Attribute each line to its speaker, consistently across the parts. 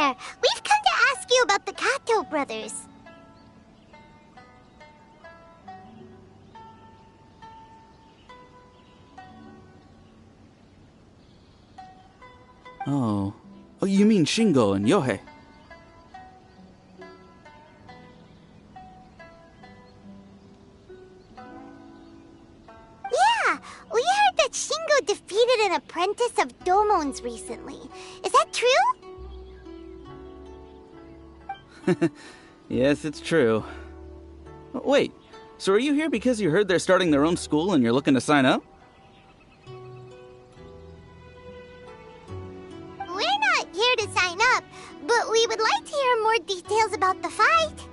Speaker 1: there! We've come to ask you about the Kato brothers.
Speaker 2: Oh, you mean Shingo and Yohei?
Speaker 1: Yeah, we heard that Shingo defeated an apprentice of Domon's recently. Is that true?
Speaker 2: Yes, it's true. Wait, so are you here because you heard they're starting their own school and you're looking to sign up?
Speaker 1: We're not here to sign up, but we would like to hear more details about the fight.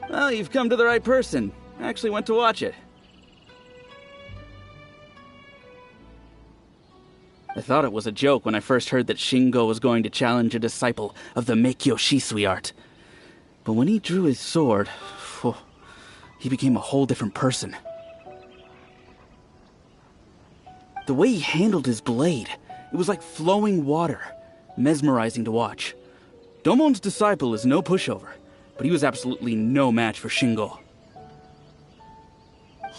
Speaker 2: Well, you've come to the right person. I actually went to watch it. I thought it was a joke when I first heard that Shingo was going to challenge a disciple of the Meikyo Shisui art. But when he drew his sword, he became a whole different person. The way he handled his blade, it was like flowing water, mesmerizing to watch. Domon's disciple is no pushover, but he was absolutely no match for Shingo.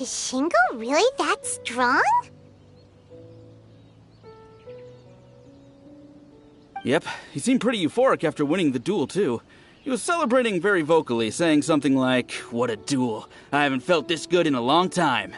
Speaker 1: Is Shingo really that strong?
Speaker 2: Yep, he seemed pretty euphoric after winning the duel, too. He was celebrating very vocally, saying something like, "What a duel. I haven't felt this good in a long time."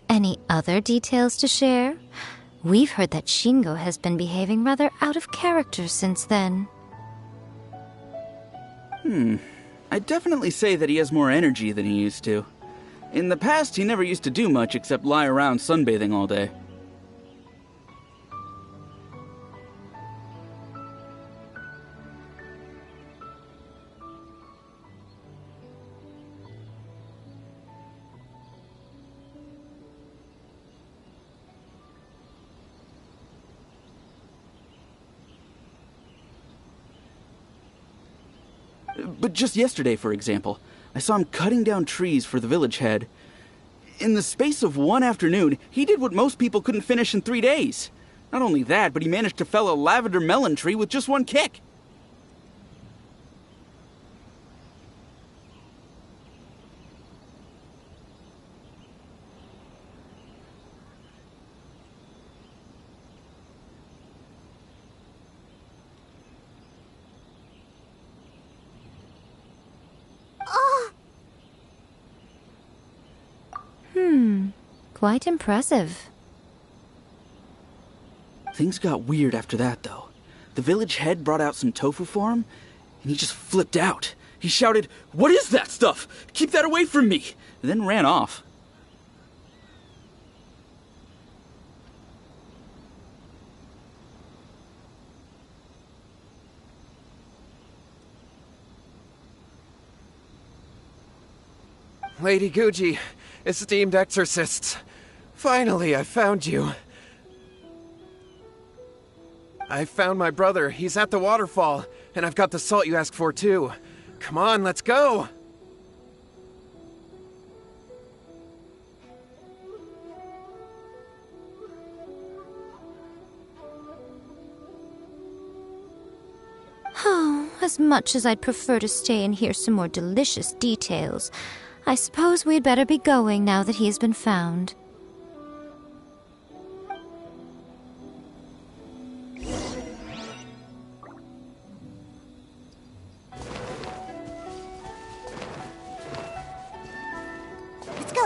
Speaker 3: Any other details to share? We've heard that Shingo has been behaving rather out of character since then.
Speaker 2: I'd definitely say that he has more energy than he used to. In the past, he never used to do much except lie around sunbathing all day. But just yesterday, for example, I saw him cutting down trees for the village head. In the space of one afternoon, he did what most people couldn't finish in 3 days. Not only that, but he managed to fell a lavender melon tree with just one kick.
Speaker 3: Quite impressive.
Speaker 2: Things got weird after that, though. The village head brought out some tofu for him, and he just flipped out. He shouted, "What is that stuff? Keep that away from me!" and then ran off.
Speaker 4: Lady Guji, esteemed exorcists. Finally, I found you. I found my brother. He's at the waterfall. And I've got the salt you asked for, too. Come on, let's go!
Speaker 3: Oh, as much as I'd prefer to stay and hear some more delicious details, I suppose we'd better be going now that he has been found.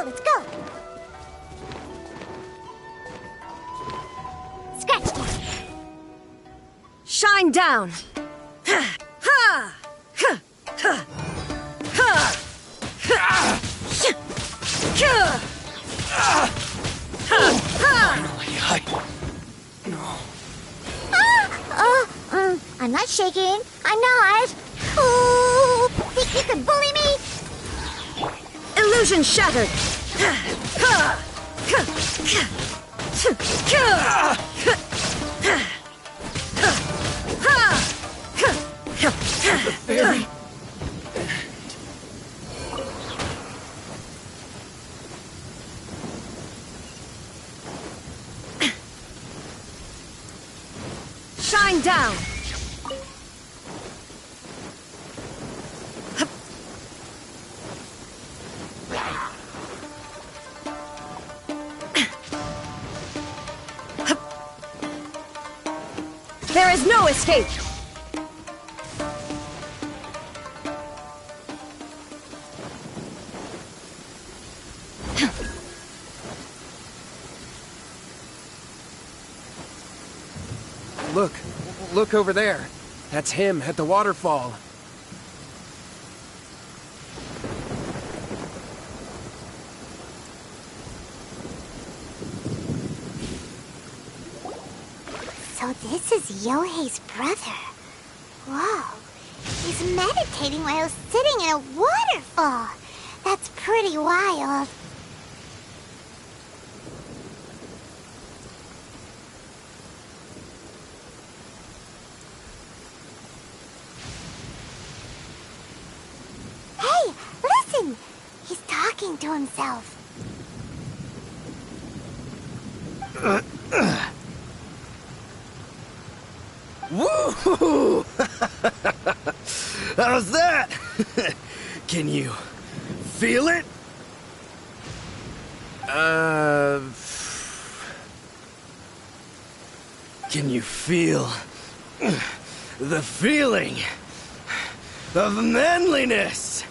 Speaker 1: Let's go! Scratch down!
Speaker 5: Shine down! Ha! Ha! Ha! Ha! Ha!
Speaker 1: I'm not shaking. I'm not. Ooh, think you can bully me?
Speaker 5: Illusion shattered! Shine down! There is no escape!
Speaker 4: Look over there. That's him at the waterfall.
Speaker 1: So this is Yohei's brother. Whoa. He's meditating while sitting in a waterfall. That's pretty wild. Hey, listen! He's talking to himself.
Speaker 6: Woo! How's that? Can you feel it? Can you feel the feeling of manliness?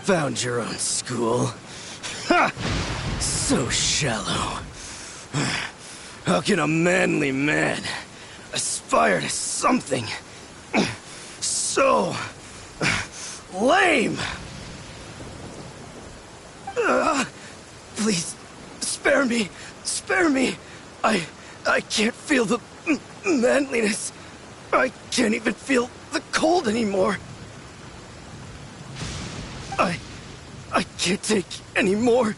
Speaker 6: Found your own school. Ha! So shallow. How can a manly man aspire to something so lame? Please, spare me. Spare me. I can't feel the manliness. I can't even feel the cold anymore. I can't take any more.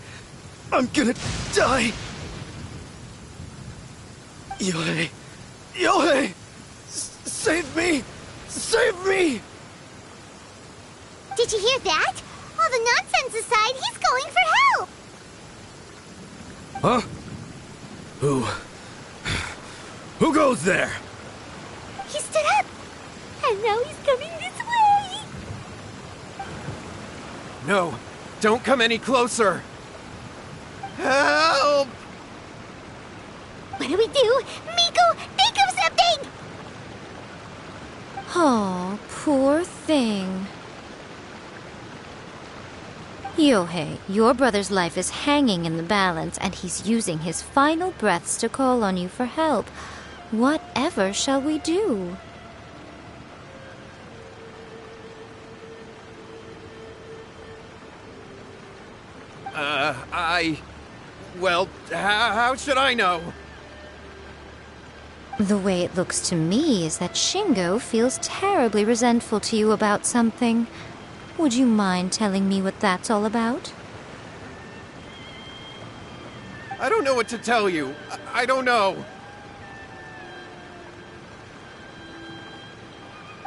Speaker 6: I'm gonna die. Yohei! Yohei! Save me! Save me!
Speaker 1: Did you hear that? All the nonsense aside, he's going for help!
Speaker 6: Huh? Who goes there?
Speaker 1: He stood up! And now he's coming this way!
Speaker 4: No, don't come any closer. Help!
Speaker 1: What do we do? Miko, think of something!
Speaker 3: Oh, poor thing. Yohei, your brother's life is hanging in the balance, and he's using his final breaths to call on you for help. Whatever shall we do?
Speaker 4: Well, how should I know?
Speaker 3: The way it looks to me is that Shingo feels terribly resentful to you about something. Would you mind telling me what that's all about?
Speaker 4: I don't know what to tell you. I don't know.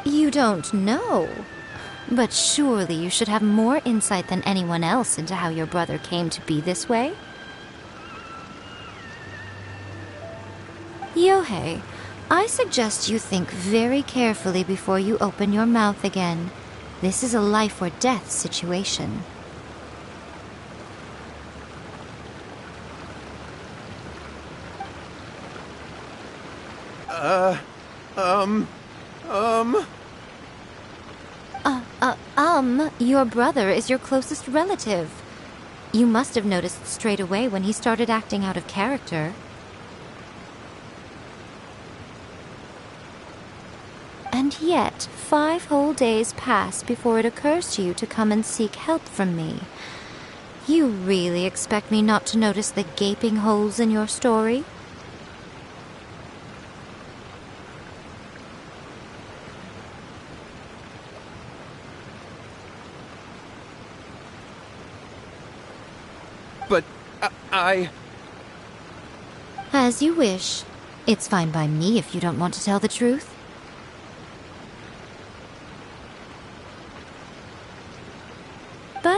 Speaker 3: You don't know. But surely you should have more insight than anyone else into how your brother came to be this way. Yohei, I suggest you think very carefully before you open your mouth again. This is a life or death situation. Your brother is your closest relative. You must have noticed straight away when he started acting out of character. And yet, 5 whole days pass before it occurs to you to come and seek help from me. You really expect me not to notice the gaping holes in your story?
Speaker 4: But
Speaker 3: As you wish. It's fine by me if you don't want to tell the truth.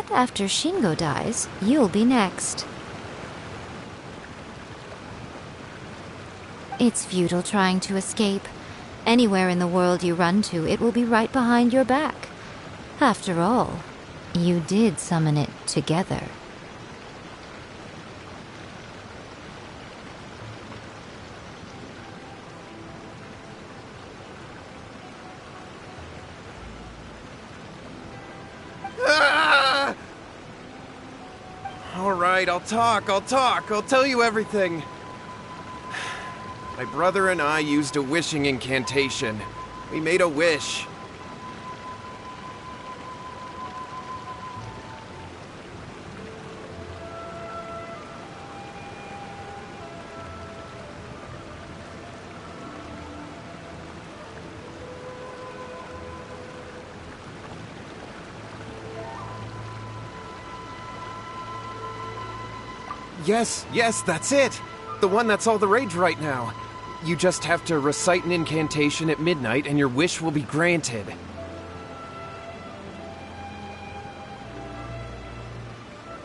Speaker 3: But after Shingo dies, you'll be next. It's futile trying to escape. Anywhere in the world you run to, it will be right behind your back. After all, you did summon it together.
Speaker 4: Ah! All right, I'll talk. I'll tell you everything. My brother and I used a wishing incantation. We made a wish. Yes, that's it! The one that's all the rage right now. You just have to recite an incantation at midnight and your wish will be granted.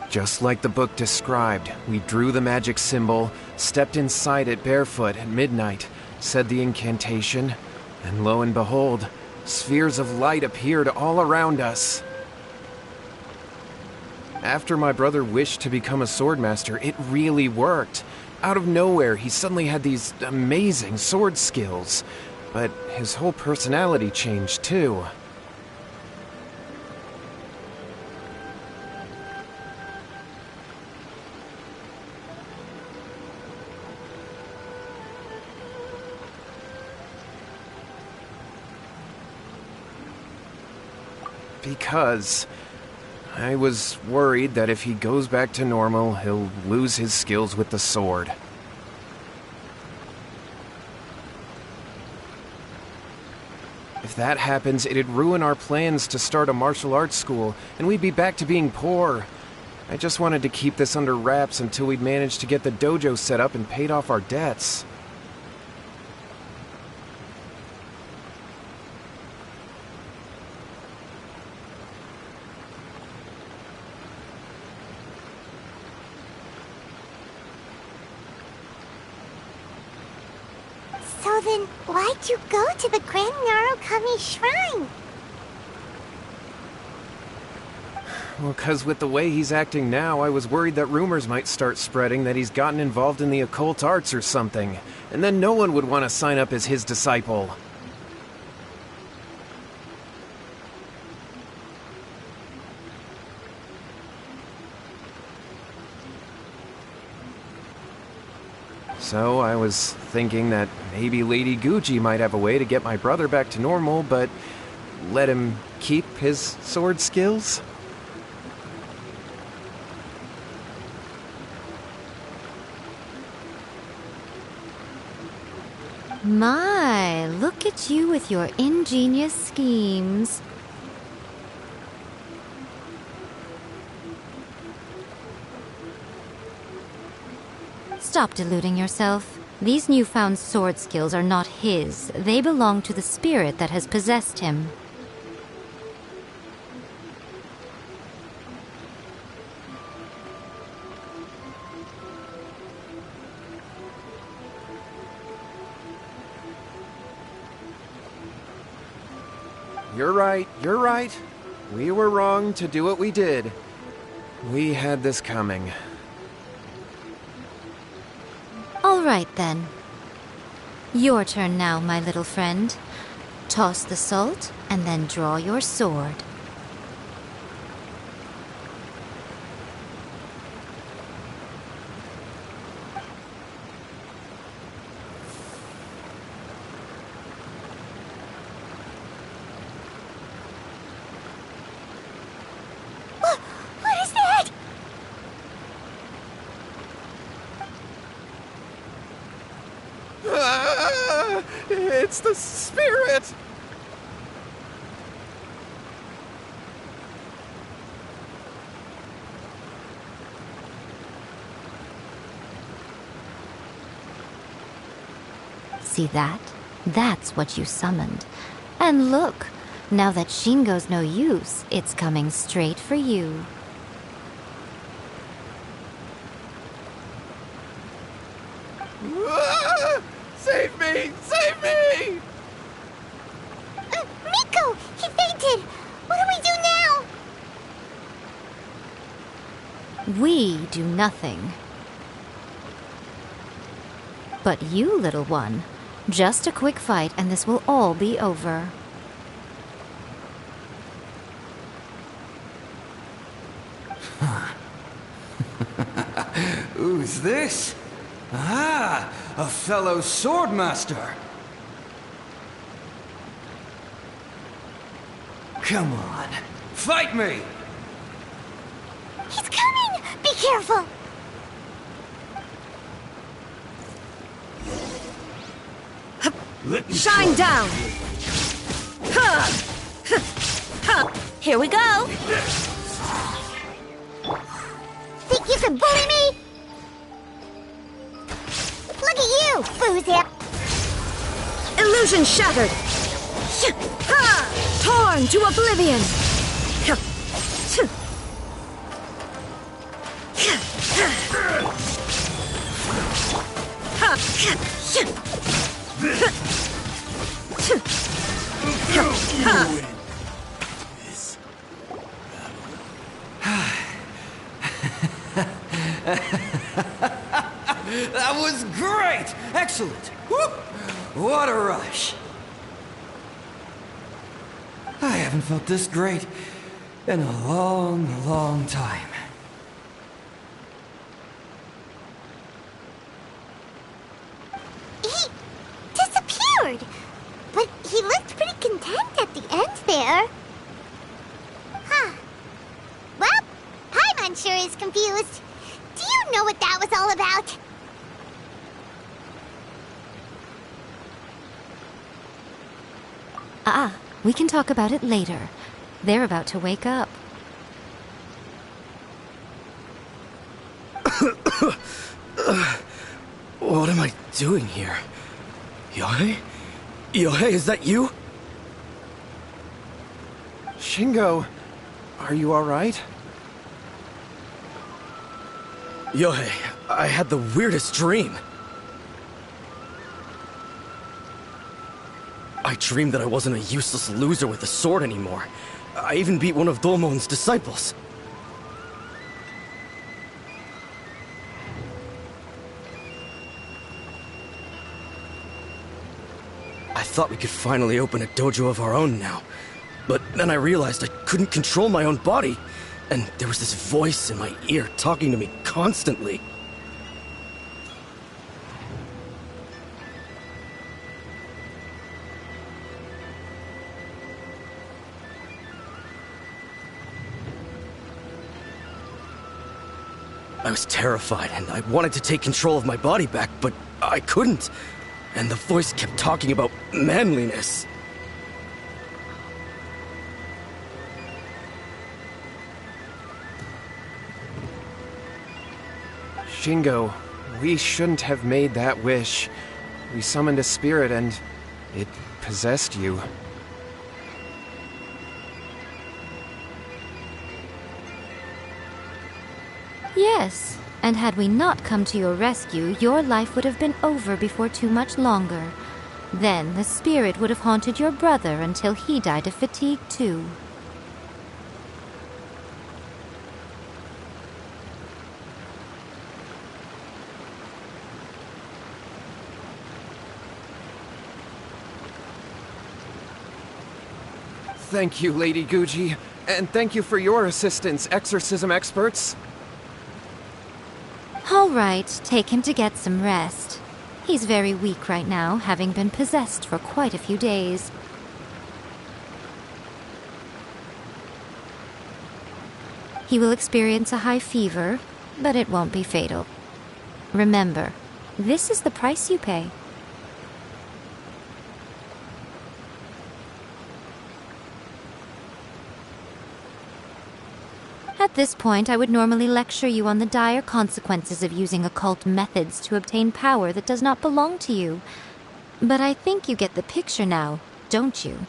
Speaker 4: Just like the book described, we drew the magic symbol, stepped inside it barefoot at midnight, said the incantation, and lo and behold, spheres of light appeared all around us. After my brother wished to become a swordmaster, it really worked. Out of nowhere, he suddenly had these amazing sword skills. But his whole personality changed too. Because I was worried that if he goes back to normal, he'll lose his skills with the sword. If that happens, it'd ruin our plans to start a martial arts school, and we'd be back to being poor. I just wanted to keep this under wraps until we'd managed to get the dojo set up and paid off our debts.
Speaker 1: So then, why'd you go to the Grand Narukami Shrine?
Speaker 4: Well, 'cause with the way he's acting now, I was worried that rumors might start spreading that he's gotten involved in the occult arts or something, and then no one would want to sign up as his disciple. So I was thinking that maybe Lady Gucci might have a way to get my brother back to normal, but let him keep his sword skills?
Speaker 3: My, look at you with your ingenious schemes. Stop deluding yourself. These newfound sword skills are not his. They belong to the spirit that has possessed him.
Speaker 4: You're right. We were wrong to do what we did. We had this coming.
Speaker 3: All right, then. Your turn now, my little friend. Toss the salt, and then draw your sword.
Speaker 1: What is that?
Speaker 4: Ah, it's the spirit!
Speaker 3: See that? That's what you summoned. And look, now that Shingo's no use, it's coming straight for you.
Speaker 6: Save me! Save me!
Speaker 1: Miko! He fainted! What do we do now?
Speaker 3: We do nothing. But you, little one, just a quick fight and this will all be over.
Speaker 7: Who's this? Ah, a fellow swordmaster. Come on, fight me!
Speaker 1: He's coming! Be careful!
Speaker 5: Shine down! Here we go!
Speaker 1: Think you can bully me? Look at you, Boozip!
Speaker 5: Illusion shattered! Torn to oblivion!
Speaker 7: That was great! Excellent! Whoop! What a rush! I haven't felt this great in a long, long time.
Speaker 1: He disappeared! But he looked pretty content at the end there. Huh. Well, Paimon sure is confused. Do you know what that was all about?
Speaker 3: We can talk about it later. They're about to wake up.
Speaker 6: What am I doing here? Yohei? Yohei, is that you?
Speaker 4: Shingo, are you alright?
Speaker 6: Yohei, I had the weirdest dream. I dreamed that I wasn't a useless loser with a sword anymore. I even beat one of Domon's disciples. I thought we could finally open a dojo of our own now. But then I realized I couldn't control my own body. And there was this voice in my ear talking to me constantly. I was terrified, and I wanted to take control of my body back, but I couldn't. And the voice kept talking about manliness.
Speaker 4: Shingo, we shouldn't have made that wish. We summoned a spirit and it possessed you.
Speaker 3: Yes, and had we not come to your rescue, your life would have been over before too much longer. Then the spirit would have haunted your brother until he died of fatigue too.
Speaker 4: Thank you, Lady Guji. And thank you for your assistance, exorcism experts.
Speaker 3: All right, take him to get some rest. He's very weak right now, having been possessed for quite a few days. He will experience a high fever, but it won't be fatal. Remember, this is the price you pay. At this point, I would normally lecture you on the dire consequences of using occult methods to obtain power that does not belong to you. But I think you get the picture now, don't you?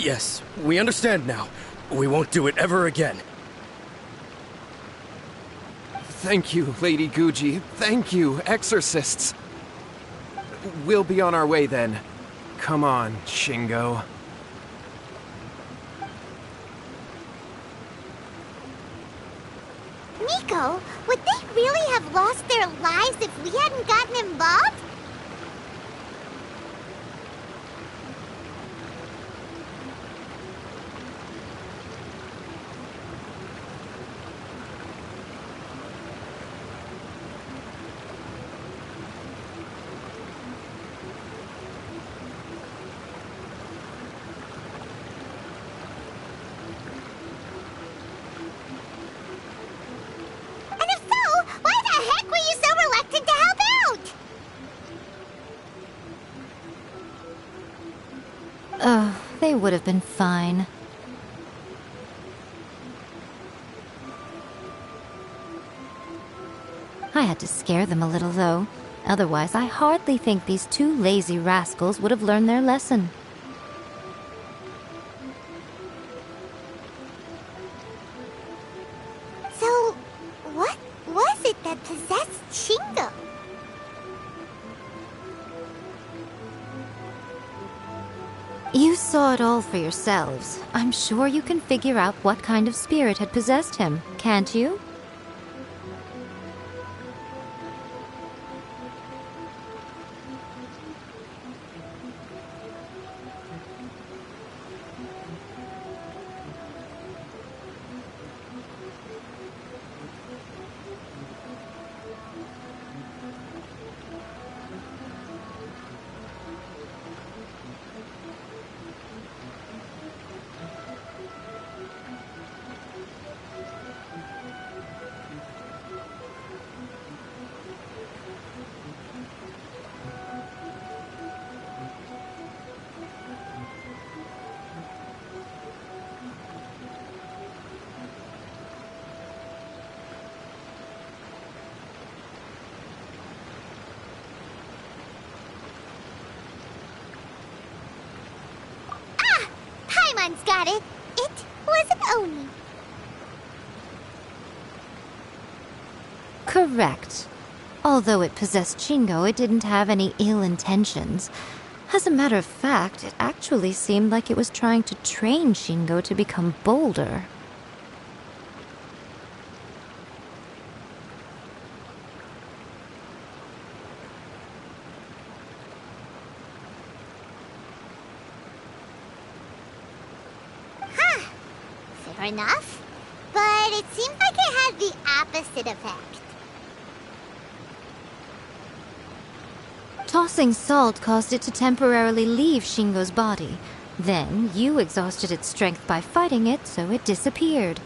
Speaker 6: Yes, we understand now. We won't do it ever again.
Speaker 4: Thank you, Lady Guji. Thank you, exorcists. We'll be on our way then. Come on, Shingo.
Speaker 1: Miko, would they really have lost their lives if we hadn't gotten involved? And if so, why the heck were you so reluctant to help out?
Speaker 3: Oh, they would have been fine. I had to scare them a little, though. Otherwise, I hardly think these two lazy rascals would have learned their lesson.
Speaker 1: So, what was it that possessed Shingo?
Speaker 3: You saw it all for yourselves. I'm sure you can figure out what kind of spirit had possessed him, can't you?
Speaker 1: Paimon's got it. It was an Oni.
Speaker 3: Correct. Although it possessed Shingo, it didn't have any ill intentions. As a matter of fact, it actually seemed like it was trying to train Shingo to become bolder.
Speaker 1: Fair enough. But it seemed like it had the opposite effect.
Speaker 3: Tossing salt caused it to temporarily leave Shingo's body. Then, you exhausted its strength by fighting it, so it disappeared.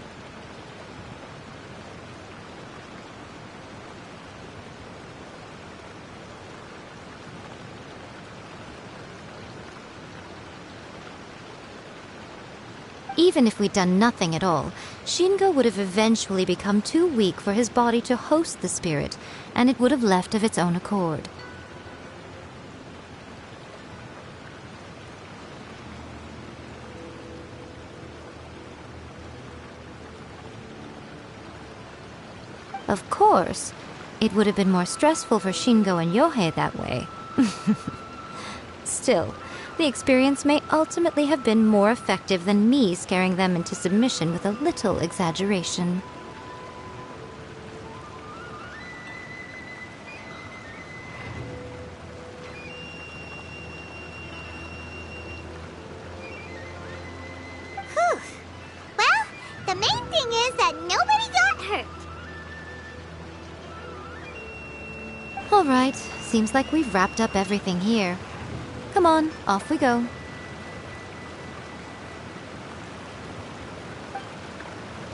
Speaker 3: Even if we'd done nothing at all, Shingo would have eventually become too weak for his body to host the spirit, and it would have left of its own accord. Of course, it would have been more stressful for Shingo and Yohei that way. Still, the experience may ultimately have been more effective than me scaring them into submission with a little exaggeration.
Speaker 1: Whew. Well, the main thing is that nobody got hurt.
Speaker 3: All right, seems like we've wrapped up everything here. Come on, off we go.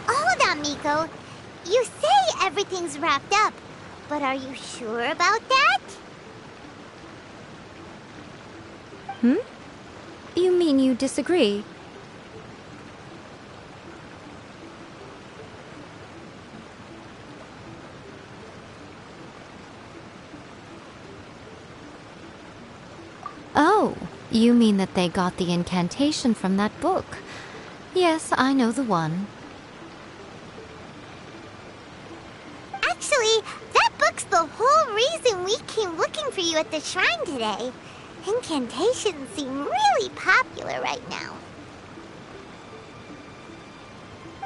Speaker 1: Hold on, Miko. You say everything's wrapped up, but are you sure about that?
Speaker 3: You mean you disagree? Oh, You mean that they got the incantation from that book? Yes, I know the one.
Speaker 1: Actually, that book's the whole reason we came looking for you at the shrine today. Incantations seem really popular right now.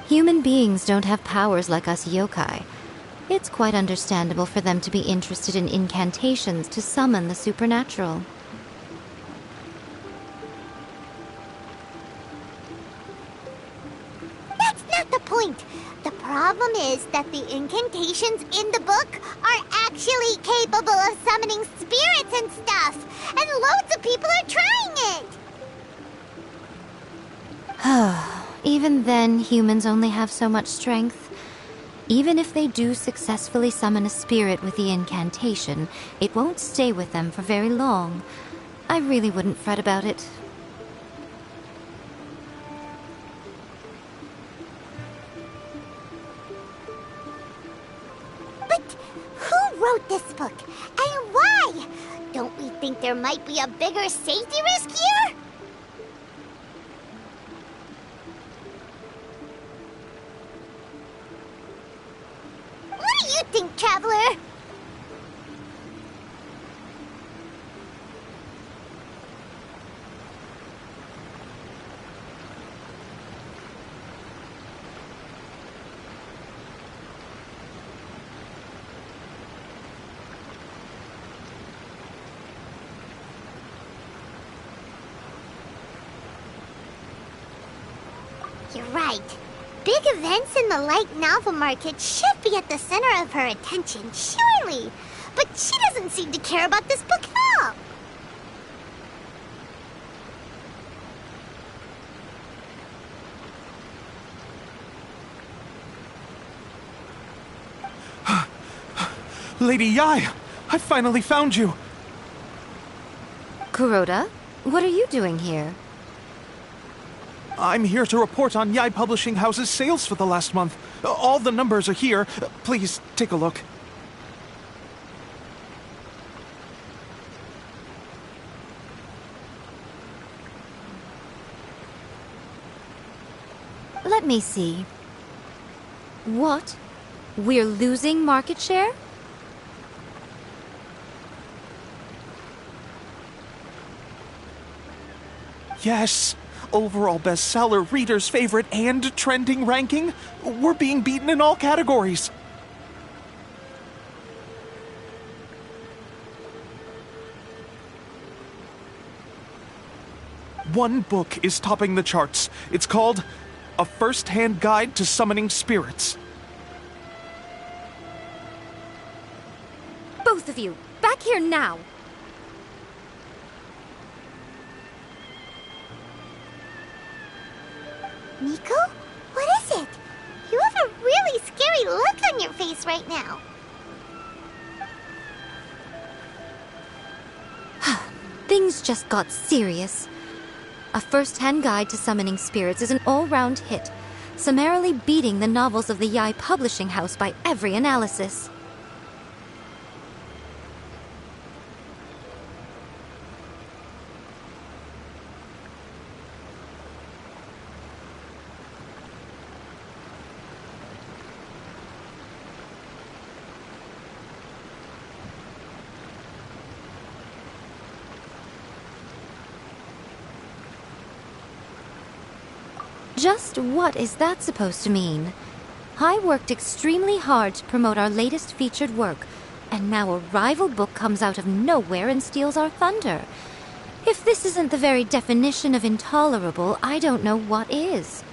Speaker 3: Human beings don't have powers like us yokai. It's quite understandable for them to be interested in incantations to summon the supernatural.
Speaker 1: That's not the point. The problem is that the incantations in the book are actually capable of summoning spirits and stuff, and loads of people are trying it.
Speaker 3: Even then, humans only have so much strength. Even if they do successfully summon a spirit with the incantation, it won't stay with them for very long. I really wouldn't fret about it.
Speaker 1: But who wrote this book, and why? Don't we think there might be a bigger safety risk here? What do you think, Traveler? You're right. Big events in the light novel market should be at the center of her attention, surely. But she doesn't seem to care about this book at all.
Speaker 8: Lady Yai, I finally found you.
Speaker 3: Kuroda, what are you doing here?
Speaker 8: I'm here to report on Yai Publishing House's sales for the last month. All the numbers are here. Please, take a look.
Speaker 3: Let me see. What? We're losing market share?
Speaker 8: Yes. Overall bestseller, readers' favorite, and trending ranking. We're being beaten in all categories. One book is topping the charts. It's called A First-Hand Guide to Summoning Spirits.
Speaker 5: Both of you, back here now!
Speaker 1: Nico? What is it? You have a really scary look on your face right now.
Speaker 3: Things just got serious. A First-Hand Guide to Summoning Spirits is an all-round hit, summarily beating the novels of the Yai Publishing House by every analysis. Just what is that supposed to mean? I worked extremely hard to promote our latest featured work, and now a rival book comes out of nowhere and steals our thunder. If this isn't the very definition of intolerable, I don't know what is.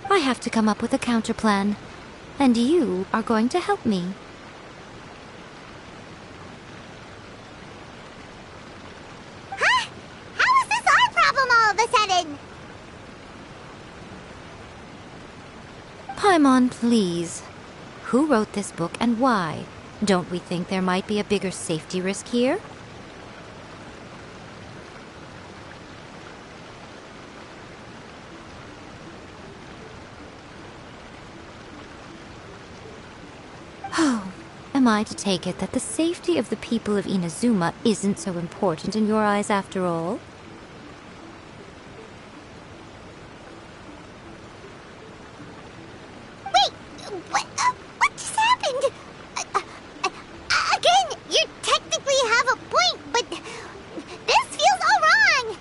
Speaker 3: I have to come up with a counterplan, and you are going to help me.
Speaker 1: Huh? How is this our problem all of a sudden?
Speaker 3: Paimon, please. Who wrote this book and why? Don't we think there might be a bigger safety risk here? am I to take it that the safety of the people of Inazuma isn't so important in your eyes after all?
Speaker 1: Wait, what just happened? Again, you technically have a point, but this feels all wrong.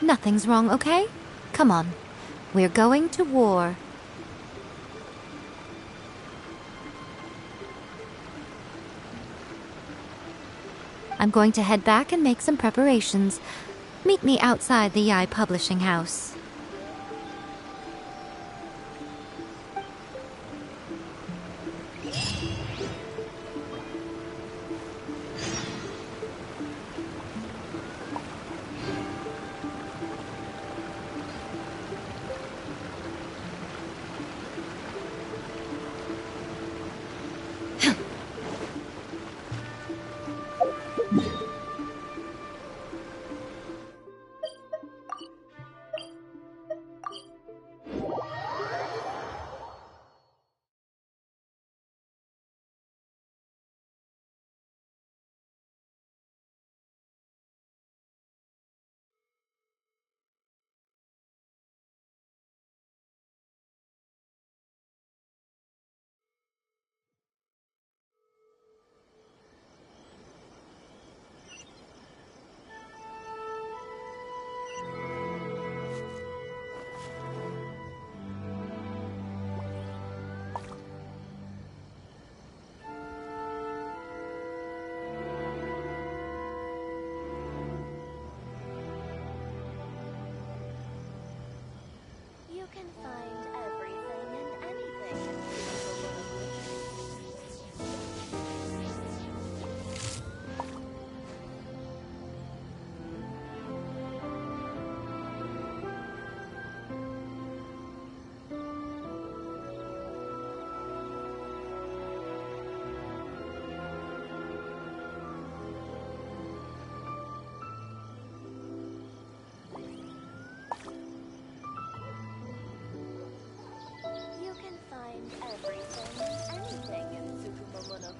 Speaker 3: Nothing's wrong, okay? Come on. We're going to war. I'm going to head back and make some preparations. Meet me outside the Yai Publishing House.
Speaker 9: You can find everything and anything in Tsukumomono Groceries. You can find everything and anything in Tsukumomono.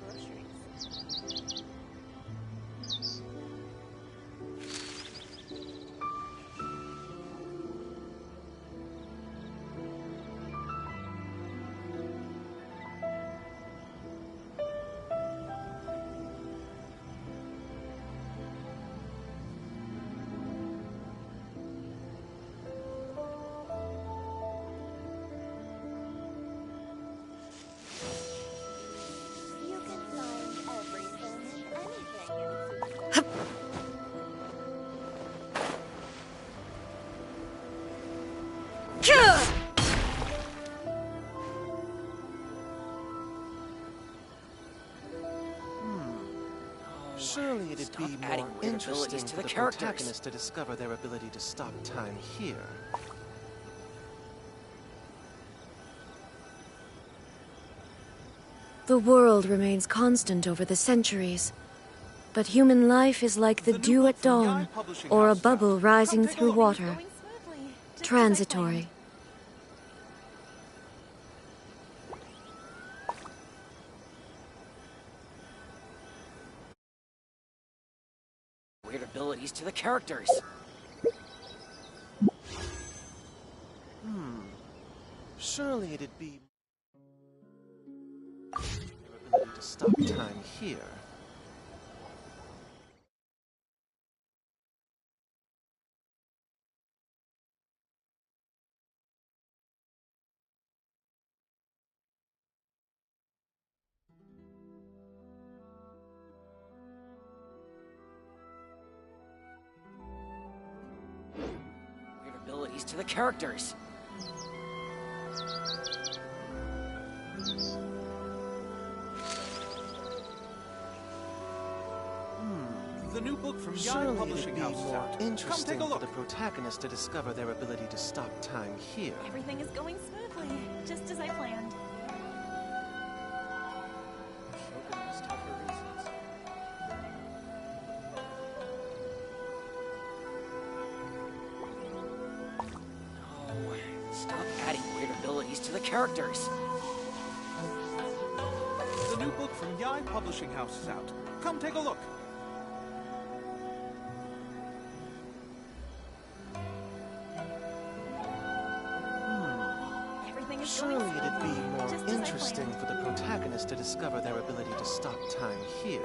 Speaker 8: Surely it'd
Speaker 6: Stop
Speaker 8: be
Speaker 6: adding
Speaker 8: more
Speaker 6: weird abilities
Speaker 8: interesting
Speaker 6: to
Speaker 8: for
Speaker 6: the
Speaker 8: the
Speaker 6: characters.
Speaker 8: protagonist to discover their ability to stop time here.
Speaker 10: The world remains constant over the centuries, but human life is like the dew at dawn, or a bubble rising through water,
Speaker 9: Going smoothly, just as I
Speaker 10: transitory.
Speaker 6: Weird abilities to the characters.
Speaker 8: Surely it'd be their ability to stop time here.
Speaker 6: Weird abilities to the characters.
Speaker 11: The new book from Yai
Speaker 8: Surely
Speaker 11: Publishing
Speaker 8: it'd be
Speaker 11: House is
Speaker 8: more
Speaker 11: out. Come take
Speaker 8: interesting
Speaker 11: a
Speaker 8: for
Speaker 11: look.
Speaker 8: the protagonist to discover their ability to stop time here.
Speaker 9: Everything is going smoothly, just as I planned.
Speaker 6: Shogun must have her reasons. No, stop adding weird abilities
Speaker 11: characters.
Speaker 8: The new book from Yai Publishing House is out. Come take a look.
Speaker 11: Surely it'd be more interesting for the protagonist to discover their ability to stop time here.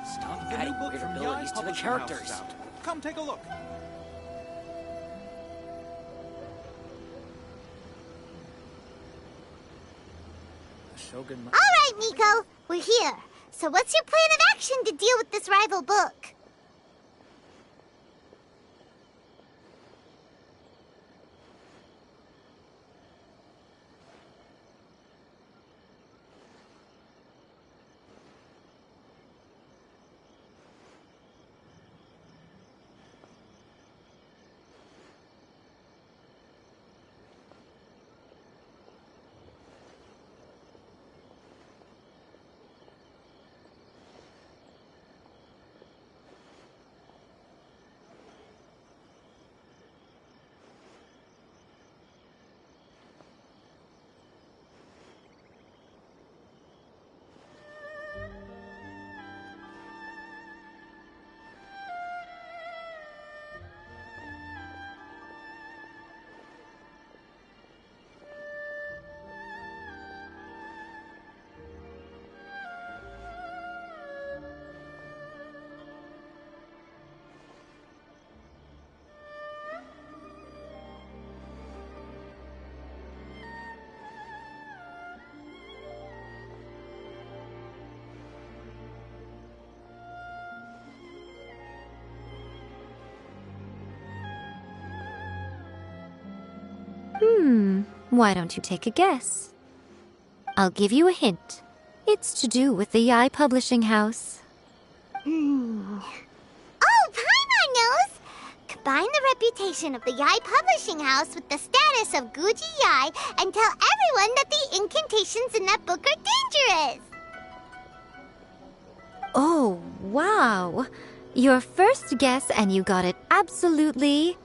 Speaker 11: Stop
Speaker 8: The
Speaker 11: adding
Speaker 8: new book
Speaker 11: weird
Speaker 8: from Yai
Speaker 11: abilities to the
Speaker 8: Publishing House
Speaker 11: characters.
Speaker 8: is out. Come take a look.
Speaker 11: Shogun.
Speaker 1: All right, Nico, we're here. So what's your plan of action to deal with this rival book?
Speaker 3: Why don't you take a guess? I'll give you a hint. It's to do with the Yai Publishing House.
Speaker 1: Oh, Paimon knows! Combine the reputation of the Yai Publishing House with the status of Guji Yai and tell everyone that the incantations in that book are dangerous!
Speaker 3: Oh, wow. Your first guess and you got it absolutely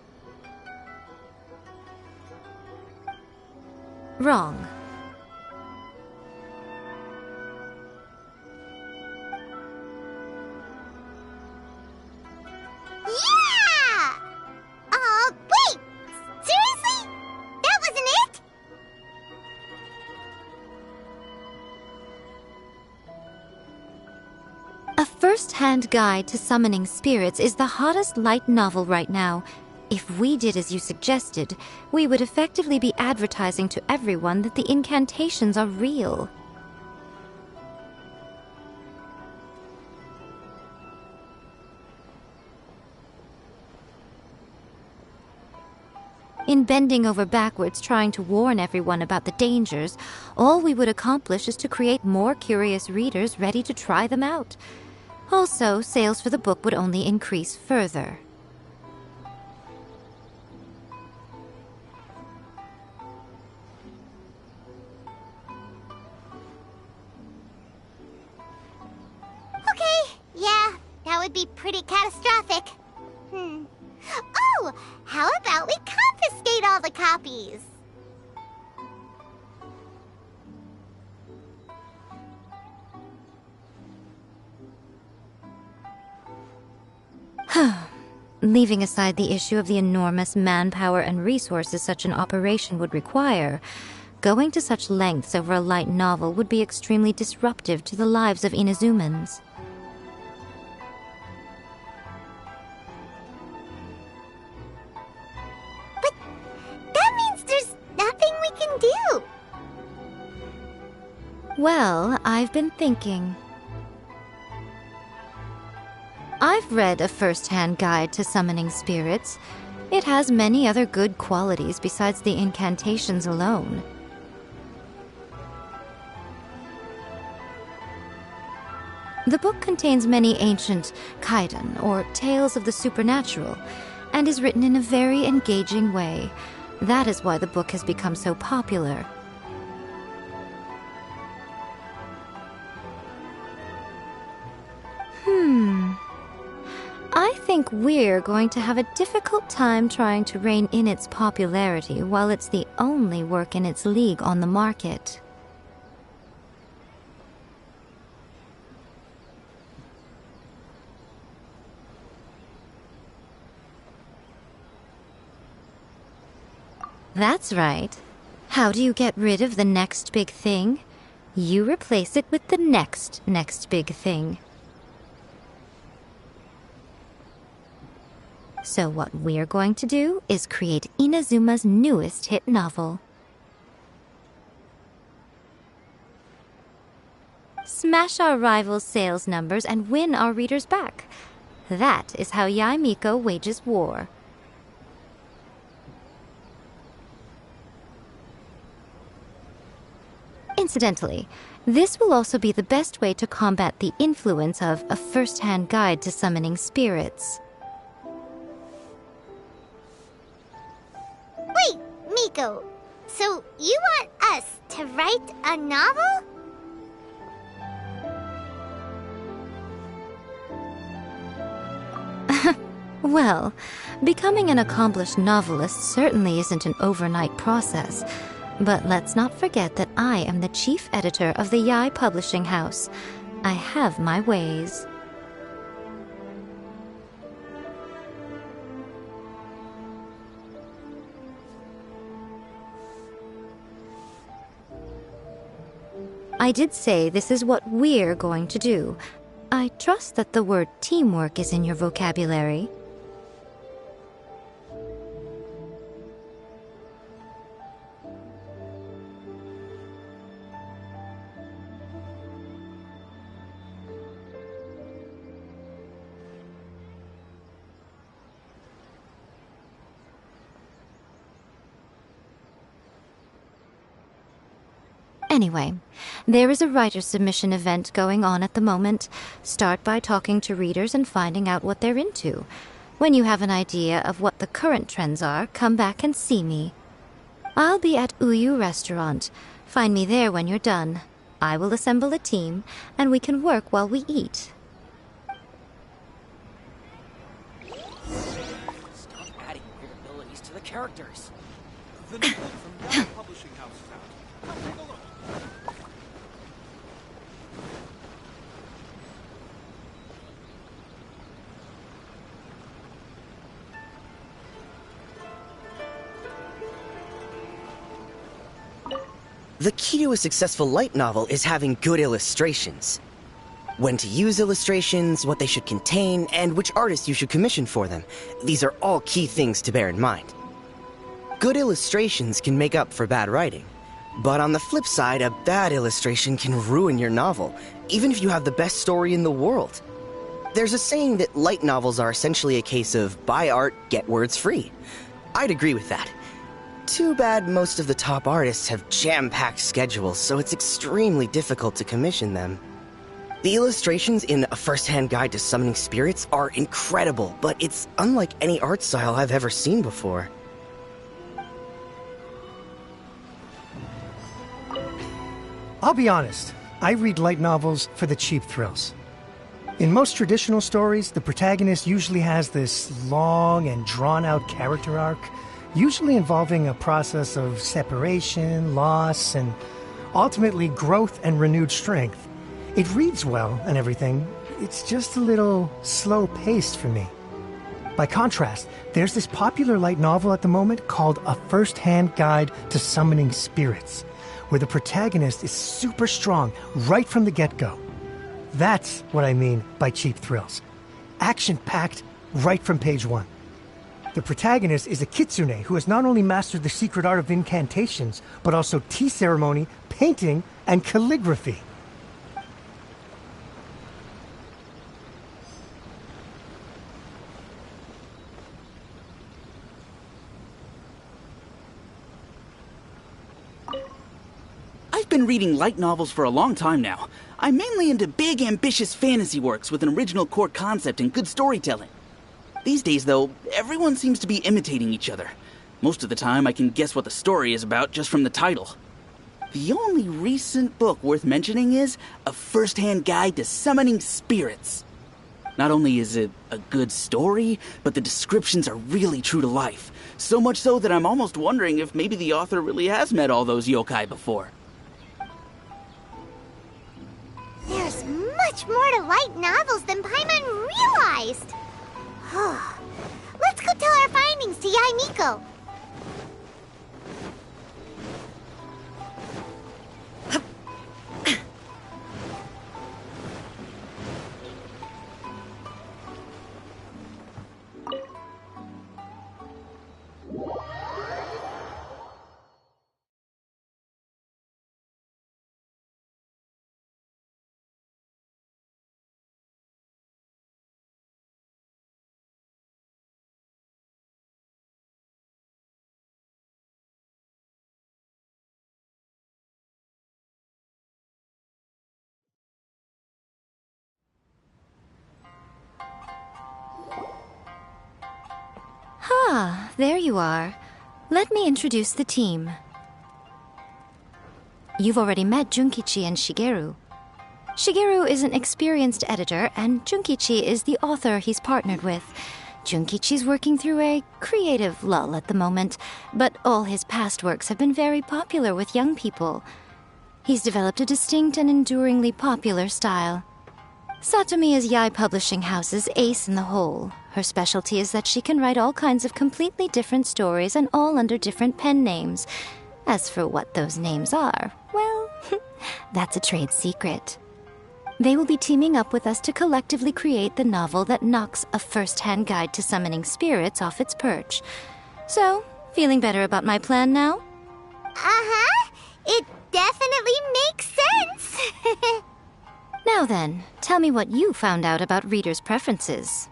Speaker 3: wrong.
Speaker 1: Yeah! Wait! Seriously? That wasn't it?
Speaker 3: A first-hand guide to summoning spirits is the hottest light novel right now. If we did as you suggested, we would effectively be advertising to everyone that the incantations are real. In bending over backwards trying to warn everyone about the dangers, all we would accomplish is to create more curious readers ready to try them out. Also, sales for the book would only increase further.
Speaker 1: Okay, yeah, that would be pretty catastrophic. Oh, how about we confiscate all the copies?
Speaker 3: Leaving aside the issue of the enormous manpower and resources such an operation would require, going to such lengths over a light novel would be extremely disruptive to the lives of Inazumans.
Speaker 1: But that means there's nothing we can do.
Speaker 3: Well, I've been thinking. I've read a first-hand guide to summoning spirits. It has many other good qualities besides the incantations alone. The book contains many ancient kaiden, or tales of the supernatural, and is written in a very engaging way. That is why the book has become so popular. think we're going to have a difficult time trying to rein in its popularity while it's the only work in its league on the market. That's right. How do you get rid of the next big thing? You replace it with the next big thing. So what we're going to do is create Inazuma's newest hit novel. Smash our rivals' sales numbers and win our readers back. That is how Yae Miko wages war. Incidentally, this will also be the best way to combat the influence of a first-hand guide to summoning spirits.
Speaker 1: Wait, Miko. So you want us to write a novel?
Speaker 3: Well, becoming an accomplished novelist certainly isn't an overnight process. But let's not forget that I am the chief editor of the Yae Publishing House. I have my ways. I did say this is what we're going to do. I trust that the word teamwork is in your vocabulary. Anyway, there is a writer submission event going on at the moment. Start by talking to readers and finding out what they're into. When you have an idea of what the current trends are, come back and see me. I'll be at Uyu Restaurant. Find me there when you're done. I will assemble a team, and we can work while we eat.
Speaker 12: Stop adding weird abilities to the characters.
Speaker 8: The new book from Yae Publishing House is out. Come take a look.
Speaker 6: The key to a successful light novel is having good illustrations. When to use illustrations, what they should contain, and which artist you should commission for them. These are all key things to bear in mind. Good illustrations can make up for bad writing. But on the flip side, a bad illustration can ruin your novel, even if you have the best story in the world. There's a saying that light novels are essentially a case of buy art, get words free. I'd agree with that. Too bad most of the top artists have jam-packed schedules, so it's extremely difficult to commission them. The illustrations in A First-Hand Guide to Summoning Spirits are incredible, but it's unlike any art style I've ever seen before.
Speaker 13: I'll be honest, I read light novels for the cheap thrills. In most traditional stories, the protagonist usually has this long and drawn-out character arc, usually involving a process of separation, loss, and ultimately growth and renewed strength. It reads well and everything, it's just a little slow-paced for me. By contrast, there's this popular light novel at the moment called A First-Hand Guide to Summoning Spirits, where the protagonist is super strong right from the get-go. That's what I mean by cheap thrills. Action-packed right from page one. The protagonist is a kitsune who has not only mastered the secret art of incantations, but also tea ceremony, painting, and calligraphy.
Speaker 2: I've been reading light novels for a long time now. I'm mainly into big, ambitious fantasy works with an original core concept and good storytelling. These days, though, everyone seems to be imitating each other. Most of the time, I can guess what the story is about just from the title. The only recent book worth mentioning is A First-Hand Guide to Summoning Spirits. Not only is it a good story, but the descriptions are really true to life. So much so that I'm almost wondering if maybe the author really has met all those yokai before.
Speaker 1: There's much more to light novels than Paimon realized. Let's go tell our findings to Yae Miko.
Speaker 3: Ah, there you are. Let me introduce the team. You've already met Junkichi and Shigeru. Shigeru is an experienced editor, and Junkichi is the author he's partnered with. Junkichi's working through a creative lull at the moment, but all his past works have been very popular with young people. He's developed a distinct and enduringly popular style. Satomi is Yae Publishing House's ace in the hole. Her specialty is that she can write all kinds of completely different stories and all under different pen names. As for what those names are, well, that's a trade secret. They will be teaming up with us to collectively create the novel that knocks a first-hand guide to summoning spirits off its perch. So, feeling better about my plan now?
Speaker 1: Uh-huh. It definitely makes sense.
Speaker 3: Now then, tell me what you found out about readers' preferences.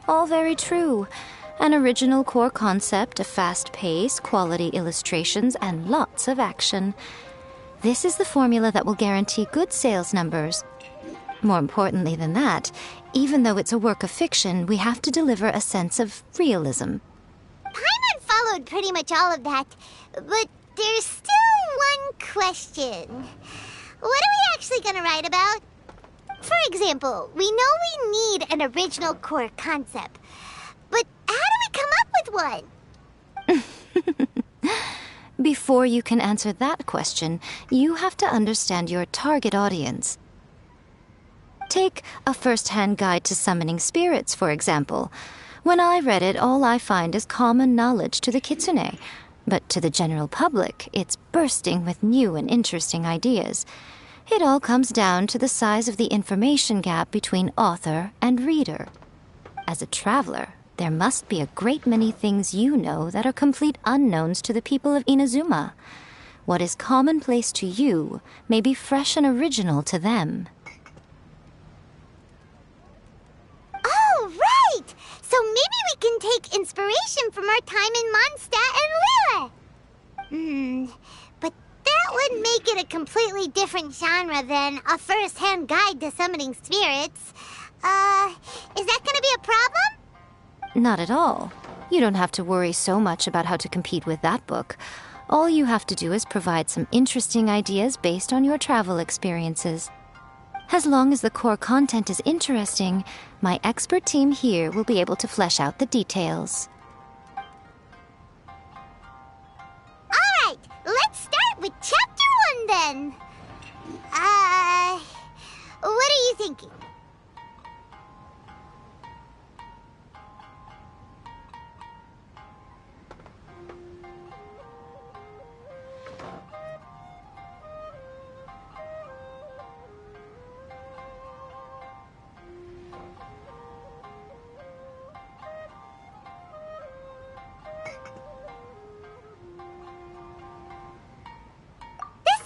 Speaker 3: All very true. An original core concept, a fast pace, quality illustrations, and lots of action. This is the formula that will guarantee good sales numbers. More importantly than that, even though it's a work of fiction, we have to deliver a sense of realism.
Speaker 1: Paimon followed pretty much all of that, but there's still one question. What are we actually going to write about? For example, we know we need an original core concept, but how do we come up with one?
Speaker 3: Before you can answer that question, you have to understand your target audience. Take a first-hand guide to summoning spirits, for example. When I read it, all I find is common knowledge to the kitsune. But to the general public, it's bursting with new and interesting ideas. It all comes down to the size of the information gap between author and reader. As a traveler, there must be a great many things you know that are complete unknowns to the people of Inazuma. What is commonplace to you may be fresh and original to them.
Speaker 1: Oh, right! So maybe we can take inspiration from our time in Mondstadt and Liyue. But that would make it a completely different genre than a first-hand guide to summoning spirits. Is that gonna be a problem?
Speaker 3: Not at all. You don't have to worry so much about how to compete with that book. All you have to do is provide some interesting ideas based on your travel experiences. As long as the core content is interesting, my expert team here will be able to flesh out the details.
Speaker 1: Alright, let's start with Chapter 1 then. What are you thinking?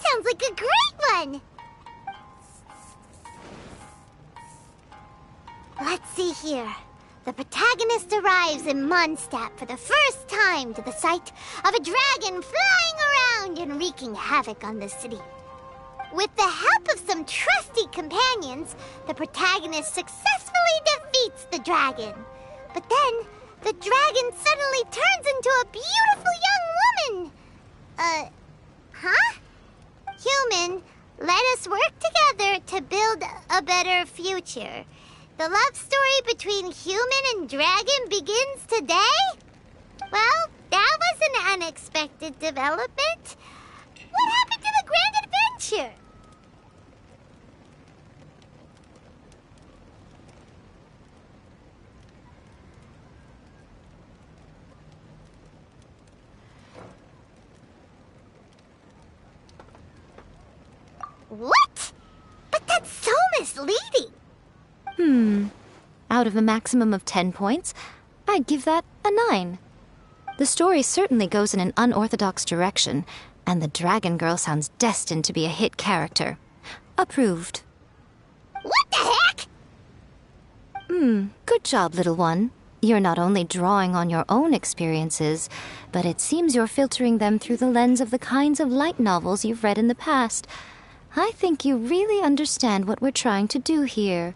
Speaker 1: Sounds like a great one! Let's see here. The protagonist arrives in Mondstadt for the first time to the sight of a dragon flying around and wreaking havoc on the city. With the help of some trusty companions, the protagonist successfully defeats the dragon. But then, the dragon suddenly turns into a beautiful young woman! Huh? Human, let us work to build a better future. The love story between human and dragon begins today? Well, that was an unexpected development. What happened to the grand adventure? What? But that's so misleading.
Speaker 3: Out of a maximum of 10 points, I'd give that a 9. The story certainly goes in an unorthodox direction, and the Dragon Girl sounds destined to be a hit character. Approved.
Speaker 1: What the heck?
Speaker 3: Good job, little one. You're not only drawing on your own experiences, but it seems you're filtering them through the lens of the kinds of light novels you've read in the past. I think you really understand what we're trying to do here.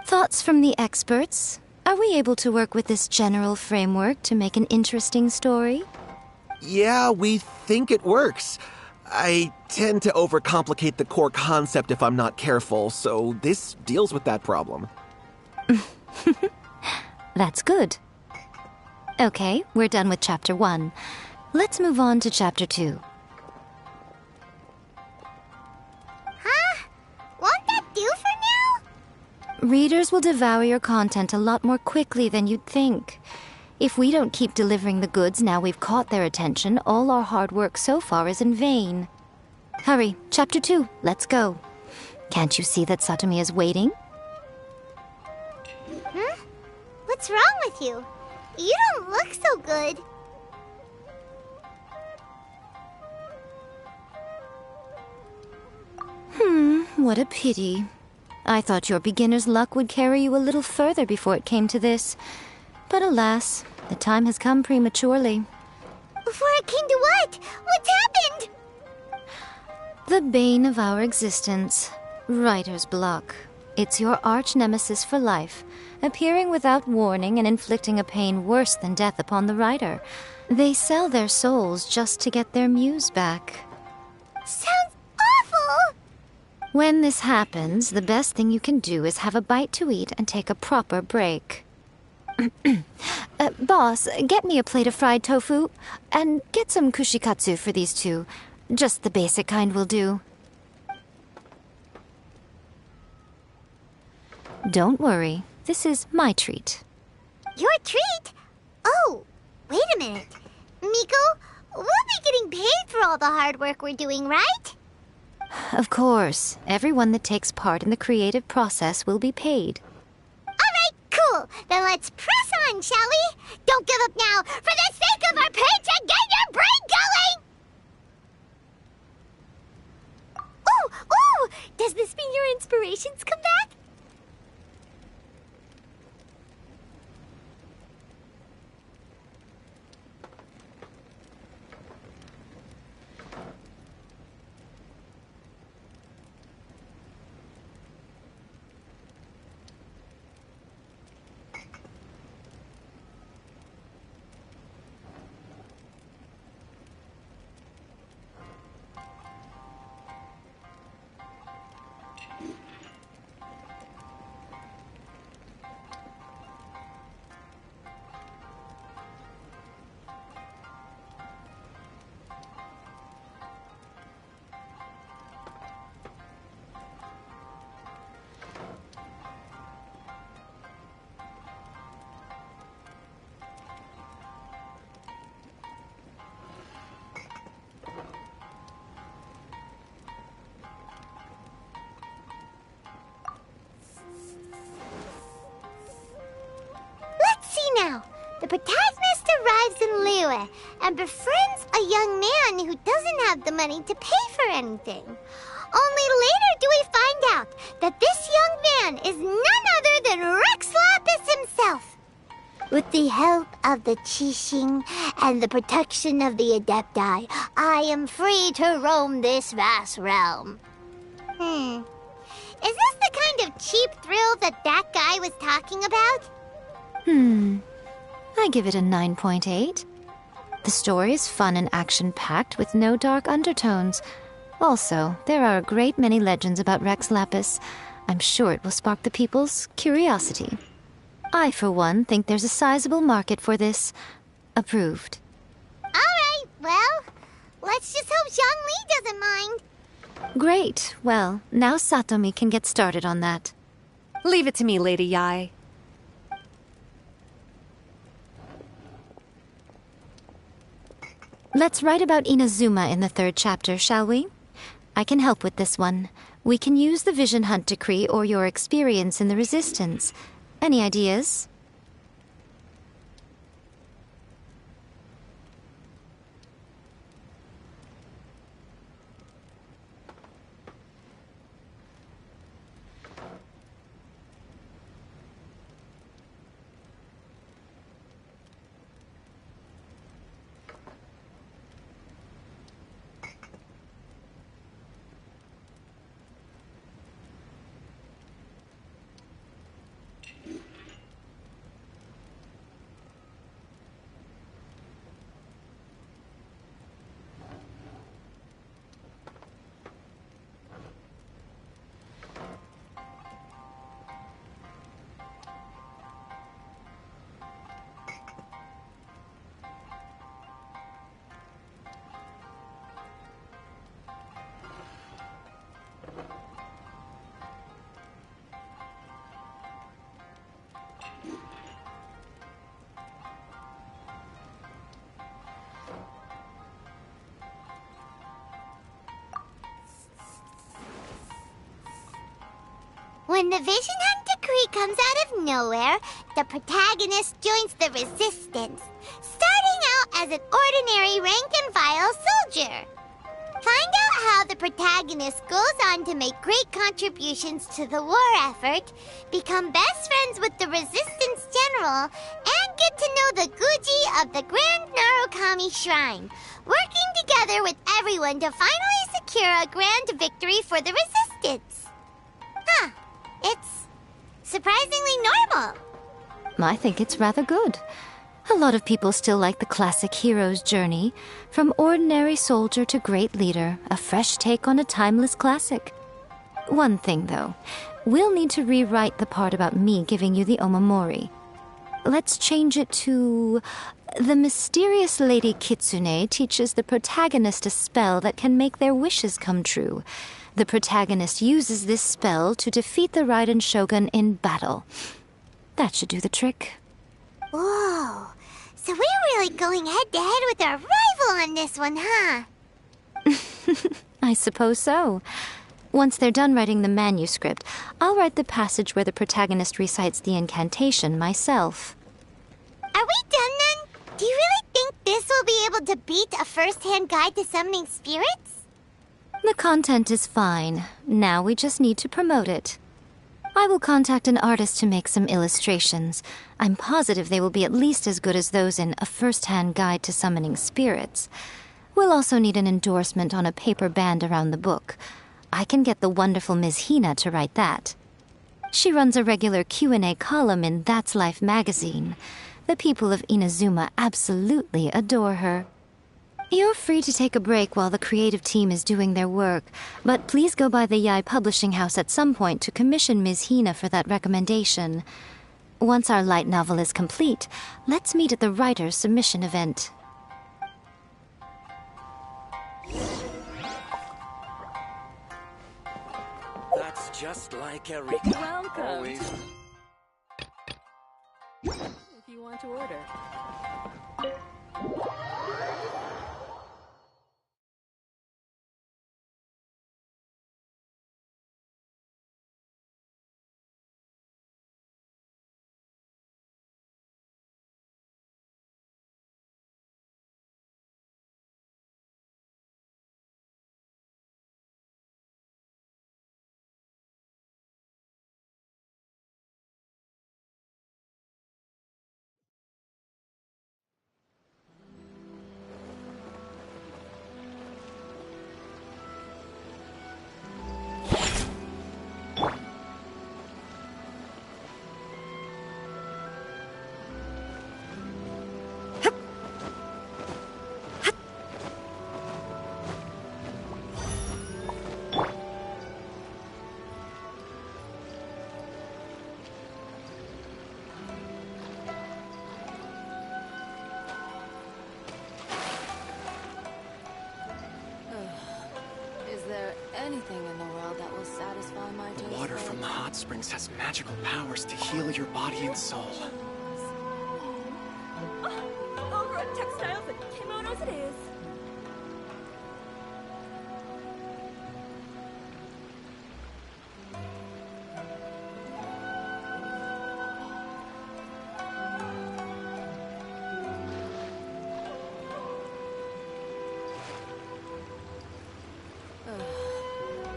Speaker 3: Thoughts from the experts? Are we able to work with this general framework to make an interesting story?
Speaker 11: Yeah, we think it works. I tend to overcomplicate the core concept if I'm not careful, so this deals with that problem.
Speaker 3: That's good. Okay, we're done with Chapter 1. Let's move on to Chapter 2.
Speaker 1: Huh? Won't that do for now?
Speaker 3: Readers will devour your content a lot more quickly than you'd think. If we don't keep delivering the goods now we've caught their attention, all our hard work so far is in vain. Hurry, Chapter 2, let's go. Can't you see that Satomi is waiting?
Speaker 1: Huh? What's wrong with you? You don't look so good.
Speaker 3: What a pity. I thought your beginner's luck would carry you a little further before it came to this. But alas, the time has come prematurely.
Speaker 1: Before it came to what? What's happened?
Speaker 3: The bane of our existence, writer's block. It's your arch-nemesis for life, appearing without warning and inflicting a pain worse than death upon the writer. They sell their souls just to get their muse back.
Speaker 1: Sounds awful!
Speaker 3: When this happens, the best thing you can do is have a bite to eat and take a proper break. Boss, get me a plate of fried tofu, and get some kushikatsu for these two. Just the basic kind will do. Don't worry, this is my treat.
Speaker 1: Your treat? Oh, wait a minute. Miko, we'll be getting paid for all the hard work we're doing, right?
Speaker 3: Of course, everyone that takes part in the creative process will be paid.
Speaker 1: Alright, cool. Then let's press on, shall we? Don't give up now. For the sake of our paycheck, get your brain going! Ooh! Does this mean your inspirations come back? Now, the protagonist arrives in Liyue and befriends a young man who doesn't have the money to pay for anything. Only later do we find out that this young man is none other than Rex Lapis himself. With the help of the Qixing and the protection of the Adepti, I am free to roam this vast realm. Is this the kind of cheap thrill that guy was talking about?
Speaker 3: I give it a 9.8. The story is fun and action-packed with no dark undertones. Also, there are a great many legends about Rex Lapis. I'm sure it will spark the people's curiosity. I, for one, think there's a sizable market for this. Approved.
Speaker 1: Alright, well, let's just hope Zhongli doesn't mind.
Speaker 3: Great. Well, now Satomi can get started on that.
Speaker 5: Leave it to me, Lady Yai.
Speaker 3: Let's write about Inazuma in the 3rd chapter, shall we? I can help with this one. We can use the Vision Hunt Decree or your experience in the Resistance. Any ideas?
Speaker 1: When the Vision Hunt Decree comes out of nowhere, the protagonist joins the Resistance, starting out as an ordinary rank-and-file soldier. Find out how the protagonist goes on to make great contributions to the war effort, become best friends with the Resistance General, and get to know the Guji of the Grand Narukami Shrine, working together with everyone to finally secure a grand victory for the Resistance. Huh. It's surprisingly normal.
Speaker 3: I think it's rather good. A lot of people still like the classic hero's journey, from ordinary soldier to great leader, a fresh take on a timeless classic. One thing, though, we'll need to rewrite the part about me giving you the Omamori. Let's change it to... The mysterious Lady Kitsune teaches the protagonist a spell that can make their wishes come true. The protagonist uses this spell to defeat the Raiden Shogun in battle. That should do the trick.
Speaker 1: Whoa, so we're really going head-to-head with our rival on this one, huh?
Speaker 3: I suppose so. Once they're done writing the manuscript, I'll write the passage where the protagonist recites the incantation myself.
Speaker 1: Are we done then? Do you really think this will be able to beat a first-hand guide to summoning spirits?
Speaker 3: The content is fine. Now we just need to promote it. I will contact an artist to make some illustrations. I'm positive they will be at least as good as those in A First-Hand Guide to Summoning Spirits. We'll also need an endorsement on a paper band around the book. I can get the wonderful Ms. Hina to write that. She runs a regular Q&A column in That's Life magazine. The people of Inazuma absolutely adore her. You're free to take a break while the creative team is doing their work, but please go by the Yai Publishing House at some point to commission Ms. Hina for that recommendation. Once our light novel is complete, let's meet at the writer's submission event.
Speaker 12: That's just like Erika.
Speaker 5: Welcome.
Speaker 12: Always.
Speaker 5: If you want to order.
Speaker 10: anything in the world that will satisfy my taste?
Speaker 4: The water from the hot springs has magical powers to heal your body and soul.
Speaker 9: Over at Textiles and Kimonos it is.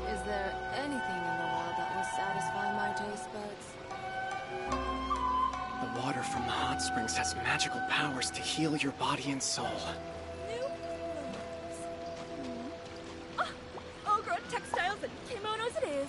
Speaker 10: Is there anything in the world that will satisfy my taste buds?
Speaker 4: The water from the hot springs has magical powers to heal your body and soul.
Speaker 9: Over at Textiles and Kimonos it is.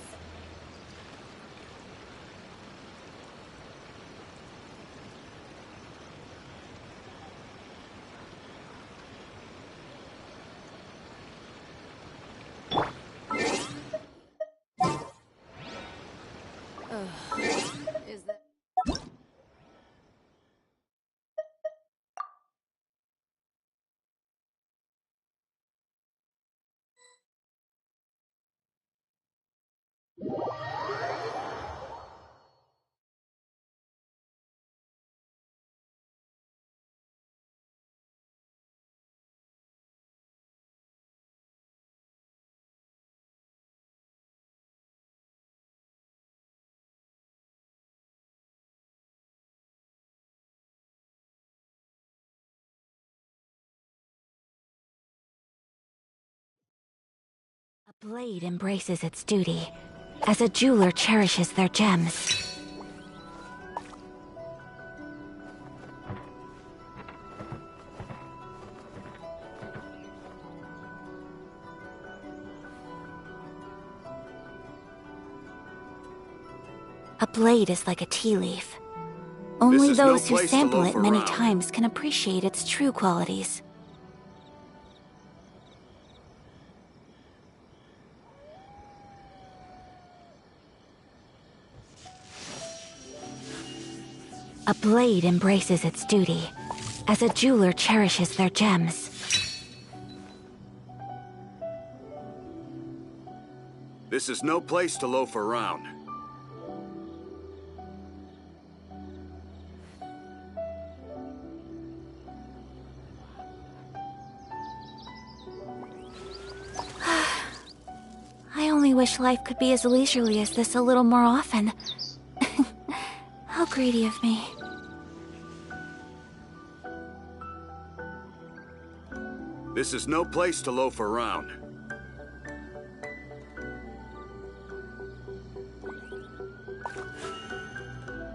Speaker 10: Is there...
Speaker 14: A blade embraces its duty, as a jeweler cherishes their gems. A blade is like a tea leaf. Only those who sample it many times can appreciate its true qualities. A blade embraces its duty, as a jeweler cherishes their gems.
Speaker 15: This is no place to loaf around.
Speaker 14: I only wish life could be as leisurely as this a little more often. How greedy of me.
Speaker 15: This is no place to loaf around.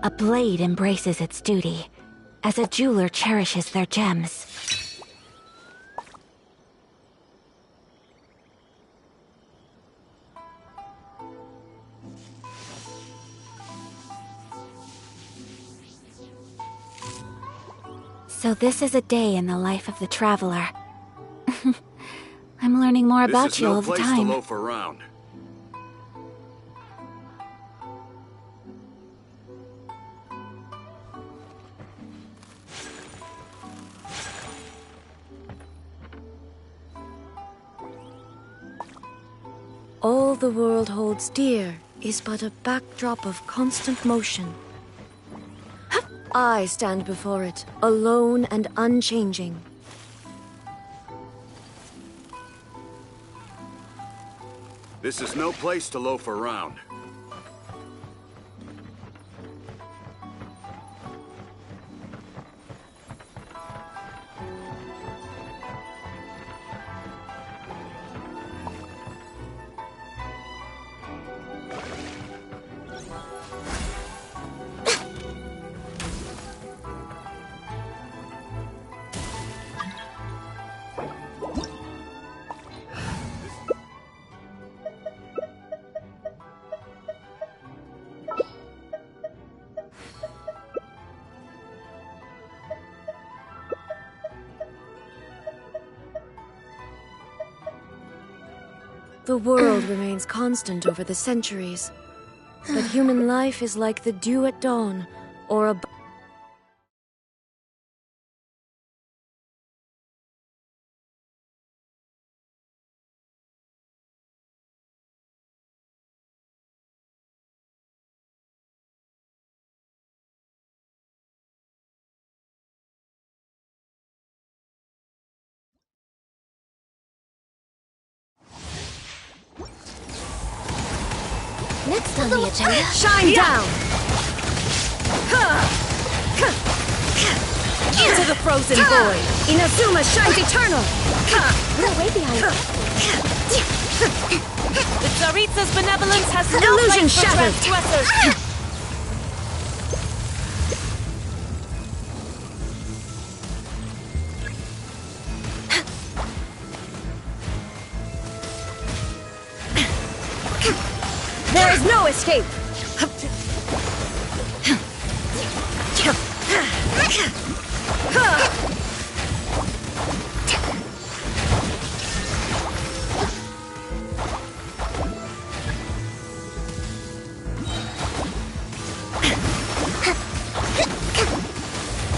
Speaker 14: A blade embraces its duty, as a jeweler cherishes their gems. So this is a day in the life of the traveler. I'm learning more about you all the time.
Speaker 15: This is no place to loaf around.
Speaker 10: All the world holds dear is but a backdrop of constant motion. I stand before it, alone and unchanging.
Speaker 15: This is no place to loaf around.
Speaker 10: The world remains constant over the centuries, but human life is like the dew at dawn, or a Next on the agenda. Shine down! Into the frozen void! Inazuma shines eternal!
Speaker 14: We're way behind.
Speaker 10: The Tsaritsa's benevolence has no
Speaker 14: Illusion
Speaker 10: place for
Speaker 14: shattered.
Speaker 10: transgressors! There is no escape!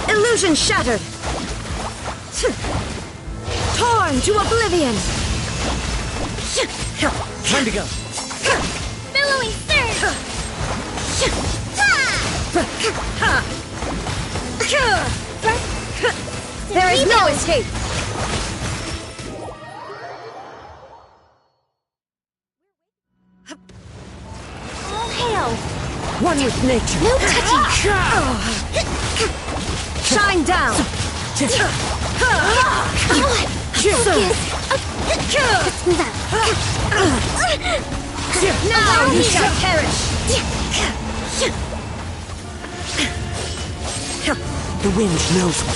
Speaker 10: Illusion shattered! Torn to oblivion!
Speaker 7: Time to go.
Speaker 1: Billowing surge!
Speaker 10: There is no escape!
Speaker 1: All hail!
Speaker 10: One with nature!
Speaker 1: No touching!
Speaker 10: Shine down! Now you shall perish!
Speaker 7: The wind knows me.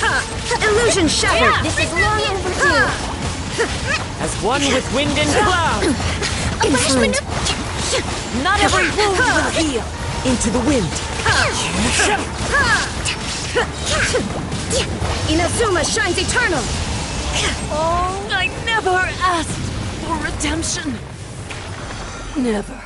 Speaker 10: Illusion shattered!
Speaker 1: This is long overdue!
Speaker 7: As one with wind and cloud.
Speaker 1: Insolent!
Speaker 10: Not every wound will heal!
Speaker 7: Into the wind.
Speaker 10: Inazuma shines eternal! Oh, I never asked for redemption. Never.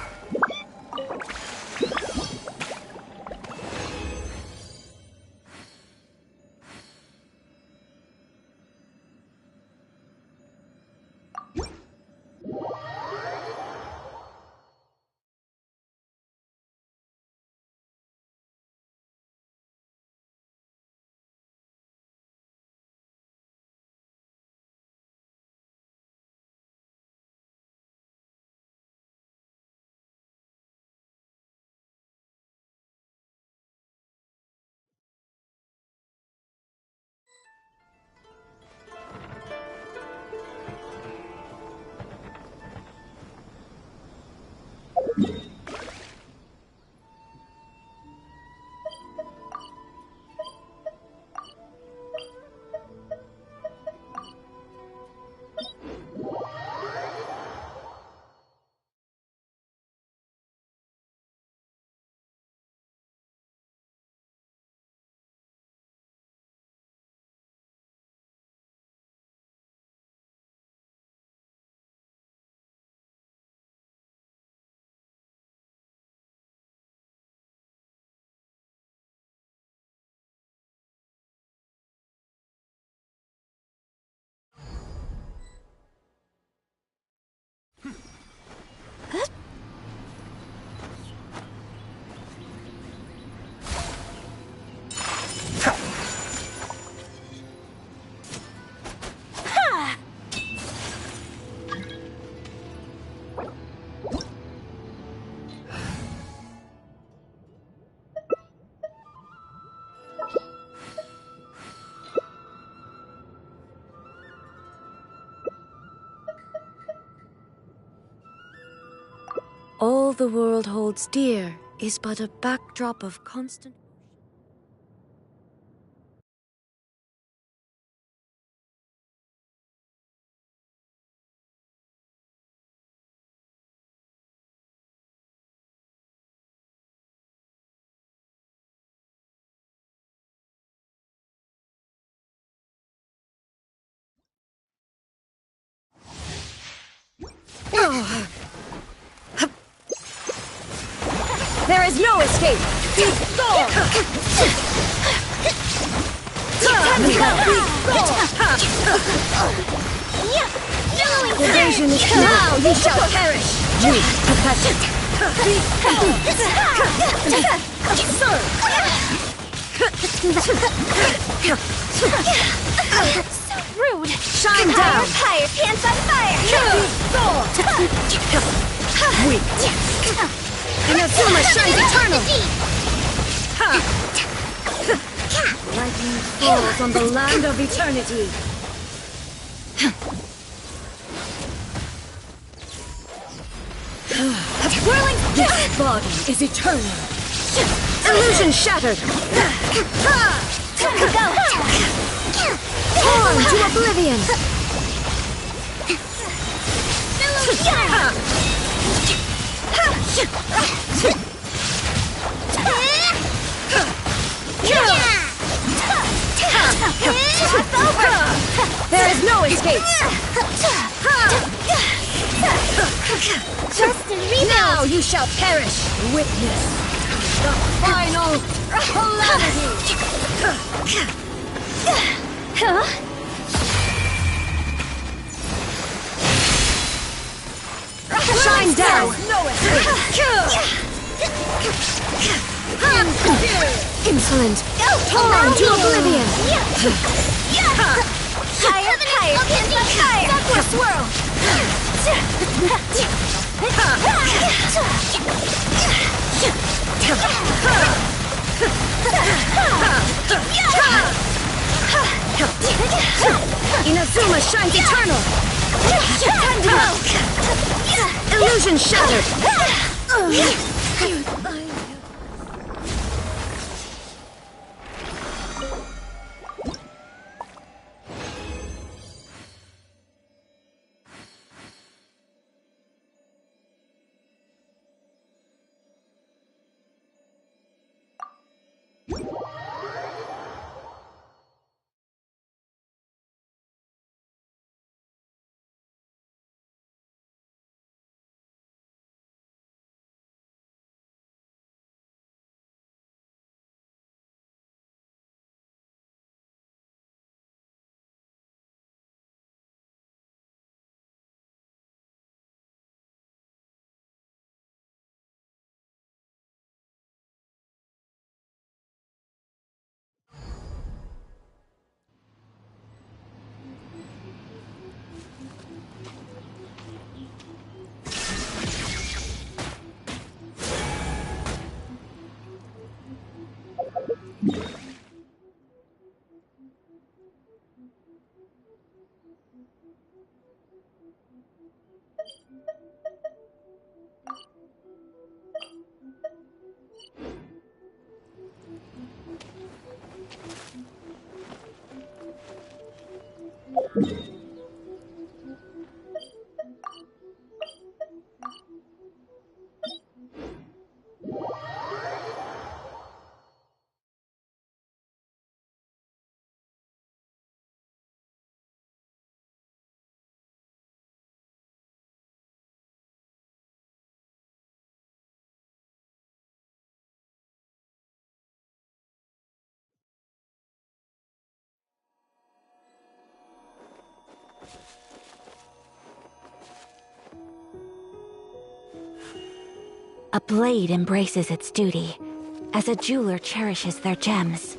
Speaker 10: All the world holds dear is but a backdrop of constant... There is no escape! Evasion is now you shall perish! You, pathetic!
Speaker 1: So rude!
Speaker 10: Shine down!
Speaker 1: Fire, pants on fire!
Speaker 10: Weak! Inazuma shines eternal! Lightning falls on the land of eternity!
Speaker 1: Whirling
Speaker 10: This body is eternal! Illusion shattered!
Speaker 1: Go!
Speaker 10: Torn to oblivion! There is no escape!
Speaker 1: Just a rebuild!
Speaker 10: Now you shall perish! Witness the final calamity! Shine down! No escape! Insolent! Torn to oblivion!
Speaker 1: Higher, higher! Upward swirl!
Speaker 10: Inazuma shines eternal! Illusion shattered!
Speaker 14: A blade embraces its duty, as a jeweler cherishes their gems.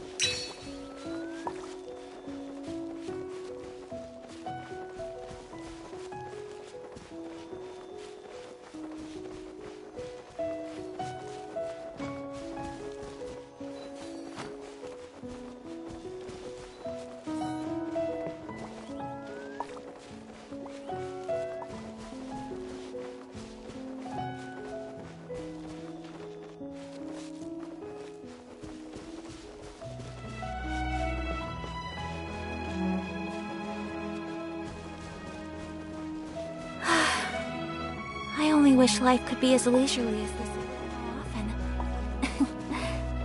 Speaker 14: I only wish life could be as leisurely as this more often.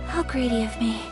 Speaker 14: How greedy of me.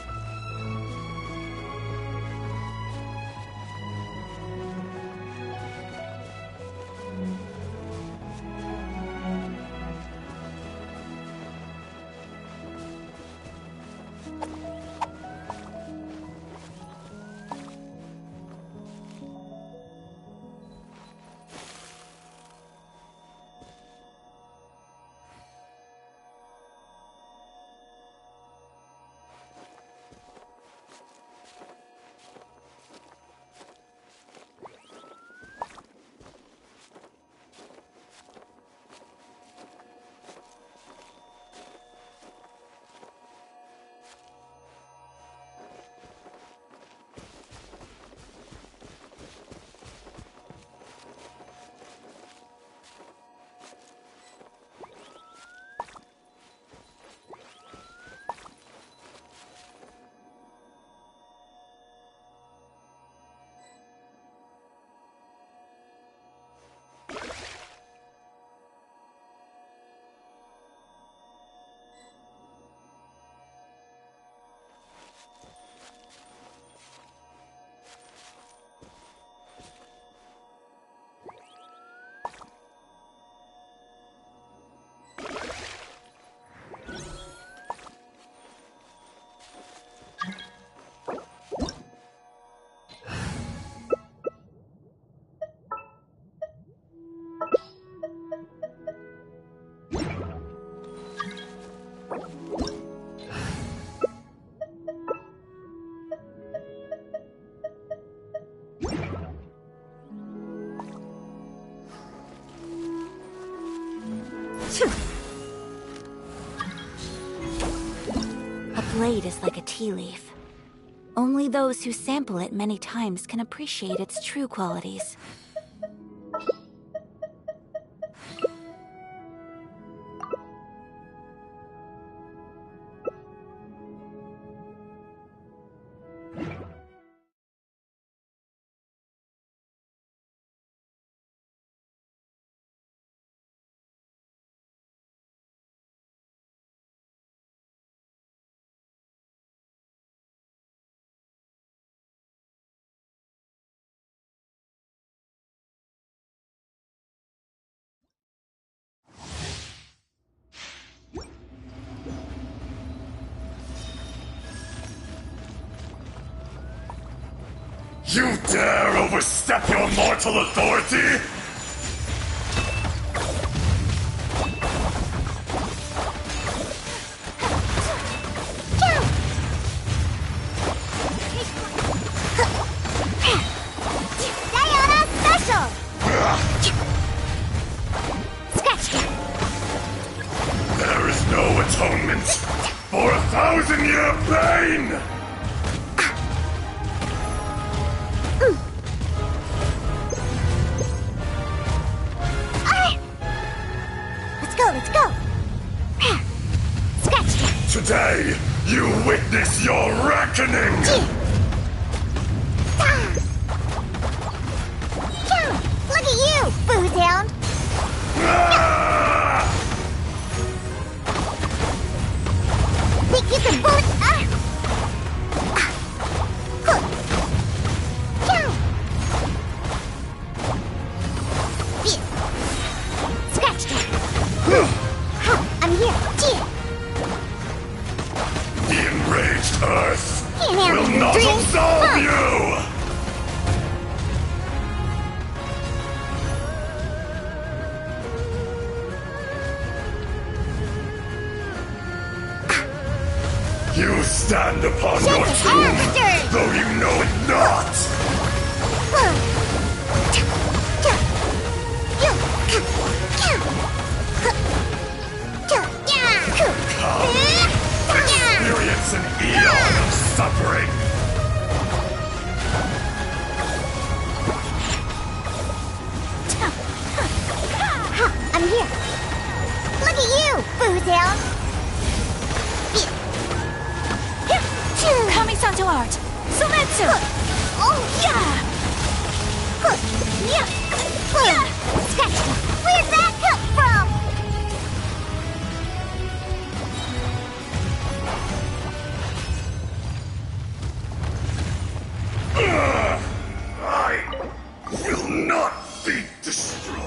Speaker 14: A blade is like a tea leaf. Only those who sample it many times can appreciate its true qualities.
Speaker 16: You dare overstep your mortal authority?
Speaker 1: Diana Special! Scratch that!
Speaker 16: There is no atonement for 1,000-year pain!
Speaker 1: Let's go! Scratch that!
Speaker 16: Today, you witness your reckoning!
Speaker 1: Look at you, Booze Hound! Think you can boot? Scratch that! I'm here!
Speaker 16: The enraged Earth
Speaker 1: Can't handle
Speaker 16: will
Speaker 1: your
Speaker 16: not
Speaker 1: dreams.
Speaker 16: absolve you! You stand upon
Speaker 1: Check
Speaker 16: your
Speaker 1: the
Speaker 16: tomb,
Speaker 1: characters.
Speaker 16: though you know it not! Experience an eon of suffering!
Speaker 1: I'm here! Look at you, Booze Hound!
Speaker 14: Kami-santo art! Sumetsu!
Speaker 1: Oh, yeah! Scratch that! Where'd that come from?
Speaker 16: I will not be destroyed!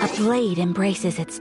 Speaker 14: A blade embraces its...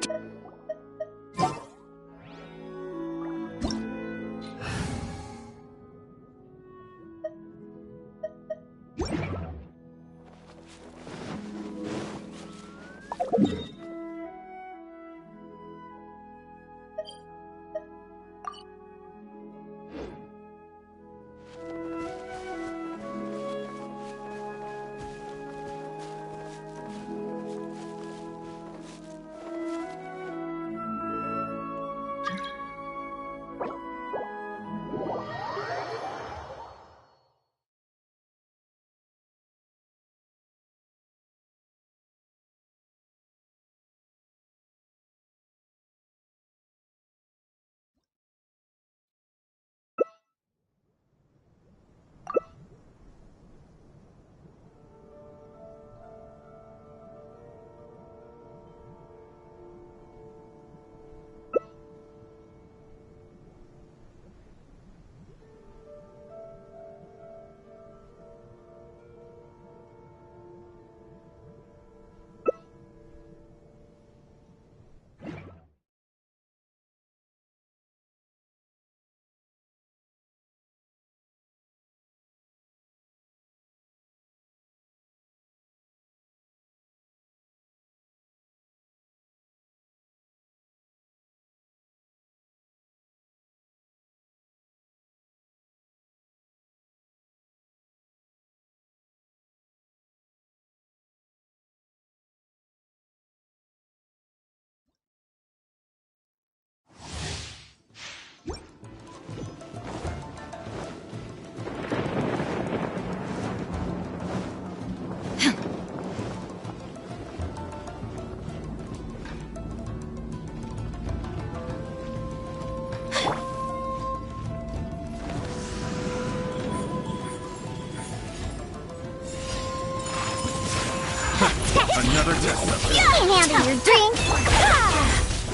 Speaker 16: Another test subject.
Speaker 1: Can't handle your drink.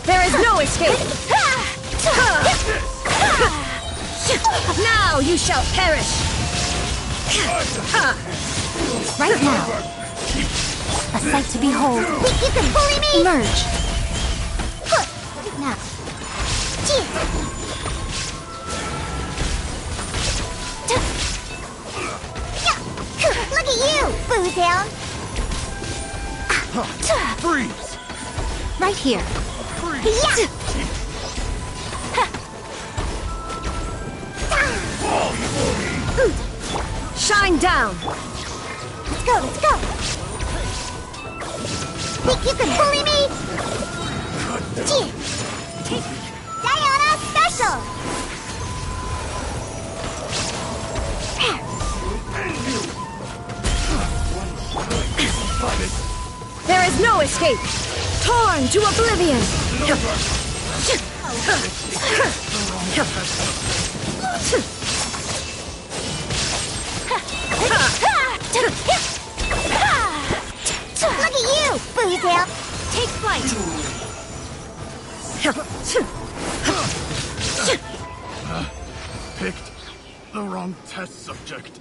Speaker 10: There is no escape! Now you shall perish!
Speaker 3: Right now. A sight to behold.
Speaker 1: Think you can bully me?
Speaker 3: Emerge.
Speaker 1: Now. Look at you, Boozehound.
Speaker 16: Freeze!
Speaker 3: Right here.
Speaker 1: Yeah.
Speaker 10: Shine down!
Speaker 1: Let's go, let's go. Think you can bully me? Diana Special!
Speaker 10: There is no escape! Torn to oblivion!
Speaker 1: Look at you, Boozehound.
Speaker 10: Take flight!
Speaker 16: Picked the wrong test subject.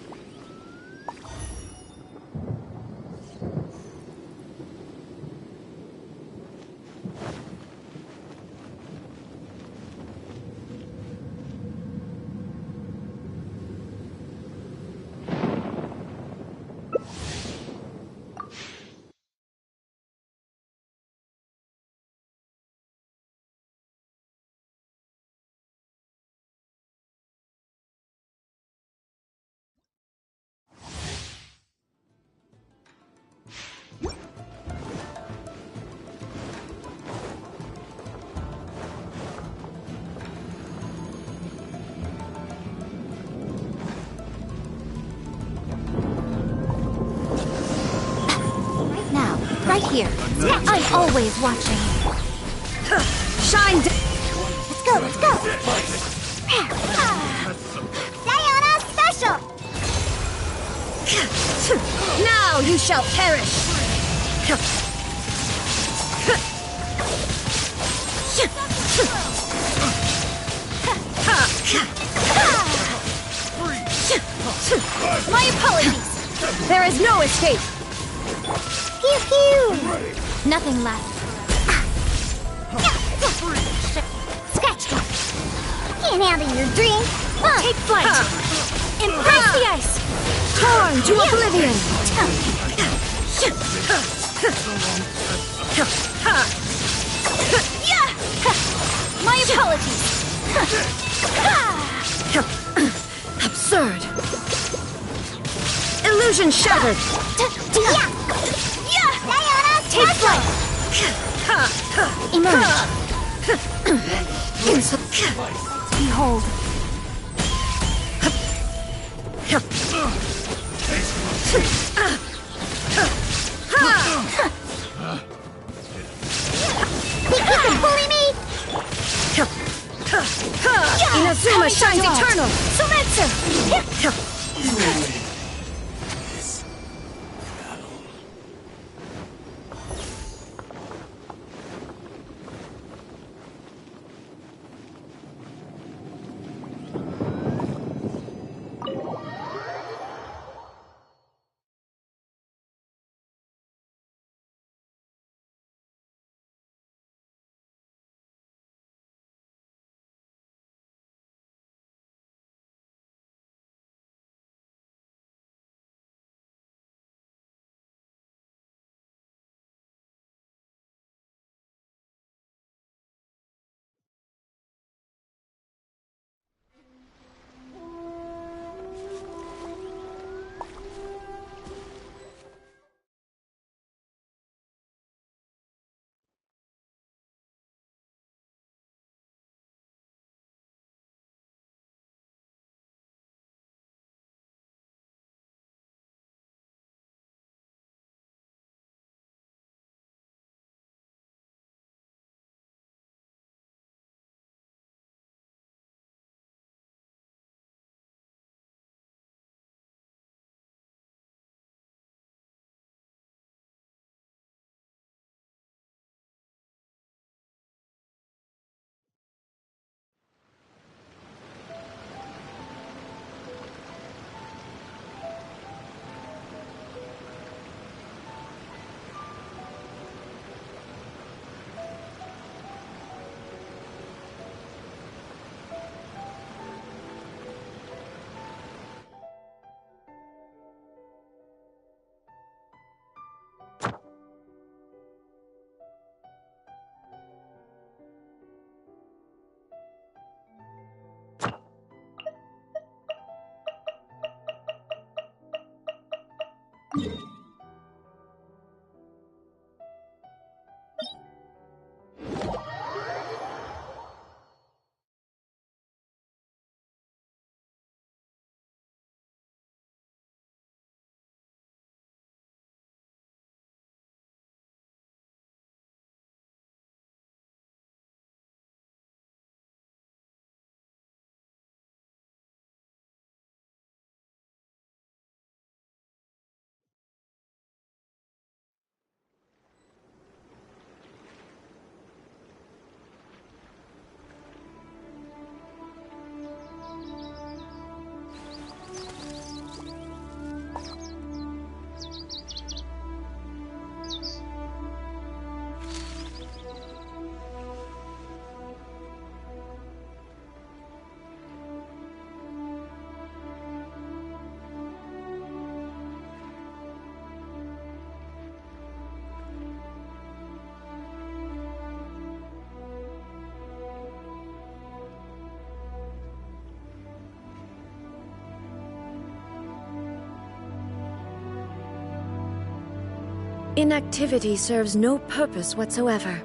Speaker 3: Right here. I'm always watching.
Speaker 10: Shine down!
Speaker 1: Let's go, let's go. Diana Special!
Speaker 10: Now you shall perish!
Speaker 1: My apologies!
Speaker 10: There is no escape!
Speaker 1: Pew pew!
Speaker 3: Nothing left.
Speaker 1: Scratch! Can't handle your drink!
Speaker 10: Take flight! Embrace the ice! Torn to oblivion!
Speaker 1: My apologies!
Speaker 10: Absurd! Illusion shattered!
Speaker 1: Diana,
Speaker 10: take flight!
Speaker 3: Emerge! Behold!
Speaker 1: Think you can bully me?
Speaker 10: Inazuma shines eternal!
Speaker 1: Soumetsu!
Speaker 10: Inactivity serves no purpose whatsoever.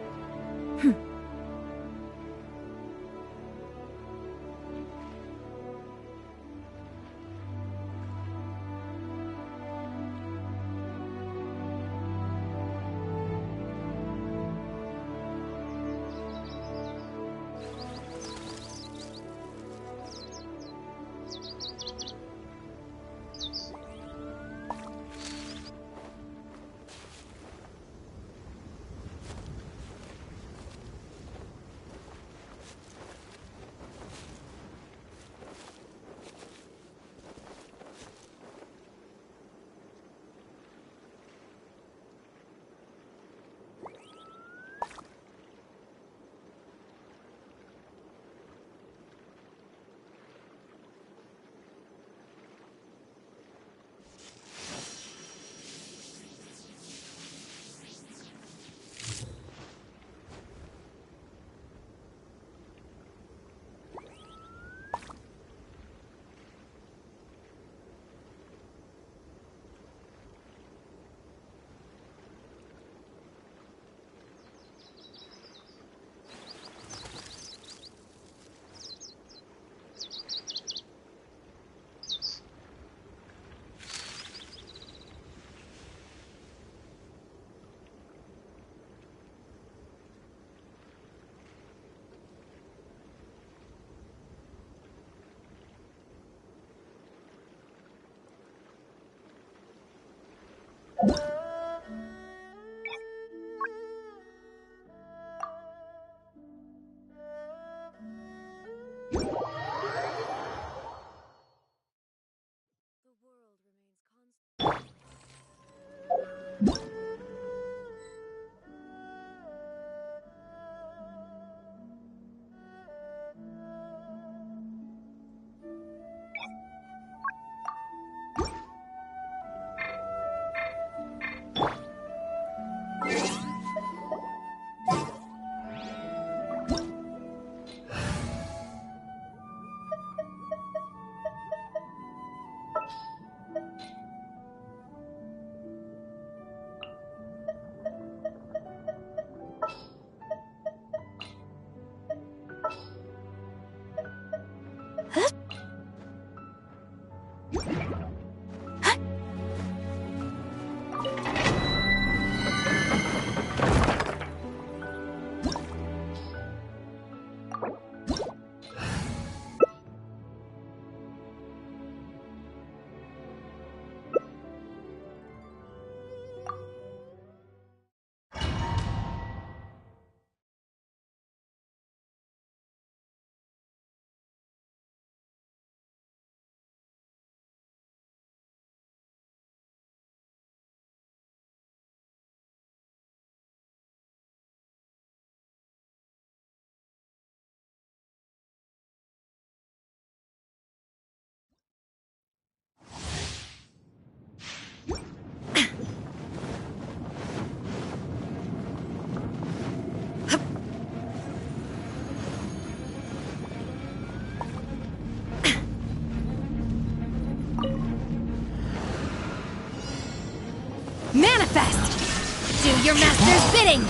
Speaker 10: Manifest! Do your master's bidding!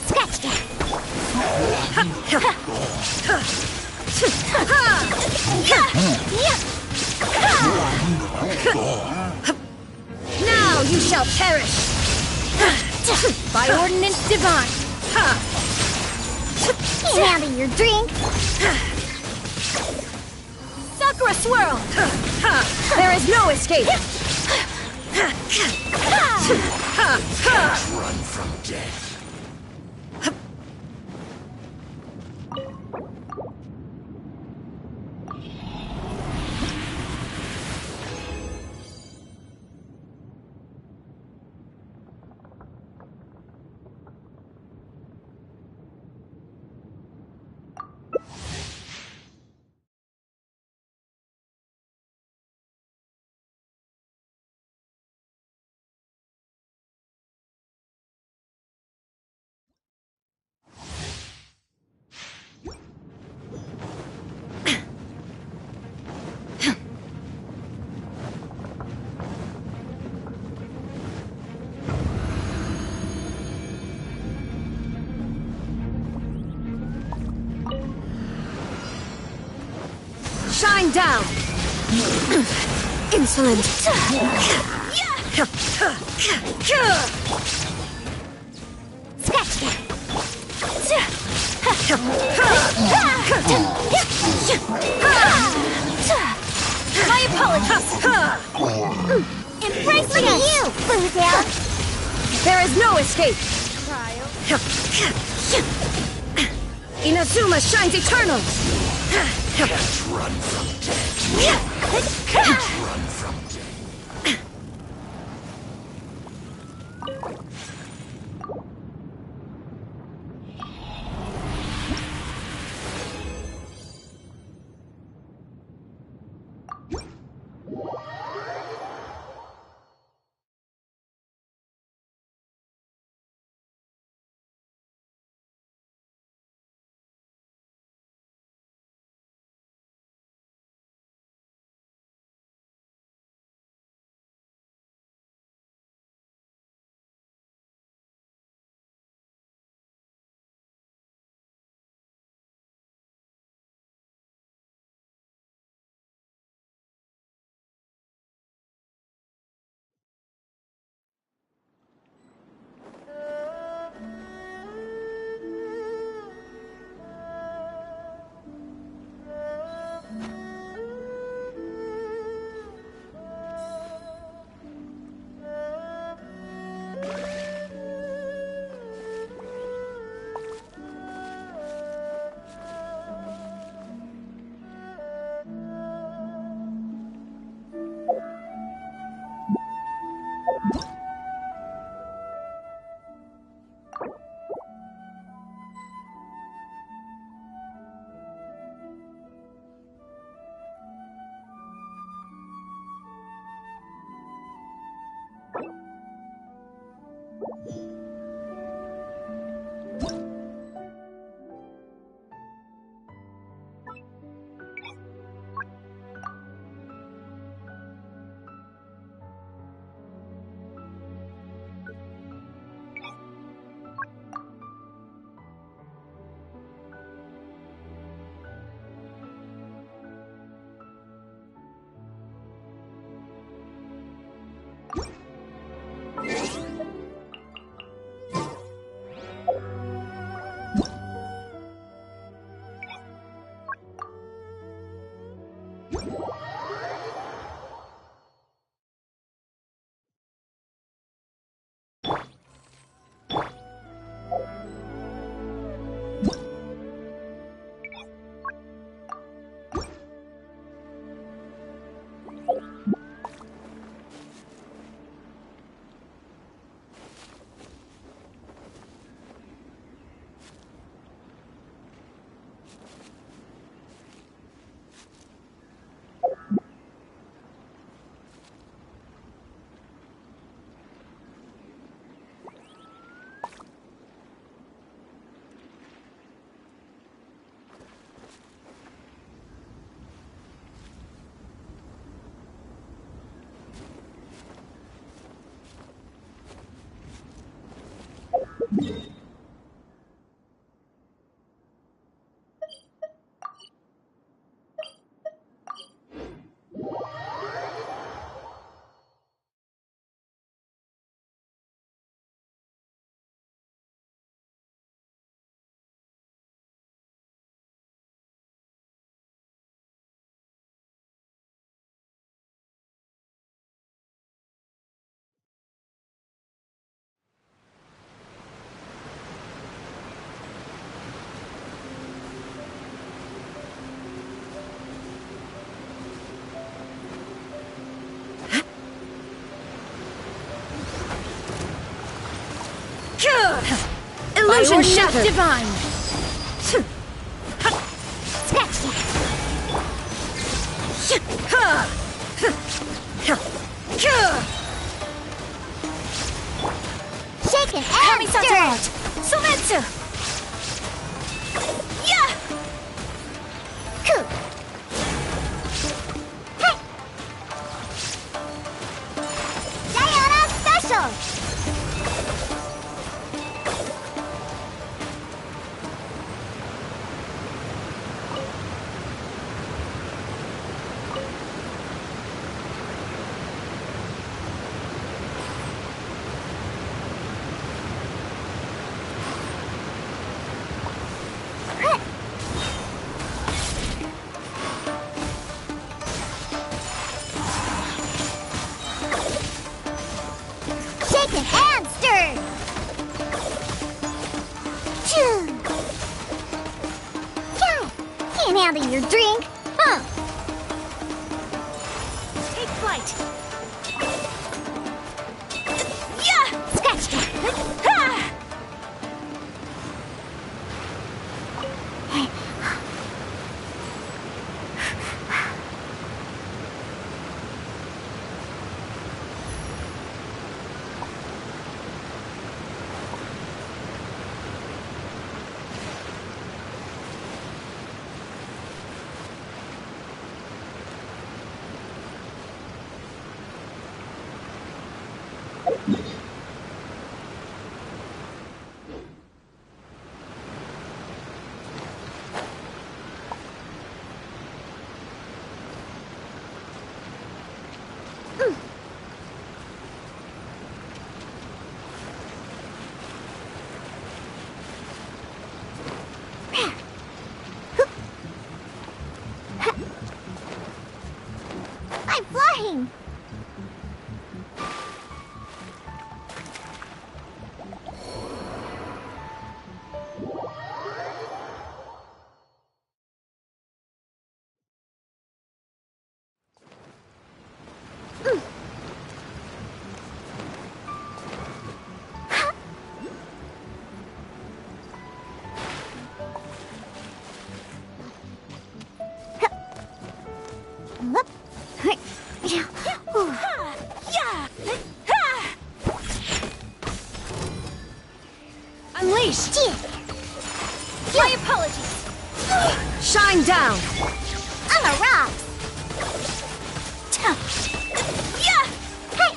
Speaker 1: Scratch that!
Speaker 10: Now you shall perish! By ordinance divine!
Speaker 1: Can't handle your drink.
Speaker 10: Sakura swirl! There is no escape!
Speaker 16: Run from death.
Speaker 10: Shine down! Insolent!
Speaker 1: Scratch that!
Speaker 10: My apologies!
Speaker 1: Embrace Look at you, Boozle!
Speaker 10: There is no escape! Inazuma shines eternal!
Speaker 16: Can't run from death. Can't run from
Speaker 10: Illusion shattered!
Speaker 3: Divine!
Speaker 1: Shaken and
Speaker 3: Kami-Satoru!
Speaker 1: stirred!
Speaker 3: Sumetsu!
Speaker 1: Yeah! Cool. Hey! Diana Special! Shaken and stirred! Choo! Yeah, can't handle your drink, huh?
Speaker 3: Take flight!
Speaker 1: Yeah! Scratch that! Ha! I'm flying!
Speaker 10: Unleashed!
Speaker 3: My apologies!
Speaker 10: Shine down!
Speaker 1: I'm a rock!
Speaker 3: Yeah!
Speaker 1: Hey!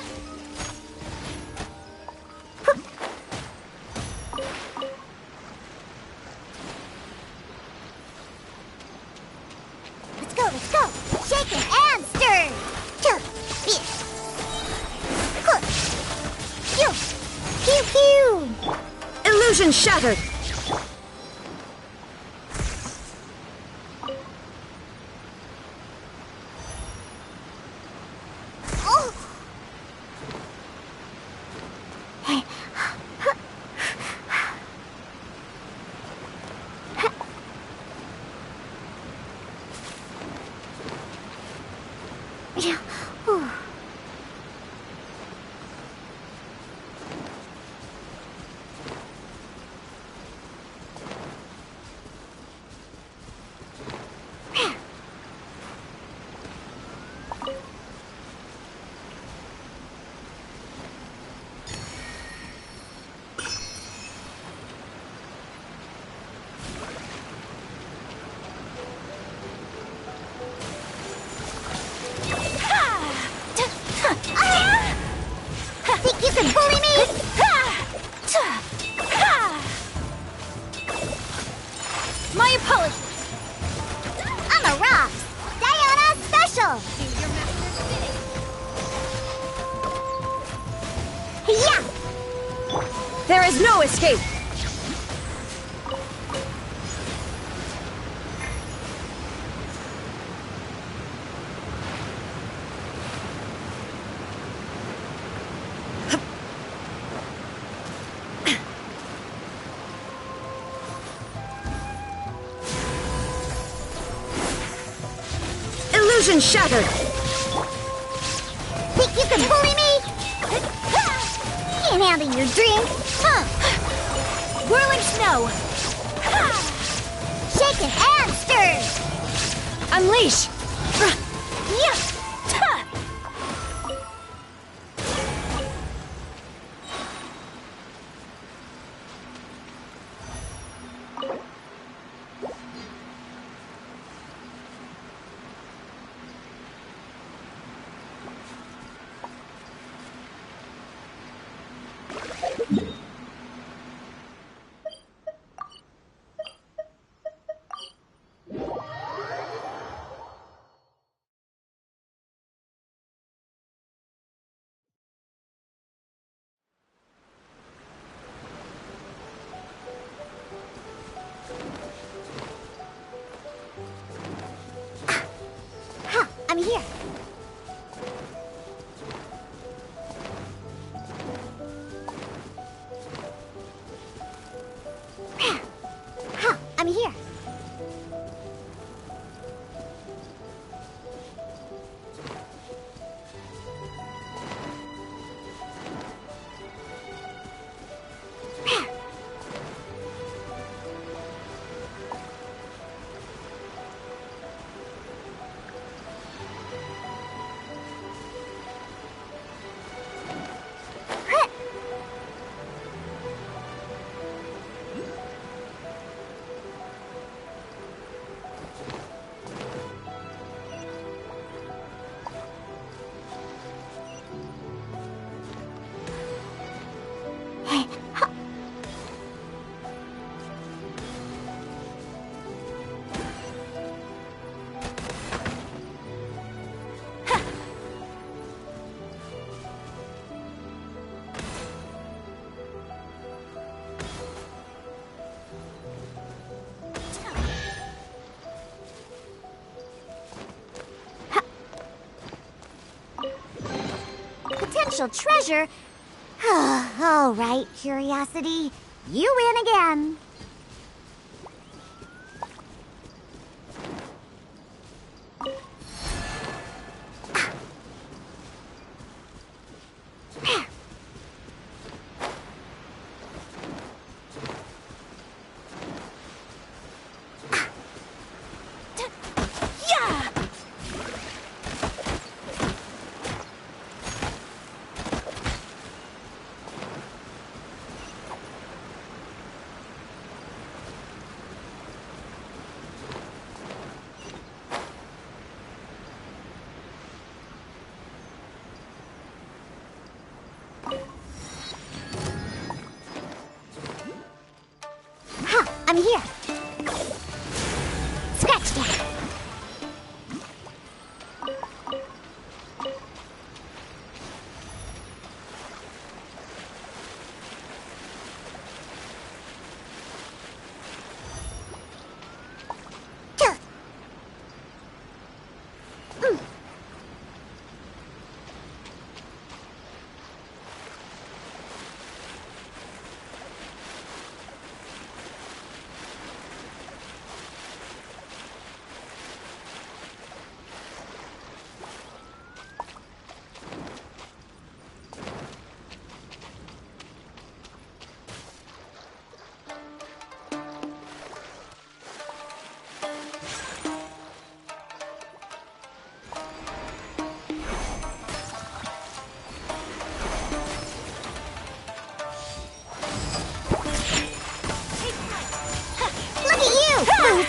Speaker 1: Let's go, let's go! Shaken and stirred! Pew! Pew pew!
Speaker 10: Illusion shattered!
Speaker 1: Oh! Yeah. Ooh.
Speaker 3: Ha!
Speaker 1: My apologies. I'm a rocks. Diana special. Yeah.
Speaker 10: There is no escape! Illusion shattered!
Speaker 1: Think you can bully me? Can't handle your drink, huh?
Speaker 10: Whirling snow!
Speaker 1: Shake it and stir!
Speaker 10: Unleash!
Speaker 1: Yeah! I'm here. I'm here. Potential treasure? All right, Curiosity. You win again. I'm here. Scratch that.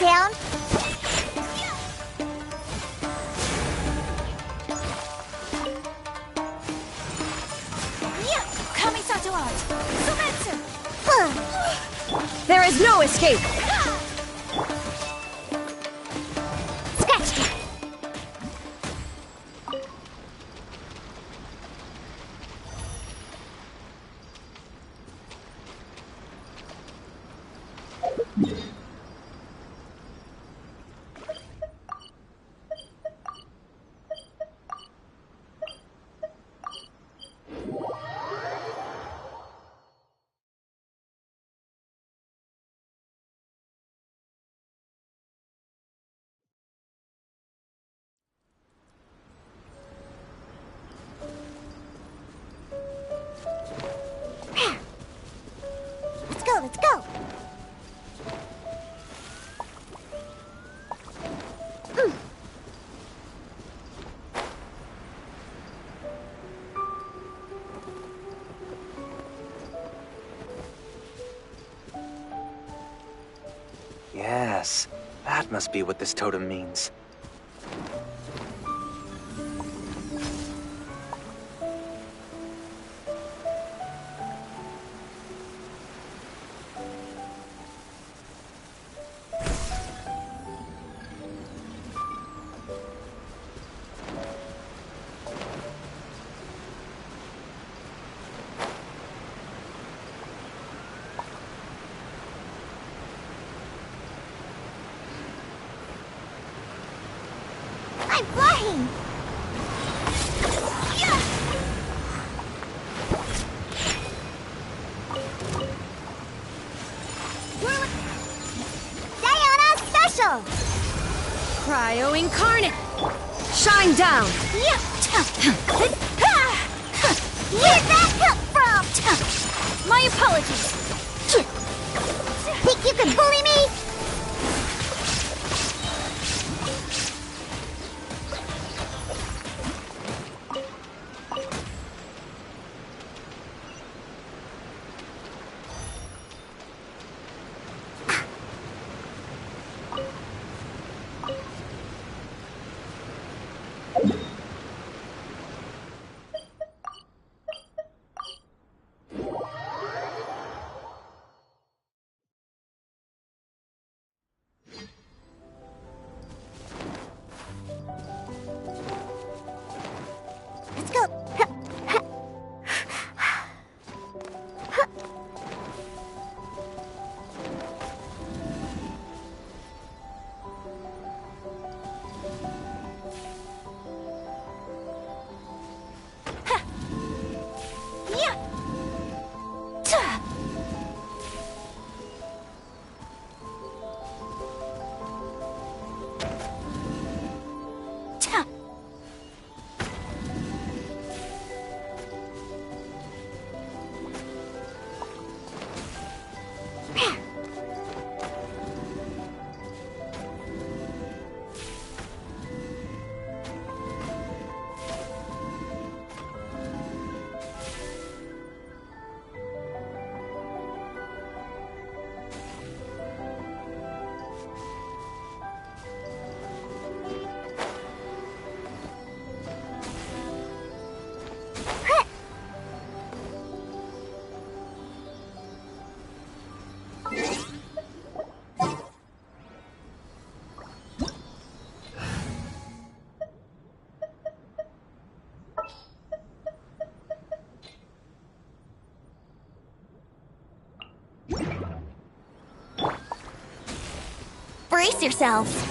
Speaker 1: Down.
Speaker 10: There is no escape!
Speaker 1: Let's go!
Speaker 4: Yes, that must be what this totem means.
Speaker 1: I'm flying! Diana Special!
Speaker 10: Cryo Incarnate! Shine down!
Speaker 1: Where'd that come from?
Speaker 14: My apologies.
Speaker 1: Think you can bully me? Let's go.
Speaker 14: Brace yourselves.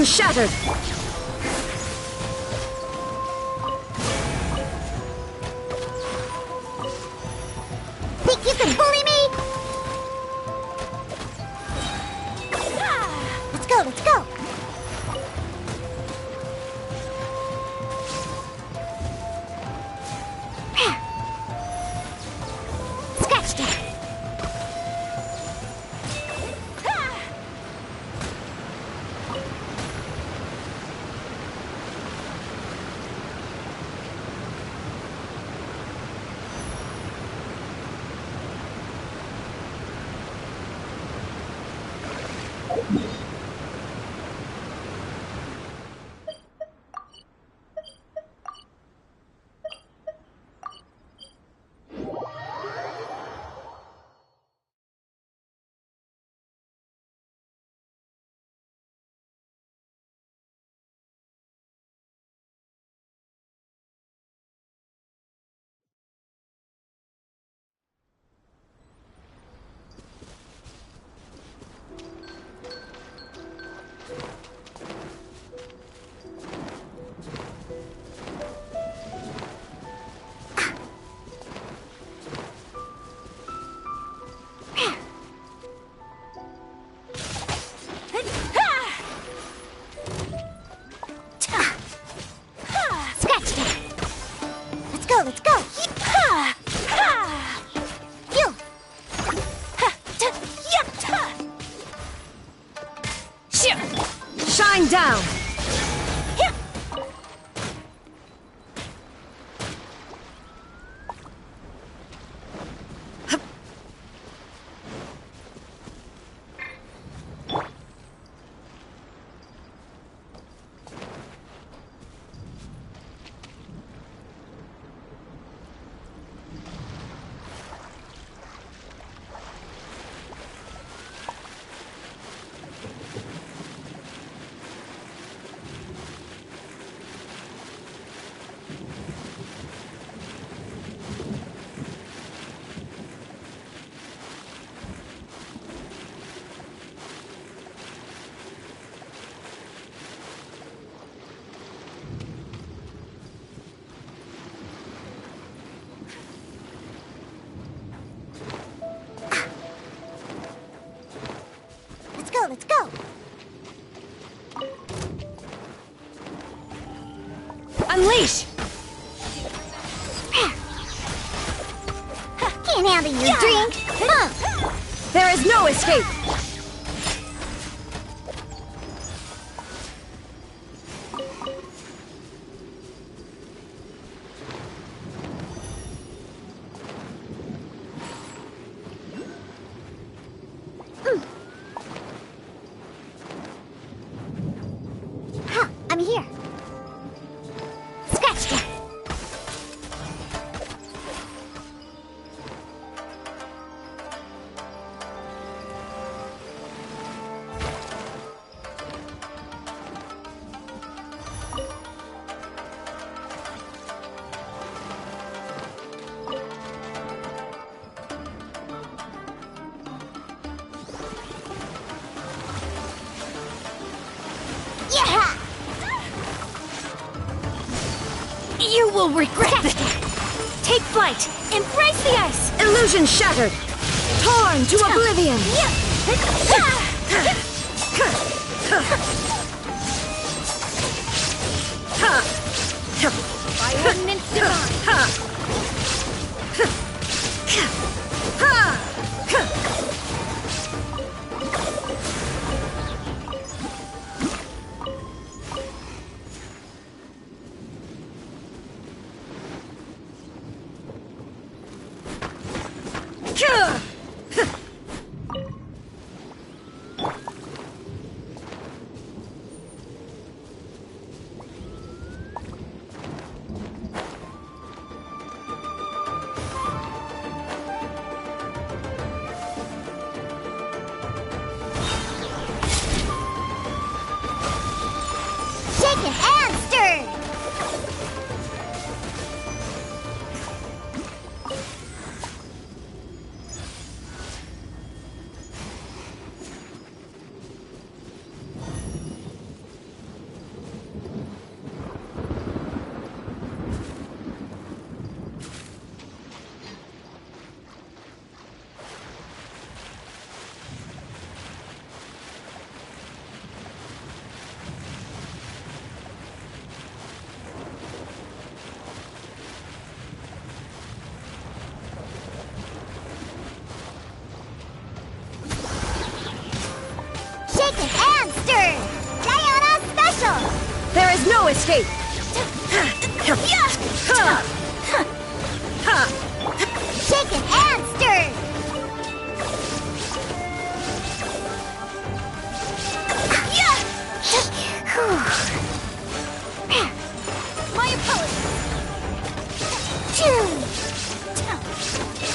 Speaker 10: Illusion shattered!
Speaker 1: Think you can bully me? Let's go, let's go! Scratched it! Let's go! You!
Speaker 10: Shine down!
Speaker 1: Let's go!
Speaker 10: Unleash!
Speaker 1: Can't handle your drink!
Speaker 10: There is no escape!
Speaker 1: I'm here. Scratched it. Yeah!
Speaker 10: You will regret this! Take flight! Embrace the ice! Illusion shattered! Torn to oblivion! By ordinance divine!
Speaker 1: Shaken and stirred!
Speaker 10: escape!
Speaker 1: Shaken and stirred! My apologies!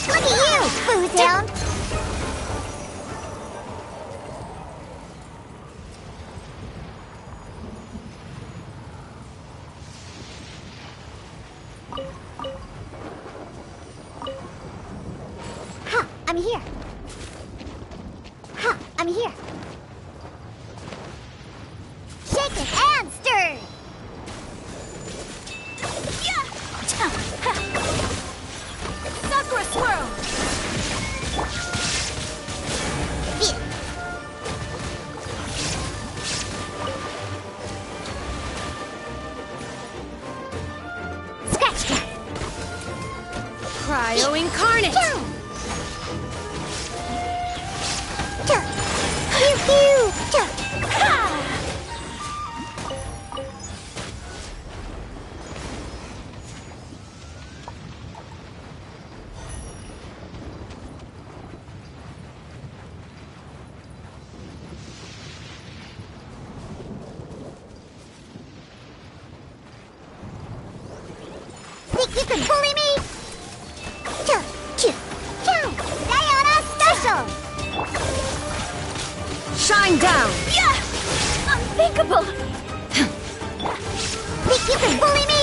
Speaker 1: Look at you, Food Hound! Ha! I'm here! Ha! I'm here! Shaken and stirred! Sakura swirl! Scratch that!
Speaker 10: Cryo incarnate!
Speaker 1: Pew pew! Think you can bully me? Diana Special!
Speaker 10: Shine down!
Speaker 1: Unthinkable! Think you can bully me?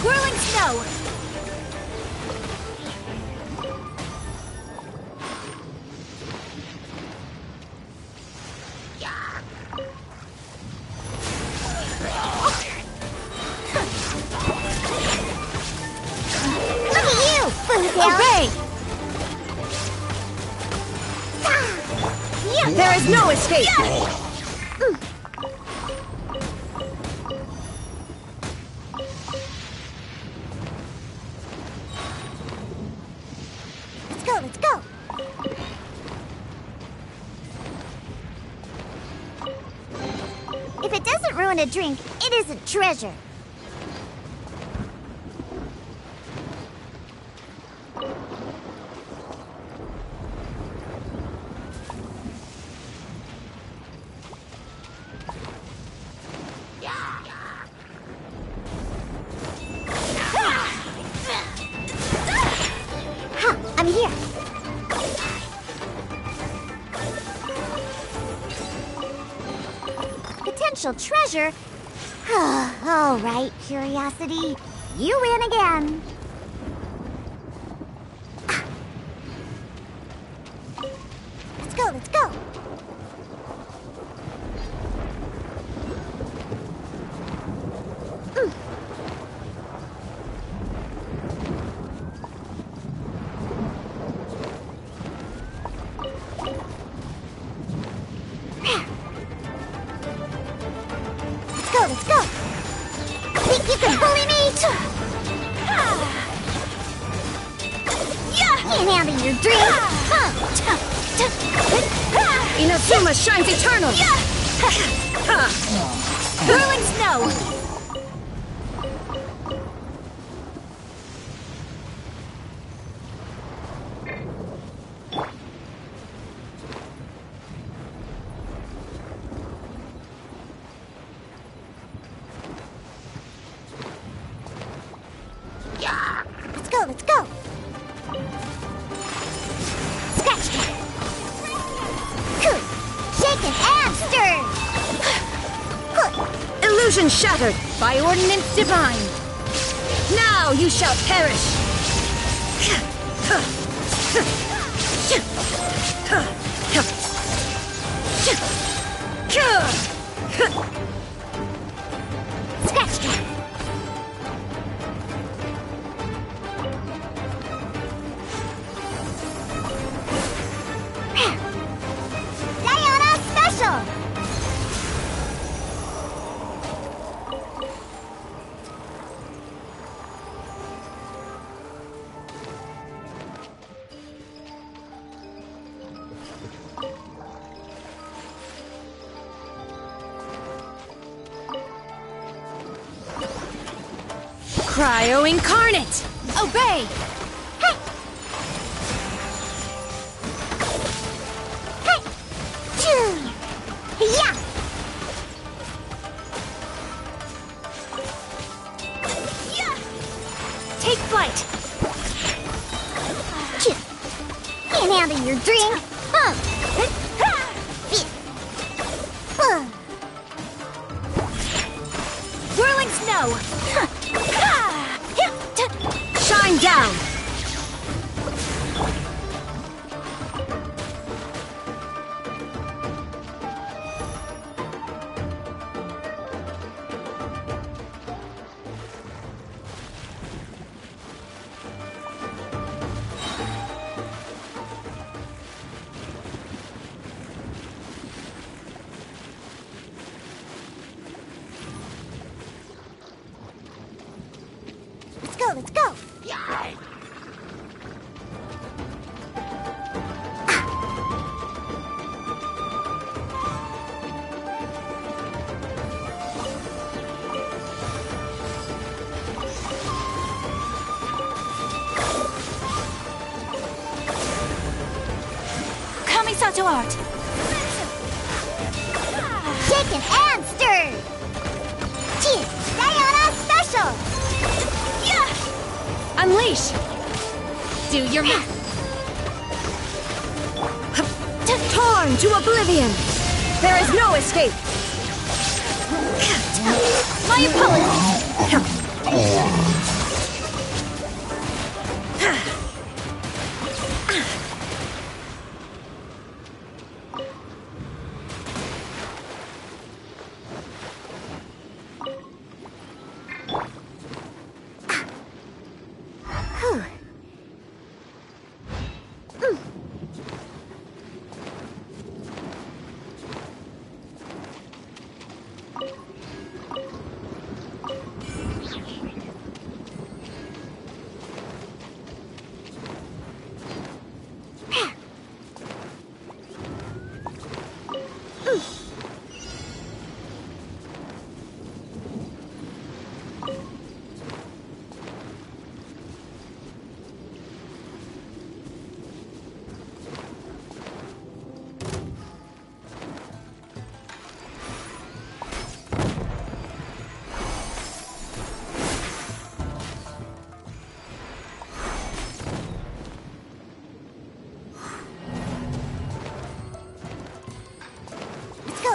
Speaker 1: Whirling snow! Look at you, Food
Speaker 10: Obey! There is no escape!
Speaker 1: Let's go, let's go! If it doesn't ruin a drink, it isn't treasure. Ha! I'm here! Potential treasure? All right, Curiosity. You win again. Let's go, let's go. Let's go, let's go. Think you can bully me? Can't handle your dream.
Speaker 10: Inazuma shines eternal!
Speaker 1: Whirling snow. Let's go, let's go. Scratch that. Good. Shaken and stirred.
Speaker 10: Illusion shattered by ordinance divine. Now you shall perish.
Speaker 1: Scratch that. Diana Special.
Speaker 10: Cryo Incarnate!
Speaker 1: Obey! Hey! Hey! Choo! Yeah! Yeah!
Speaker 10: Take flight!
Speaker 1: Choo! Can't handle your drink!
Speaker 10: Whirling snow! Shine down!
Speaker 1: Let's go!
Speaker 14: Kamisato art!
Speaker 1: Shaken and stirred! Cheers! Sayonara special!
Speaker 10: Unleash! Do your torn to oblivion! There is no escape!
Speaker 1: My apologies!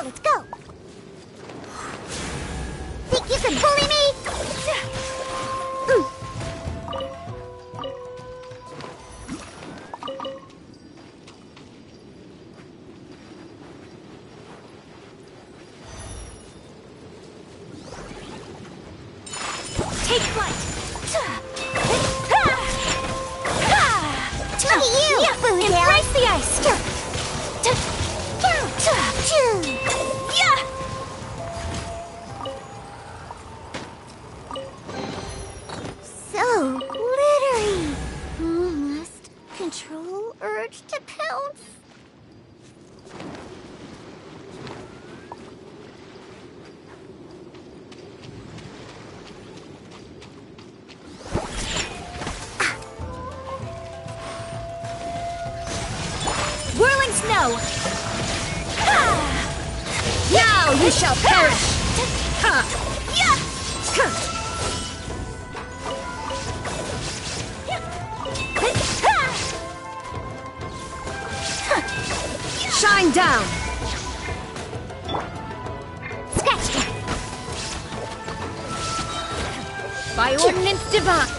Speaker 1: Let's go! Think you can bully me?
Speaker 10: Take flight!
Speaker 1: Look at you!
Speaker 10: Embrace the ice!
Speaker 1: So glittery! Must control urge to pounce.
Speaker 10: Whirling snow! Now you shall perish! Shine down!
Speaker 1: Scratch that!
Speaker 10: By ordinance divine!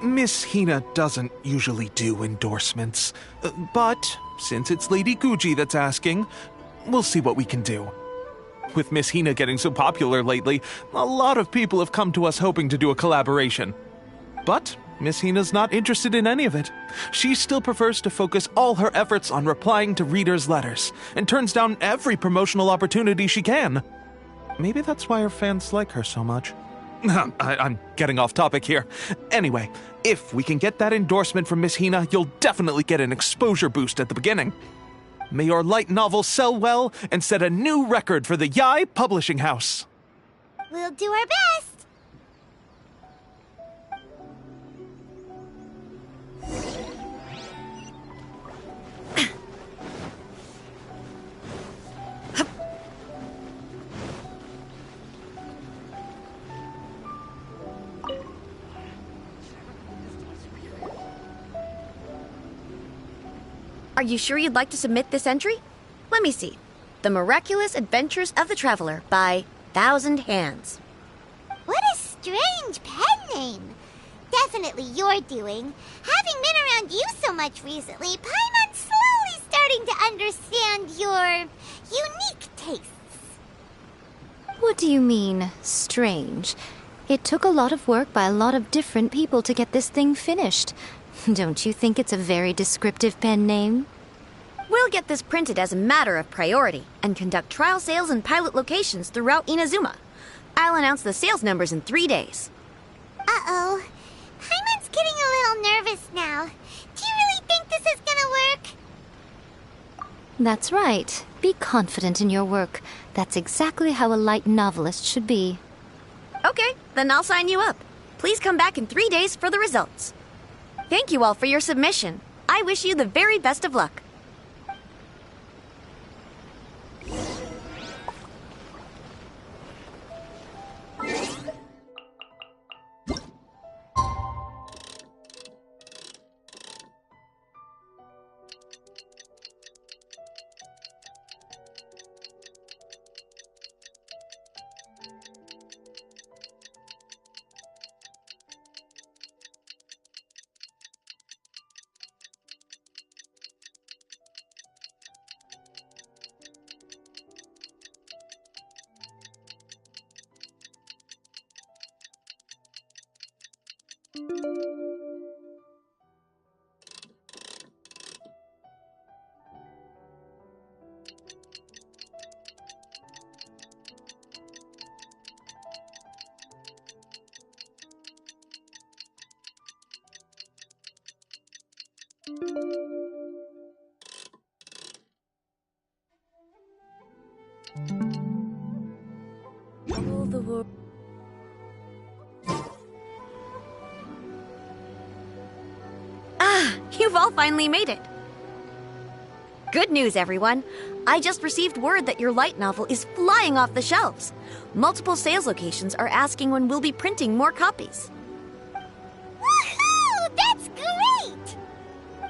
Speaker 8: Miss Hina doesn't usually do endorsements, but since it's Lady Guji that's asking, we'll see what we can do. With Miss Hina getting so popular lately, a lot of people have come to us hoping to do a collaboration. But Miss Hina's not interested in any of it. She still prefers to focus all her efforts on replying to readers' letters, and turns down every promotional opportunity she can. Maybe that's why her fans like her so much. I'm getting off topic here. Anyway, if we can get that endorsement from Miss Hina, you'll definitely get an exposure boost at the beginning. May your light novel sell well and set a new record for the Yae Publishing House.
Speaker 1: We'll do our best.
Speaker 10: Are you sure you'd like to submit this entry? Let me see. The Miraculous Adventures of the Traveler by Thousand Hands.
Speaker 1: What a strange pen name. Definitely your doing. Having been around you so much recently, Paimon's slowly starting to understand your unique tastes.
Speaker 3: What do you mean, strange? It took a lot of work by a lot of different people to get this thing finished. Don't you think it's a very descriptive pen name?
Speaker 10: We'll get this printed as a matter of priority and conduct trial sales in pilot locations throughout Inazuma. I'll announce the sales numbers in 3 days.
Speaker 1: Uh-oh. Paimon's getting a little nervous now. Do you really think this is gonna work?
Speaker 3: That's right. Be confident in your work. That's exactly how a light novelist should be.
Speaker 10: Okay, then I'll sign you up. Please come back in 3 days for the results. Thank you all for your submission. I wish you the very best of luck. All the world. Ah, you've all finally made it. Good news, everyone. I just received word that your light novel is flying off the shelves. Multiple sales locations are asking when we'll be printing more copies.
Speaker 1: Woohoo! That's great!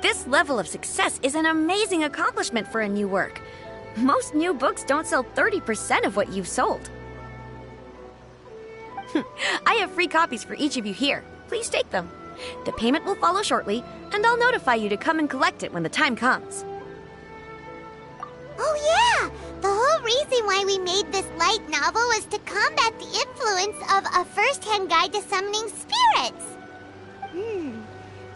Speaker 10: This level of success is an amazing accomplishment for a new work. Most new books don't sell 30% of what you've sold. I have free copies for each of you here. Please take them. The payment will follow shortly, and I'll notify you to come and collect it when the time comes.
Speaker 1: Oh yeah! The whole reason why we made this light novel was to combat the influence of a first-hand guide to summoning spirits.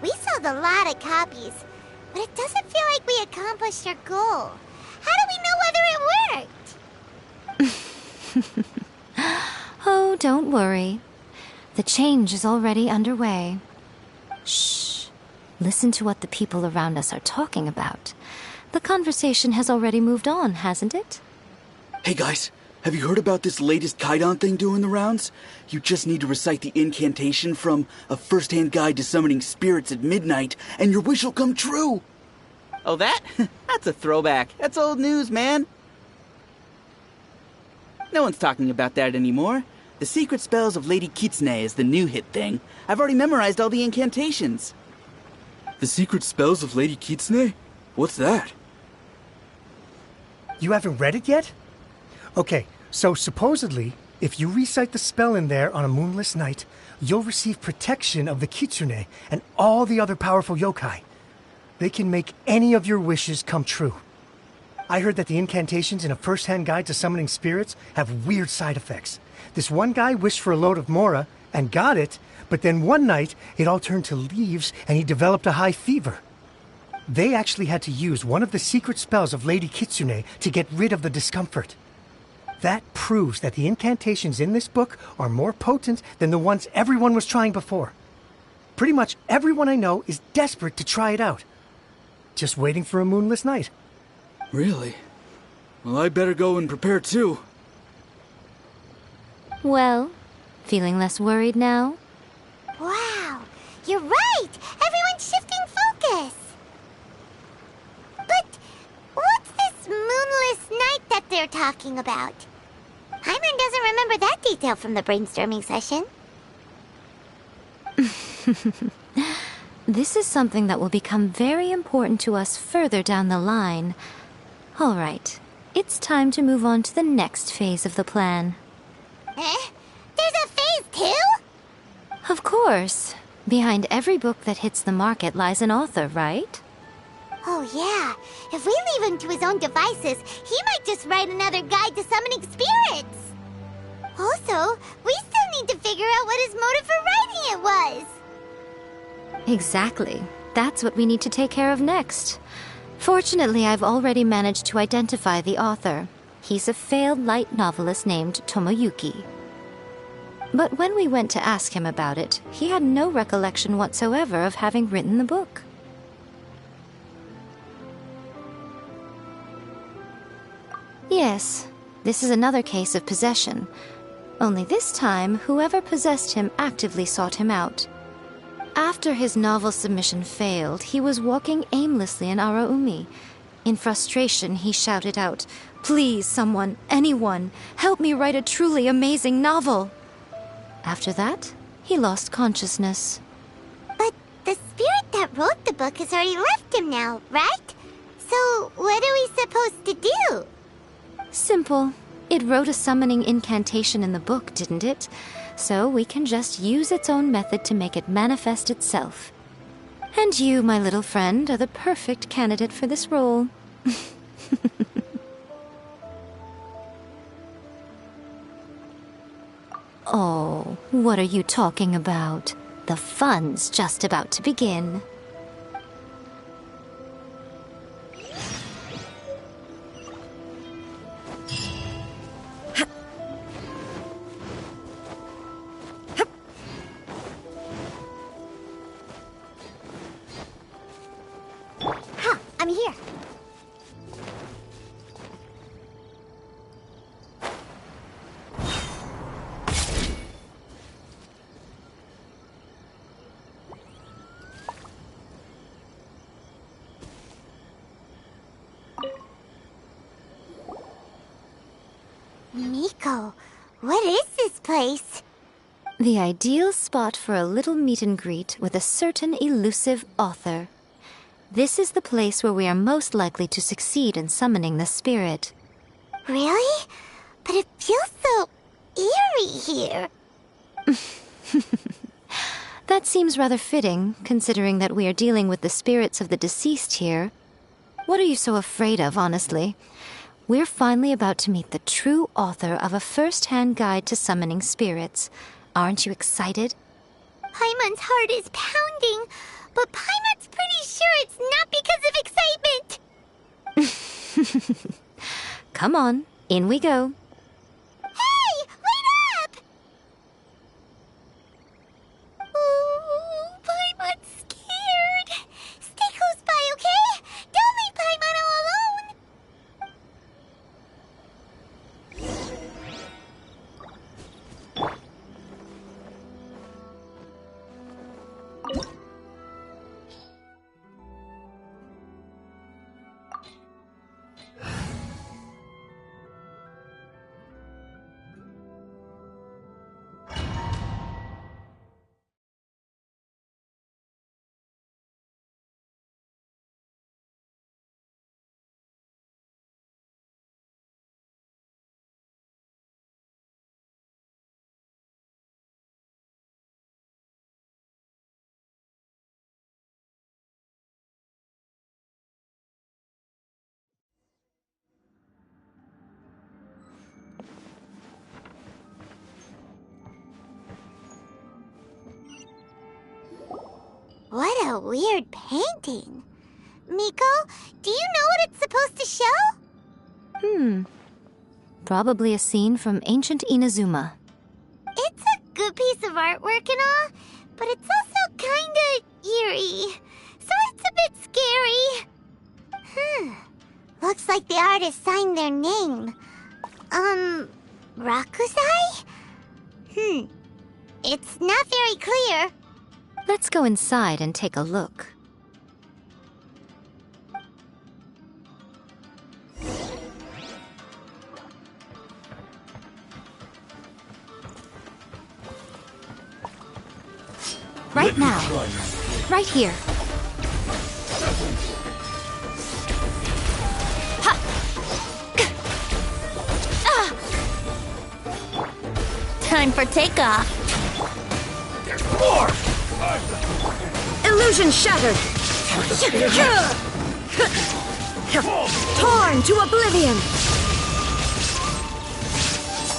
Speaker 1: We sold a lot of copies, but it doesn't feel like we accomplished our goal. How do we know whether it worked?
Speaker 3: Oh, don't worry. The change is already underway. Shh. Listen to what the people around us are talking about. The conversation has already moved on, hasn't it?
Speaker 2: Hey guys, have you heard about this latest Kaidan thing doing the rounds? You just need to recite the incantation from A First-Hand Guide to Summoning Spirits at midnight, and your wish will come true!
Speaker 17: Oh, that? That's a throwback. That's old news, man. No one's talking about that anymore. The Secret Spells of Lady Kitsune is the new hit thing. I've already memorized all the incantations.
Speaker 2: The Secret Spells of Lady Kitsune? What's that?
Speaker 13: You haven't read it yet? Okay, so supposedly, If you recite the spell in there on a moonless night, you'll receive protection of the Kitsune and all the other powerful yokai. They can make any of your wishes come true. I heard that the incantations in a first-hand guide to summoning spirits have weird side effects. This one guy wished for a load of Mora and got it, but then one night it all turned to leaves and he developed a high fever. They actually had to use one of the secret spells of Lady Kitsune to get rid of the discomfort. That proves that the incantations in this book are more potent than the ones everyone was trying before. Pretty much everyone I know is desperate to try it out. Just waiting for a moonless night.
Speaker 2: Really? Well, I better go and prepare too.
Speaker 3: Well, feeling less worried now?
Speaker 1: Wow, you're right! Everyone's shifting focus! But what's this moonless night that they're talking about? Hyman doesn't remember that detail from the brainstorming session.
Speaker 3: This is something that will become very important to us further down the line. All right, it's time to move on to the next phase of the plan.
Speaker 1: Eh? There's a phase 2?
Speaker 3: Of course. Behind every book that hits the market lies an author, right?
Speaker 1: Oh yeah, if we leave him to his own devices, he might just write another guide to summoning spirits. Also, we still need to figure out what his motive for writing it was.
Speaker 3: Exactly. That's what we need to take care of next. Fortunately, I've already managed to identify the author. He's a failed light novelist named Tomoyuki. But when we went to ask him about it, he had no recollection whatsoever of having written the book. Yes, this is another case of possession. Only this time, whoever possessed him actively sought him out. After his novel submission failed, he was walking aimlessly in Araumi. In frustration, he shouted out, "Please, someone, anyone, help me write a truly amazing novel!" After that, he lost consciousness.
Speaker 1: But the spirit that wrote the book has already left him now, right? So what are we supposed to do?
Speaker 3: Simple. It wrote a summoning incantation in the book, didn't it? So we can just use its own method to make it manifest itself. And you, my little friend, are the perfect candidate for this role. Oh, what are you talking about? The fun's just about to begin.
Speaker 1: I'm here. Miko, what is this place?
Speaker 3: The ideal spot for a little meet and greet with a certain elusive author. This is the place where we are most likely to succeed in summoning the spirit.
Speaker 1: Really? But it feels so eerie here.
Speaker 3: That seems rather fitting, considering that we are dealing with the spirits of the deceased here. What are you so afraid of, honestly? We're finally about to meet the true author of a first-hand guide to summoning spirits. Aren't you excited?
Speaker 1: Paimon's heart is pounding, but Paimon's pretty sure it's not because of excitement.
Speaker 3: Come on, in we go.
Speaker 1: Hey, wait up! Ooh, Paimon's scared. Stay close by, okay? Don't leave Paimon all alone. What a weird painting. Miko, do you know what it's supposed to show?
Speaker 3: Probably a scene from ancient Inazuma.
Speaker 1: It's a good piece of artwork and all, but it's also kinda eerie. So it's a bit scary. Looks like the artist signed their name. Rakusai? It's not very clear.
Speaker 3: Let's go inside and take a look. Right now. Right here. Ha!
Speaker 14: Time for takeoff.
Speaker 10: Illusion shattered! Torn to oblivion!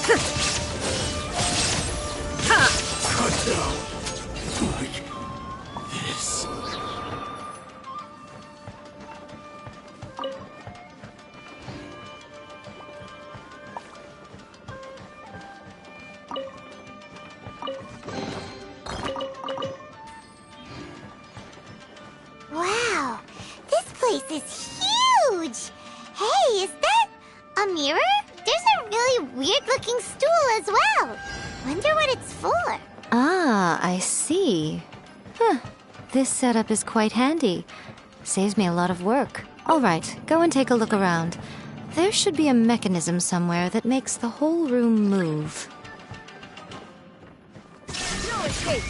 Speaker 16: Cut down. Like this.
Speaker 1: Wow, this place is huge! Hey, is that a mirror? There's a really weird-looking stool as well. Wonder what it's for.
Speaker 3: Ah, I see. This setup is quite handy. Saves me a lot of work. All right, go and take a look around. There should be a mechanism somewhere that makes the whole room move.
Speaker 10: No escape!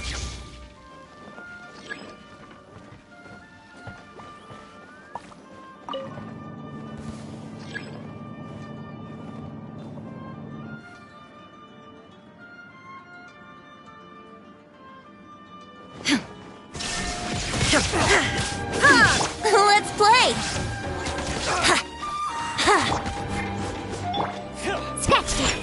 Speaker 14: Let's play!
Speaker 1: Scratch that!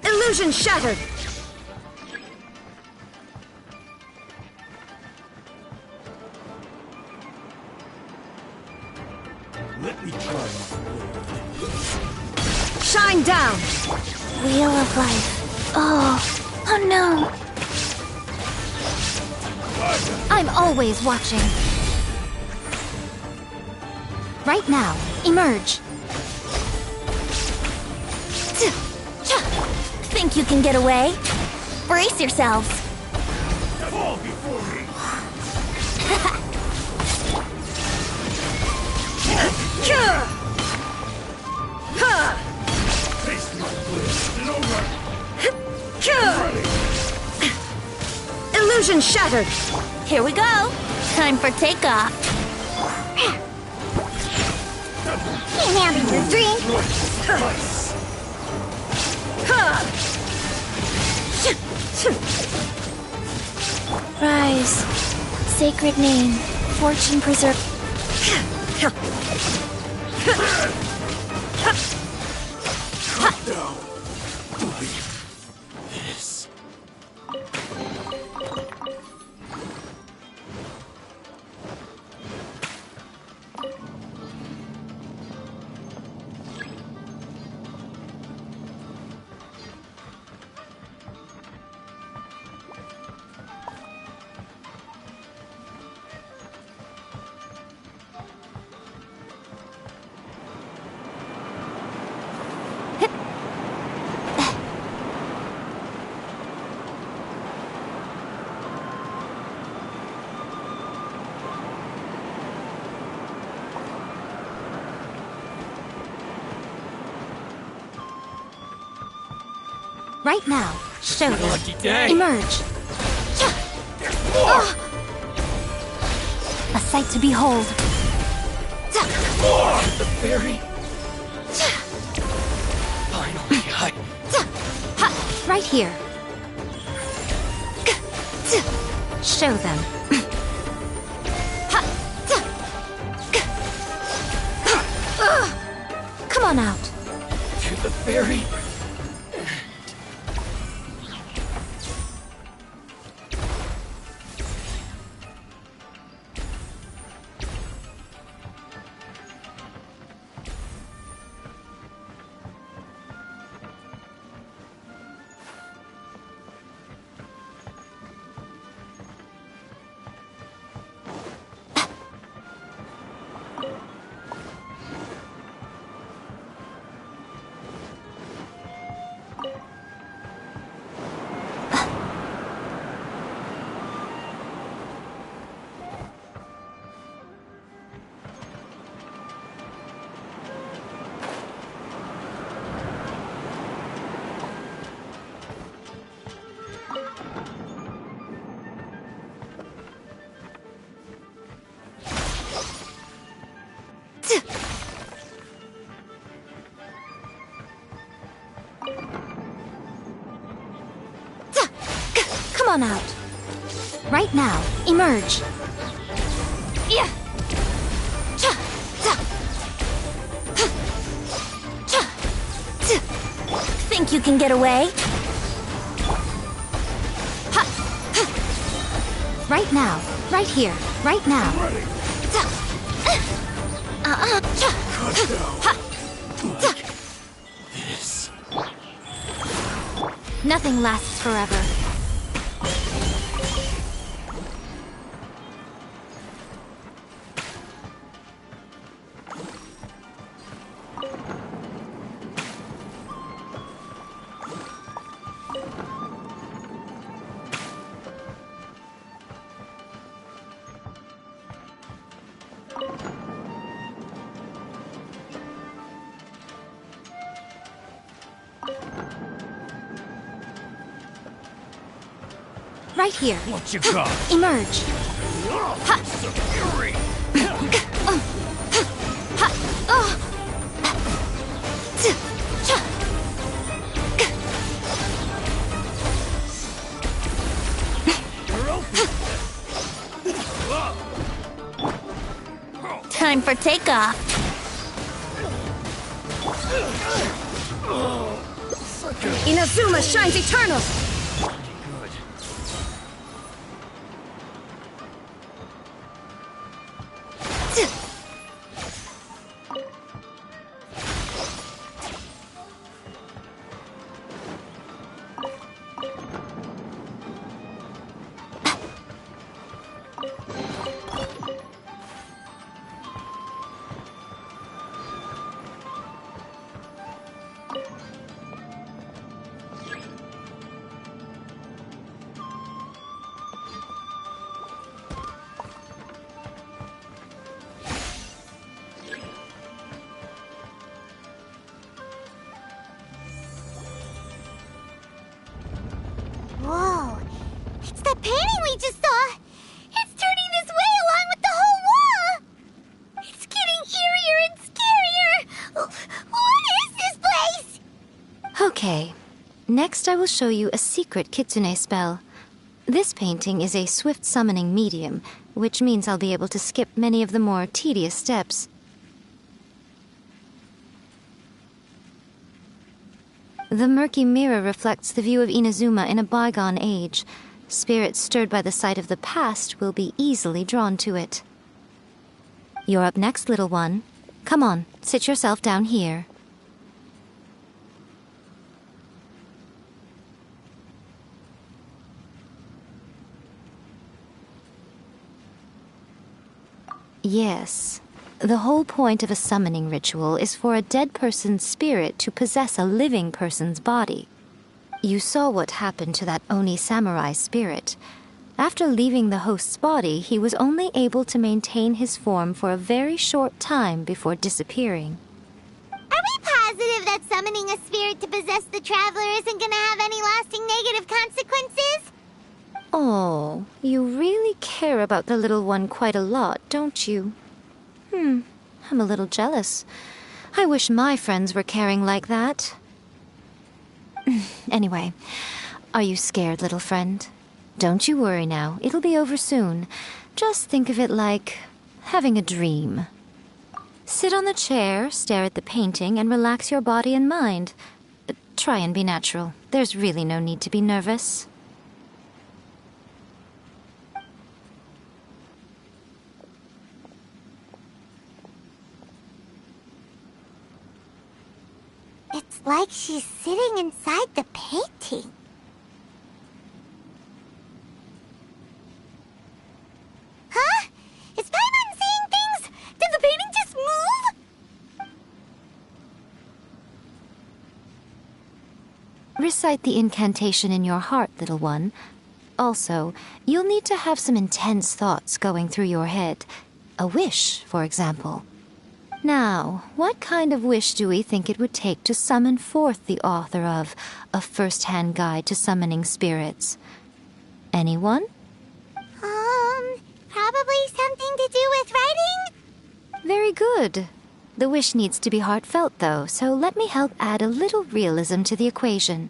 Speaker 10: Illusion shattered!
Speaker 16: Let me try
Speaker 10: Shine down!
Speaker 14: Wheel of life. Oh no.
Speaker 3: I'm always watching. Right now, emerge.
Speaker 14: Think you can get away? Brace yourselves.
Speaker 16: Fall before me. Taste my bliss. It's over.
Speaker 10: Illusion shattered!
Speaker 14: Here we go. Time for takeoff.
Speaker 1: Can't handle your drink.
Speaker 14: Rise. Sacred name. Fortune preserve.
Speaker 16: Cut down. Like this.
Speaker 3: Right now, show them.
Speaker 16: Lucky day.
Speaker 3: Emerge. A sight to behold.
Speaker 7: The fairy. Finally,
Speaker 3: Right here. Show them. Come on out.
Speaker 7: To the fairy.
Speaker 3: Come on out. Right now. Emerge. Yeah.
Speaker 14: Think you can get away?
Speaker 3: Right now. Right here. Right now.
Speaker 7: This.
Speaker 3: Nothing lasts forever. Right here.
Speaker 7: What you got?
Speaker 3: Emerge.
Speaker 7: Fury.
Speaker 14: Time for takeoff.
Speaker 10: Inazuma shines eternal!
Speaker 1: Whoa! It's that painting we just saw! It's turning this way along with the whole wall! It's getting eerier and scarier! What is this place?
Speaker 3: Okay. Next I will show you a secret kitsune spell. This painting is a swift summoning medium, which means I'll be able to skip many of the more tedious steps. The murky mirror reflects the view of Inazuma in a bygone age. Spirits stirred by the sight of the past will be easily drawn to it. You're up next, little one. Come on, sit yourself down here. Yes. The whole point of a summoning ritual is for a dead person's spirit to possess a living person's body. You saw what happened to that Oni samurai spirit. After leaving the host's body, he was only able to maintain his form for a very short time before disappearing.
Speaker 1: Are we positive that summoning a spirit to possess the traveler isn't gonna have any lasting negative consequences?
Speaker 3: Oh, you really care about the little one quite a lot, don't you? I'm a little jealous. I wish my friends were caring like that. Anyway, are you scared, little friend? Don't you worry now. It'll be over soon. Just think of it like having a dream. Sit on the chair, stare at the painting, and relax your body and mind. Try and be natural. There's really no need to be nervous.
Speaker 1: It's like she's sitting inside the painting. Huh? Is Paimon seeing things? Did the painting just move?
Speaker 3: Recite the incantation in your heart, little one. Also, you'll need to have some intense thoughts going through your head. A wish, for example. Now, what kind of wish do we think it would take to summon forth the author of A First-Hand Guide to Summoning Spirits? Anyone?
Speaker 1: Probably something to do with writing?
Speaker 3: Very good. The wish needs to be heartfelt, though, so let me help add a little realism to the equation.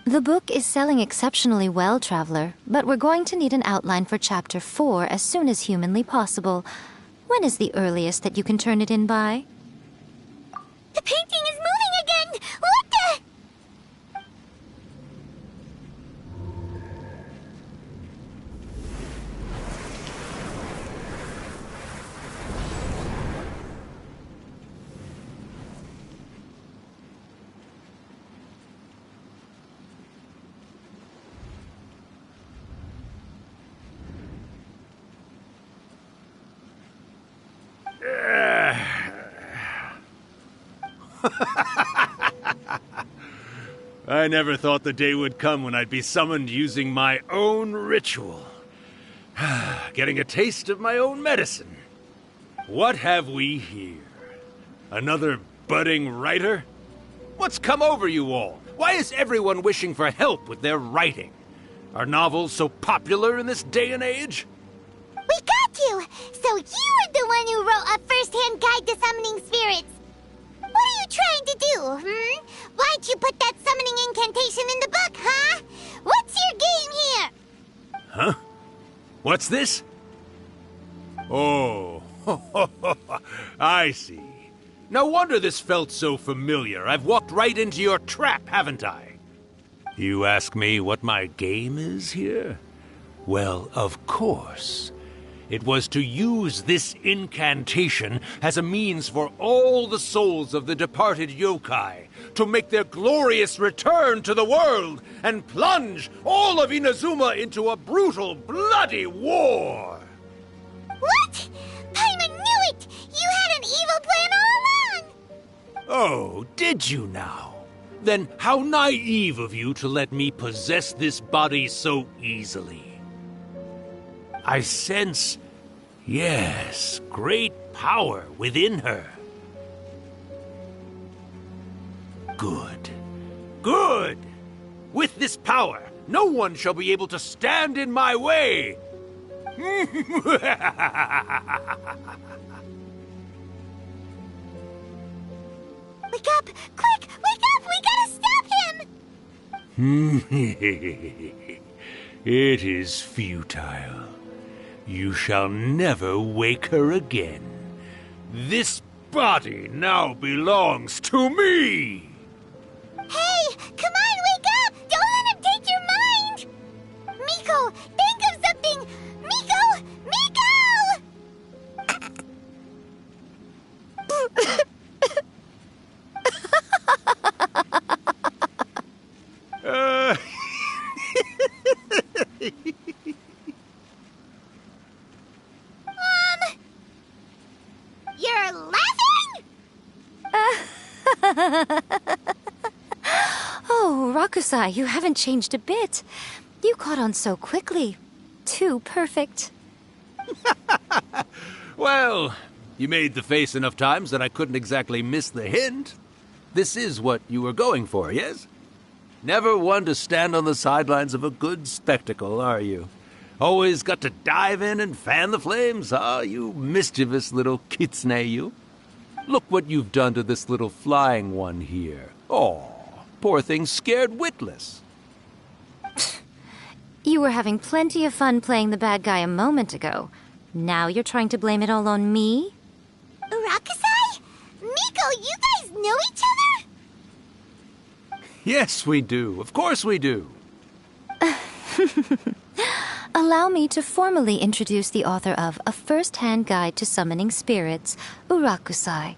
Speaker 3: The book is selling exceptionally well, Traveler, but we're going to need an outline for Chapter 4 as soon as humanly possible. When is the earliest that you can turn it in by?
Speaker 1: The painting is moving again! What the...
Speaker 18: I never thought the day would come when I'd be summoned using my own ritual. Getting a taste of my own medicine. What have we here? Another budding writer? What's come over you all? Why is everyone wishing for help with their writing? Are novels so popular in this day and age?
Speaker 1: We got you! So you were the one who wrote A First-Hand Guide to Summoning Spirits. What are you trying to do, Why'd you put that summoning incantation in the book, huh? What's your game here?
Speaker 18: Huh? What's this? Oh, I see. No wonder this felt so familiar. I've walked right into your trap, haven't I? You ask me what my game is here? Well, of course. It was to use this incantation as a means for all the souls of the departed yokai to make their glorious return to the world and plunge all of Inazuma into a brutal, bloody war.
Speaker 1: What? Paimon knew it! You had an evil plan all along!
Speaker 18: Oh, did you now? Then how naive of you to let me possess this body so easily. I sense, yes, great power within her. Good. Good! With this power, no one shall be able to stand in my way!
Speaker 1: Wake up! Quick! Wake up! We gotta stop him!
Speaker 18: It is futile. You shall never wake her again. This body now belongs to me!
Speaker 1: Hey! Come on, wake up! Don't let him take your mind! Miko, think of something! Miko! You're laughing?
Speaker 3: Oh, Rakusai, you haven't changed a bit. You caught on so quickly. Too perfect.
Speaker 18: Well, you made the face enough times that I couldn't exactly miss the hint. This is what you were going for, yes? Never one to stand on the sidelines of a good spectacle, are you? Always got to dive in and fan the flames, you mischievous little kitsune, you. Look what you've done to this little flying one here. Oh, poor thing's scared witless.
Speaker 3: You were having plenty of fun playing the bad guy a moment ago. Now you're trying to blame it all on me?
Speaker 1: Urakusai? Miko, you guys know each other?
Speaker 18: Yes, we do. Of course we do.
Speaker 3: Allow me to formally introduce the author of A First-Hand Guide to Summoning Spirits, Urakusai.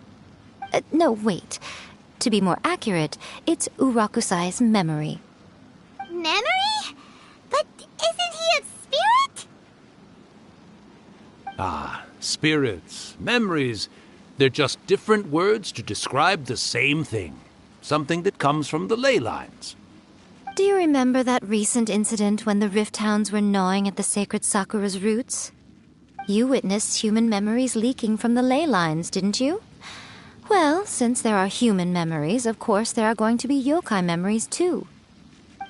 Speaker 3: No, wait. To be more accurate, it's Urakusai's memory.
Speaker 1: Memory? But isn't he a spirit?
Speaker 18: Ah, spirits, memories. They're just different words to describe the same thing. Something that comes from the ley lines.
Speaker 3: Do you remember that recent incident when the Rift Hounds were gnawing at the sacred Sakura's roots? You witnessed human memories leaking from the ley lines, didn't you? Well, since there are human memories, of course there are going to be yokai memories too.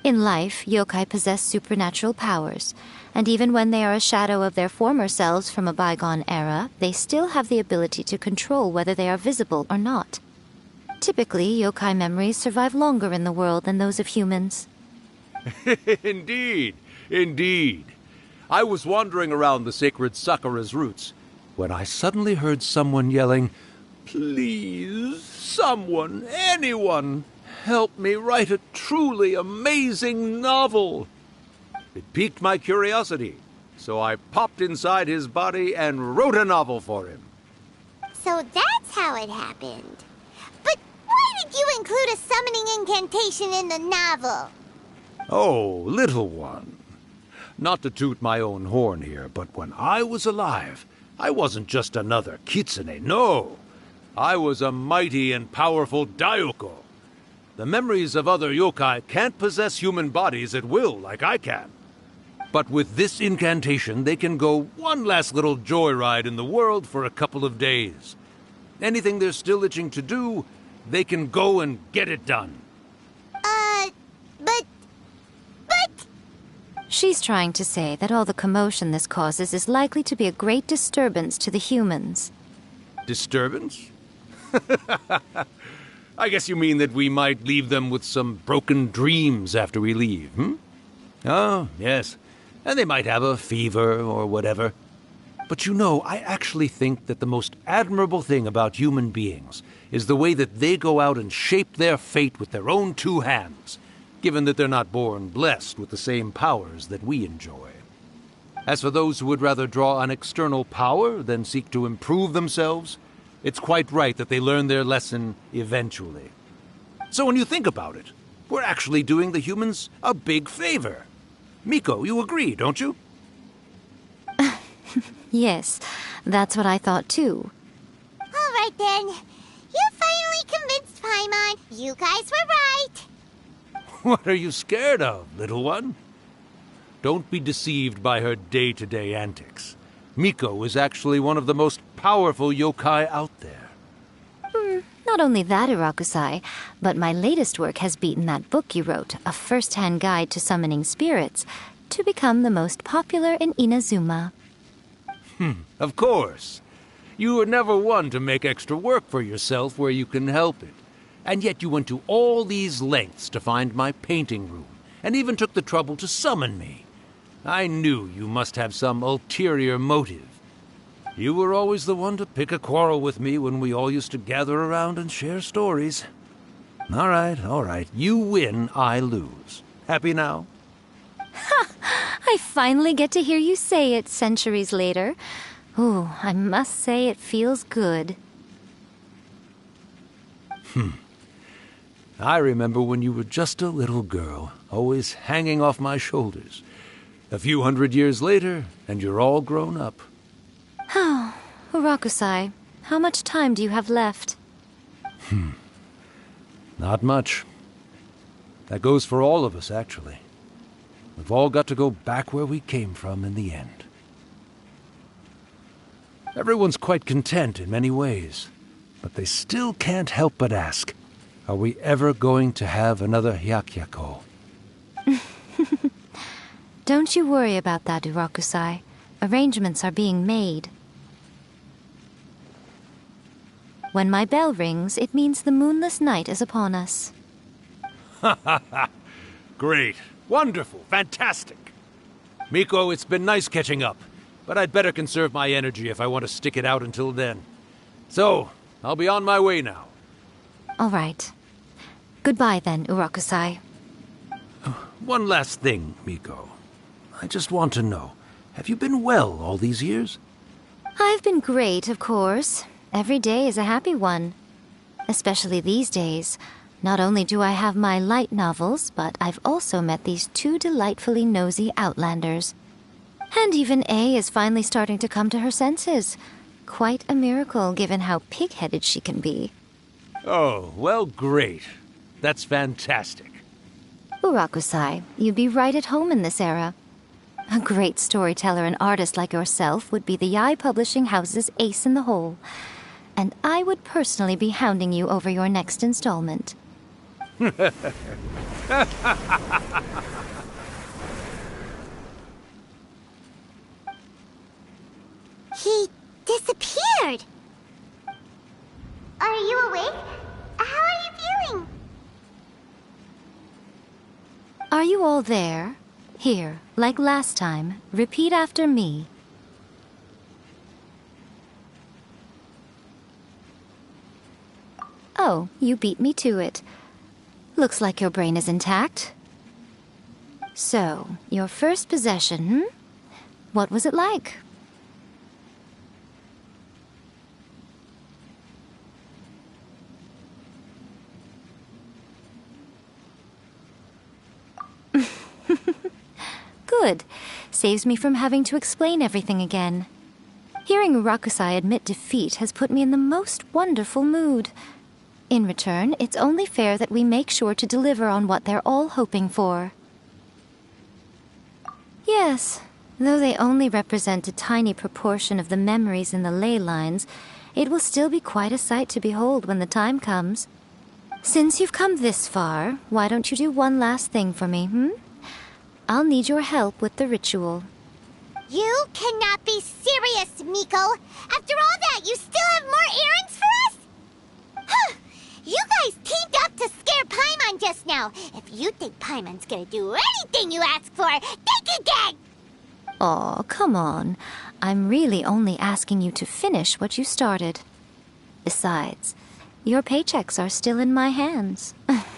Speaker 3: In life, yokai possess supernatural powers, and even when they are a shadow of their former selves from a bygone era, they still have the ability to control whether they are visible or not. Typically, yokai memories survive longer in the world than those of humans.
Speaker 18: Indeed, indeed. I was wandering around the sacred Sakura's roots when I suddenly heard someone yelling, "Please, someone, anyone, help me write a truly amazing novel." It piqued my curiosity, so I popped inside his body and wrote a novel for him.
Speaker 1: So that's how it happened. But why did you include a summoning incantation in the novel?
Speaker 18: Oh, little one. Not to toot my own horn here, but when I was alive, I wasn't just another kitsune, no. I was a mighty and powerful Daioko. The memories of other yokai can't possess human bodies at will like I can. But with this incantation, they can go one last little joyride in the world for a couple of days. Anything they're still itching to do, they can go and get it done.
Speaker 1: But...
Speaker 3: She's trying to say that all the commotion this causes is likely to be a great disturbance to the humans.
Speaker 18: Disturbance? I guess you mean that we might leave them with some broken dreams after we leave, hmm? Oh, yes. And they might have a fever or whatever. But you know, I actually think that the most admirable thing about human beings is the way that they go out and shape their fate with their own two hands, given that they're not born blessed with the same powers that we enjoy. As for those who would rather draw on external power than seek to improve themselves, it's quite right that they learn their lesson eventually. So when you think about it, we're actually doing the humans a big favor. Miko, you agree, don't you?
Speaker 3: Yes, that's what I thought too.
Speaker 1: All right then. You finally convinced Paimon. You guys were right.
Speaker 18: What are you scared of, little one? Don't be deceived by her day-to-day antics. Miko is actually one of the most powerful yokai out there.
Speaker 3: Not only that, Urakusai, but my latest work has beaten that book you wrote, A First-Hand Guide to Summoning Spirits, to become the most popular in Inazuma.
Speaker 18: Of course. You were never one to make extra work for yourself where you can help it. And yet you went to all these lengths to find my painting room, and even took the trouble to summon me. I knew you must have some ulterior motive. You were always the one to pick a quarrel with me when we all used to gather around and share stories. All right. You win, I lose. Happy now?
Speaker 3: I finally get to hear you say it centuries later. Ooh, I must say it feels good.
Speaker 18: I remember when you were just a little girl, always hanging off my shoulders. A few 100 years later, and you're all grown up.
Speaker 3: Oh, Urakusai, how much time do you have left?
Speaker 18: Not much. That goes for all of us, actually. We've all got to go back where we came from in the end. Everyone's quite content in many ways, but they still can't help but ask, are we ever going to have another Hyakyako?
Speaker 3: Don't you worry about that, Urakusai. Arrangements are being made. When my bell rings, it means the moonless night is upon us.
Speaker 18: Ha ha ha! Great. Wonderful. Fantastic. Miko, it's been nice catching up, but I'd better conserve my energy if I want to stick it out until then. So, I'll be on my way now.
Speaker 3: All right. Goodbye then, Urakusai.
Speaker 18: One last thing, Miko. I just want to know, have you been well all these years?
Speaker 3: I've been great, of course. Every day is a happy one. Especially these days. Not only do I have my light novels, but I've also met these two delightfully nosy outlanders. And even A is finally starting to come to her senses. Quite a miracle, given how pig-headed she can be.
Speaker 18: Oh, well, great. That's fantastic.
Speaker 3: Urakusai, you'd be right at home in this era. A great storyteller and artist like yourself would be the Yae Publishing House's ace in the hole. And I would personally be hounding you over your next installment.
Speaker 1: He disappeared. Are you awake? How are you feeling?
Speaker 3: Are you all there? Here, like last time, repeat after me. Oh, you beat me to it. Looks like your brain is intact. So, your first possession, What was it like? Good. Saves me from having to explain everything again. Hearing Urakusai admit defeat has put me in the most wonderful mood. In return, it's only fair that we make sure to deliver on what they're all hoping for. Yes, though they only represent a tiny proportion of the memories in the ley lines, it will still be quite a sight to behold when the time comes. Since you've come this far, why don't you do one last thing for me, I'll need your help with the ritual.
Speaker 1: You cannot be serious, Miko! After all that, you still have more errands for us? Huh! You guys teamed up to scare Paimon just now. If you think Paimon's gonna do anything you ask for, think again!
Speaker 3: Aw, come on. I'm really only asking you to finish what you started. Besides, your paychecks are still in my hands.
Speaker 1: Paimon's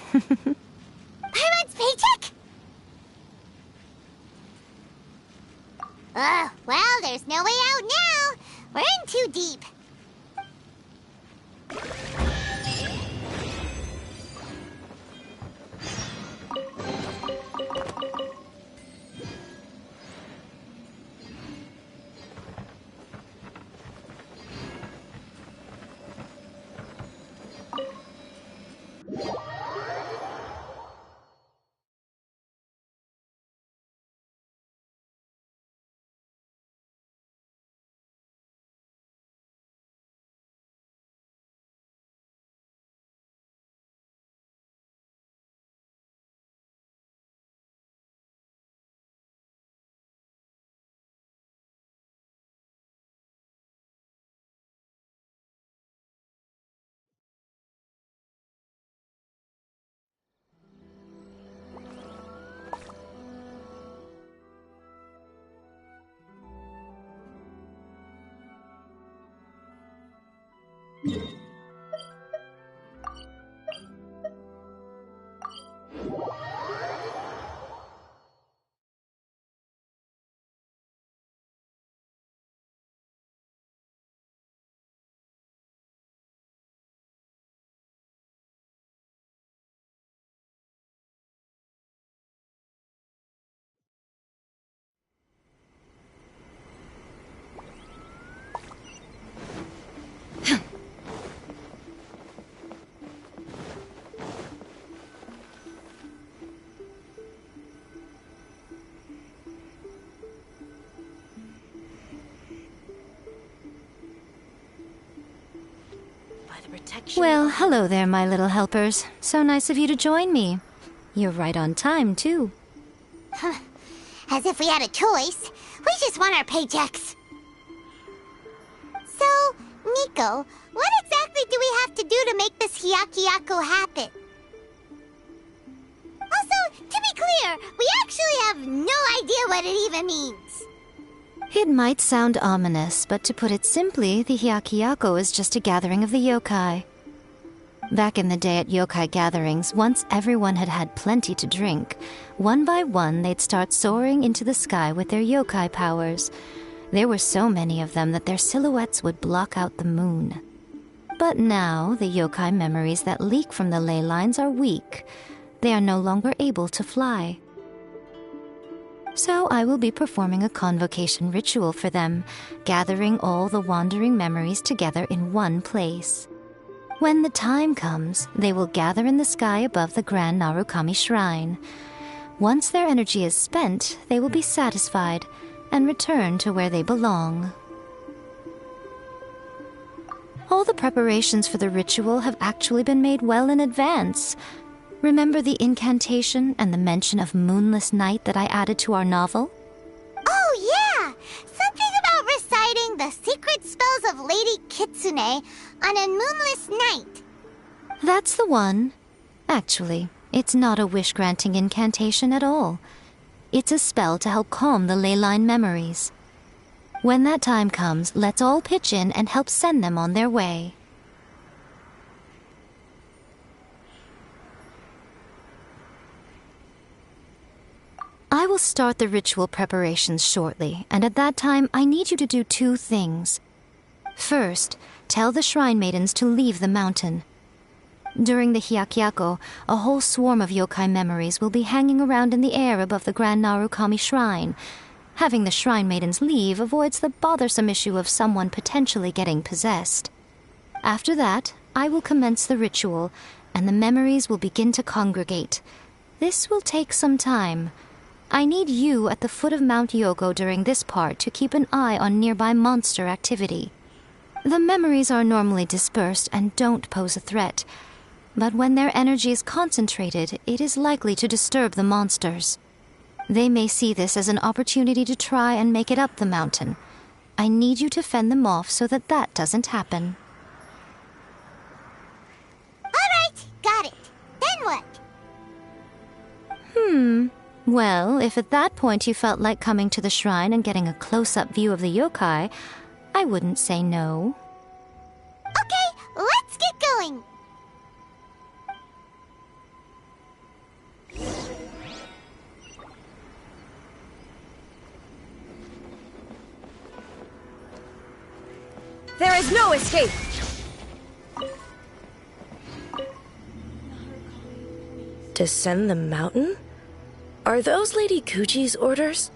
Speaker 1: paycheck? Well, there's no way out now. We're in too deep.
Speaker 3: Well, hello there, my little helpers. So nice of you to join me. You're right on time, too.
Speaker 1: As if we had a choice. We just want our paychecks. So, Miko, what exactly do we do to make this Hyakyako happen? Also, to be clear, we actually have no idea what it even means.
Speaker 3: It might sound ominous, but to put it simply, the Hyakyako is just a gathering of the yokai. Back in the day at yokai gatherings, once everyone had had plenty to drink, one by one they'd start soaring into the sky with their yokai powers. There were so many of them that their silhouettes would block out the moon. But now, the yokai memories that leak from the ley lines are weak. They are no longer able to fly. So I will be performing a convocation ritual for them, gathering all the wandering memories together in one place. When the time comes, they will gather in the sky above the Grand Narukami Shrine. Once their energy is spent, they will be satisfied and return to where they belong. All the preparations for the ritual have actually been made well in advance. Remember the incantation and the mention of moonless night that I added to our novel?
Speaker 1: Oh, yeah! Something about reciting the secret spells of Lady Kitsune on a moonless night.
Speaker 3: That's the one. Actually, it's not a wish-granting incantation at all. It's a spell to help calm the ley line memories. When that time comes, let's all pitch in and help send them on their way. I will start the ritual preparations shortly, and at that time I need you to do two things. First, tell the Shrine Maidens to leave the mountain. During the Hyakyako, a whole swarm of yokai memories will be hanging around in the air above the Grand Narukami Shrine. Having the Shrine Maidens leave avoids the bothersome issue of someone potentially getting possessed. After that, I will commence the ritual, and the memories will begin to congregate. This will take some time. I need you at the foot of Mount Yogo during this part to keep an eye on nearby monster activity. The memories are normally dispersed and don't pose a threat, but when their energy is concentrated, it is likely to disturb the monsters. They may see this as an opportunity to try and make it up the mountain. I need you to fend them off so that that doesn't happen.
Speaker 1: Alright, got it. Then what?
Speaker 3: Well, if at that point you felt like coming to the shrine and getting a close-up view of the yokai, I wouldn't say no.
Speaker 1: Okay, let's get going.
Speaker 10: There is no escape!
Speaker 19: Descend the mountain? Are those Lady Guji's orders?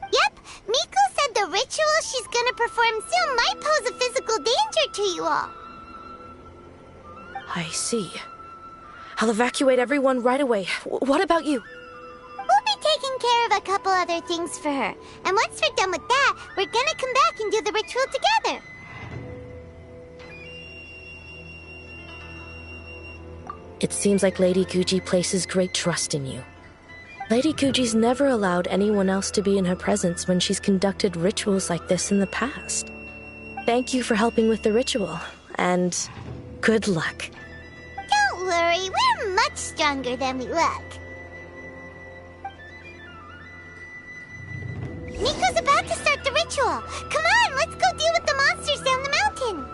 Speaker 1: Yep, Miko said the ritual she's gonna perform soon might pose a physical danger to you all.
Speaker 19: I see. I'll evacuate everyone right away. What about you?
Speaker 1: We'll be taking care of a couple other things for her. And once we're done with that, we're gonna come back and do the ritual together.
Speaker 19: It seems like Lady Guji places great trust in you. Lady Guji's never allowed anyone else to be in her presence when she's conducted rituals like this in the past. Thank you for helping with the ritual, and good luck.
Speaker 1: Don't worry, we're much stronger than we look. Miko's about to start the ritual. Come on, let's go deal with the monsters down the mountain.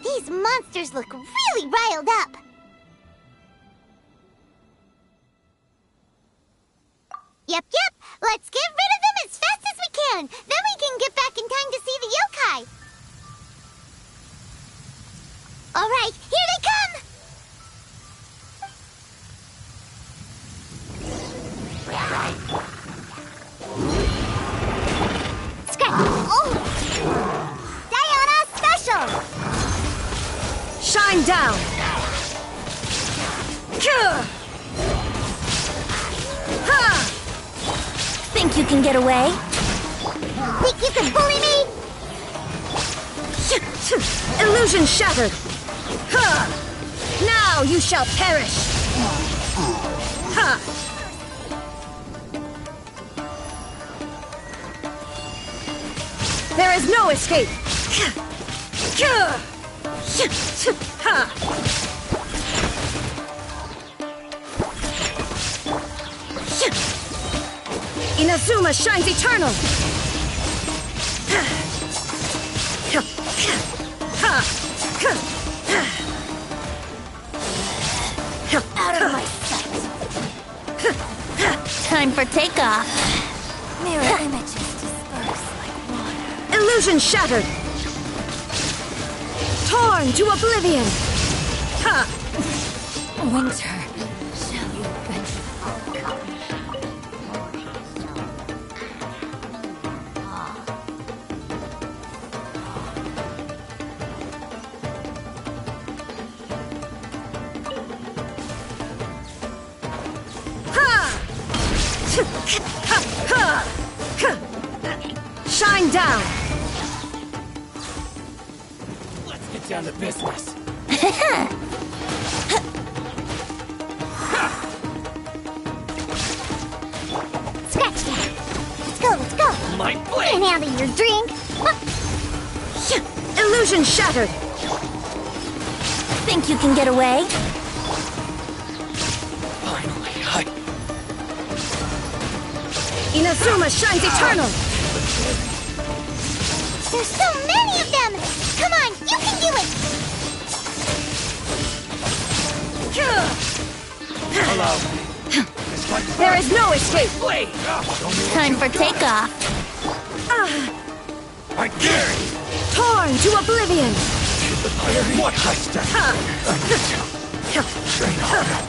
Speaker 1: These monsters look really riled up. Yep, let's get rid of them as fast as we can. Then we can get back in time to see the yokai.
Speaker 10: Shine down! Ha!
Speaker 14: Think you can get away?
Speaker 1: Think you can bully me?
Speaker 10: Illusion shattered! Ha! Now you shall perish! Ha! There is no escape! Ha! Inazuma shines eternal!
Speaker 14: Out of my sight. Time for takeoff. Mirror images disperse like water.
Speaker 10: Illusion shattered! Torn to oblivion! Ha!
Speaker 14: Winter, shall you venture?
Speaker 10: Shine down!
Speaker 12: Let's get down to business.
Speaker 1: Scratch that. Let's go.
Speaker 12: My blade!
Speaker 1: Can't handle your drink.
Speaker 10: Illusion shattered!
Speaker 14: Think you can get away?
Speaker 12: Finally,
Speaker 10: Inazuma shines eternal!
Speaker 1: There's so many of them! Come on, you can do it!
Speaker 12: Hello.
Speaker 10: There is no escape!
Speaker 14: Time for takeoff.
Speaker 12: I dare you!
Speaker 10: Torn to oblivion!
Speaker 12: What heister? Train harder.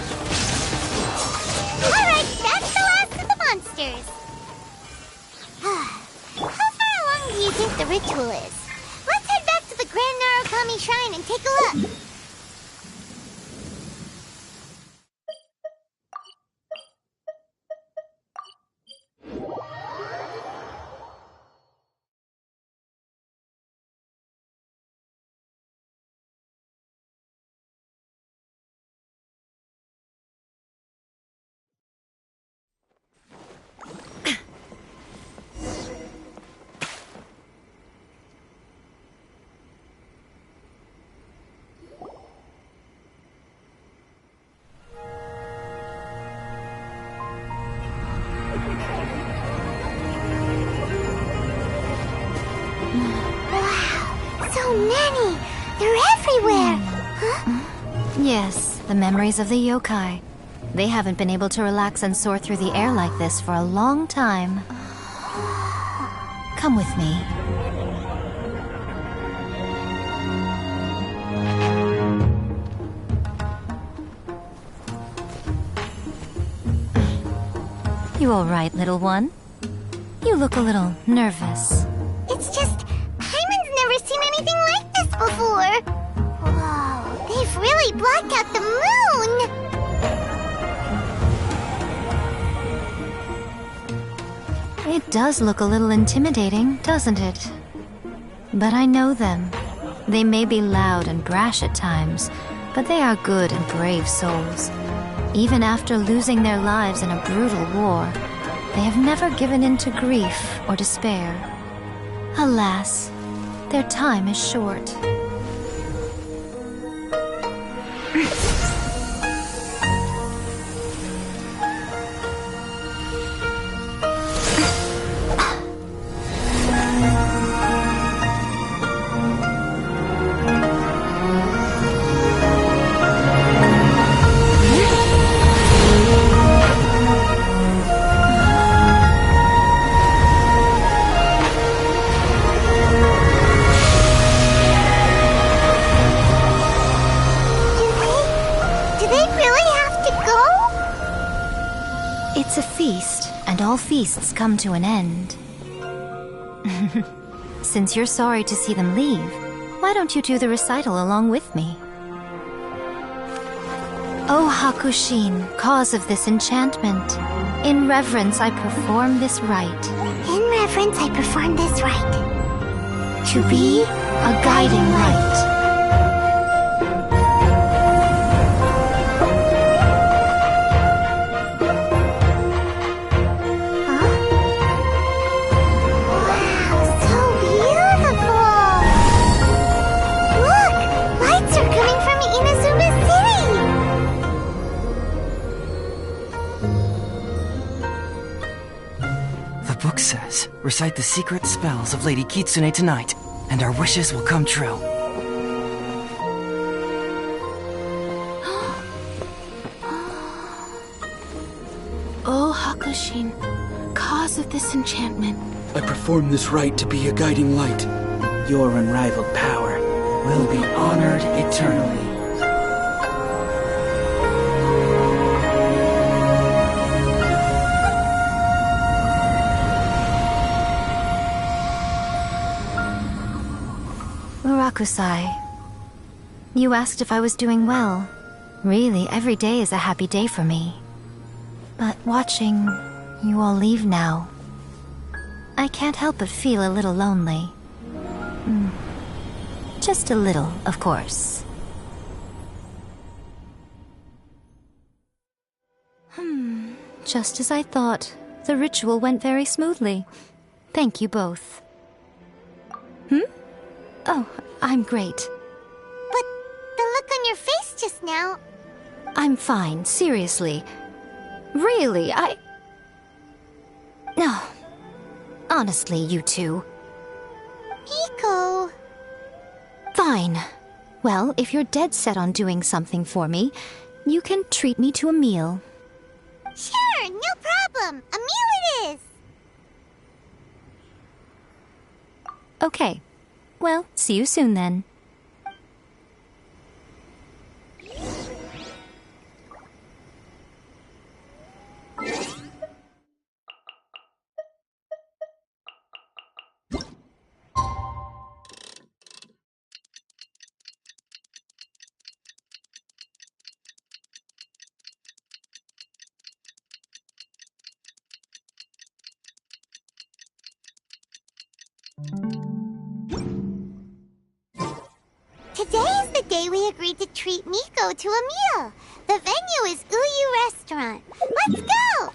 Speaker 1: Alright, that's the last of the monsters. How far along do you think the ritual is? Let's head back to the Grand Narukami Shrine and take a look. So many! They're everywhere! Huh?
Speaker 3: Yes, the memories of the yokai. They haven't been able to relax and soar through the air like this for a long time. Come with me. You all right, little one? You look a little nervous.
Speaker 1: It's just, Paimon's never seen anything like this before. Whoa, they've really blocked out the moon!
Speaker 3: It does look a little intimidating, doesn't it? But I know them. They may be loud and brash at times, but they are good and brave souls. Even after losing their lives in a brutal war, they have never given in to grief or despair. Alas, their time is short. It's a feast, and all feasts come to an end. Since you're sorry to see them leave, why don't you do the recital along with me? O Hakushin, cause of this enchantment, in reverence I perform this rite.
Speaker 1: In reverence, I perform this rite.
Speaker 3: To be a guiding light.
Speaker 20: The book says, recite the secret spells of Lady Kitsune tonight, and our wishes will come true.
Speaker 14: O Hakushin, cause of this enchantment.
Speaker 2: I perform this rite to be a guiding light. Your unrivaled power will be honored eternally.
Speaker 3: Murakusai, you asked if I was doing well. Really, every day is a happy day for me. But watching you all leave now, I can't help but feel a little lonely. Just a little, of course. Just as I thought. The ritual went very smoothly. Thank you both. Oh, I'm great.
Speaker 1: But the look on your face just now...
Speaker 3: I'm fine, seriously. Really, No. Honestly, you two.
Speaker 1: Miko...
Speaker 3: Fine. Well, if you're dead set on doing something for me, you can treat me to a meal.
Speaker 1: Sure, no problem. A meal it is.
Speaker 3: Okay. Well, see you soon then.
Speaker 1: Today is the day we agreed to treat Miko to a meal. The venue is Uyu Restaurant. Let's go!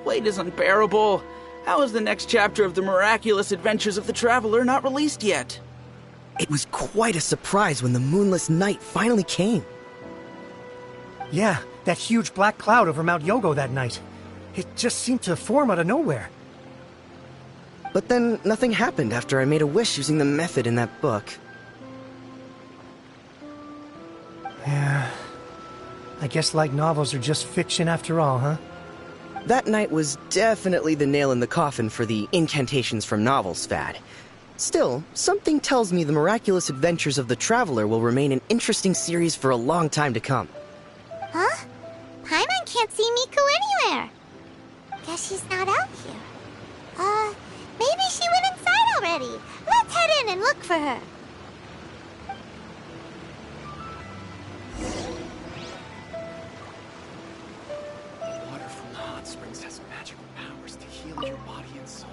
Speaker 2: Wait is unbearable. How is the next chapter of the miraculous adventures of the Traveler not released yet?
Speaker 6: It was quite a surprise when the moonless night finally came.
Speaker 13: Yeah, that huge black cloud over Mount Yogo that night. It just seemed to form out of nowhere.
Speaker 6: But then nothing happened after I made a wish using the method in that book.
Speaker 13: Yeah. I guess light novels are just fiction after all, huh?
Speaker 6: That night was definitely the nail in the coffin for the incantations from novels fad. Still, something tells me the miraculous adventures of the Traveler will remain an interesting series for a long time to come.
Speaker 1: Huh? Paimon can't see Miko anywhere. Guess she's not out here. Maybe she went inside already. Let's head in and look for her.
Speaker 4: Water from the hot springs has magical powers to heal your body and soul.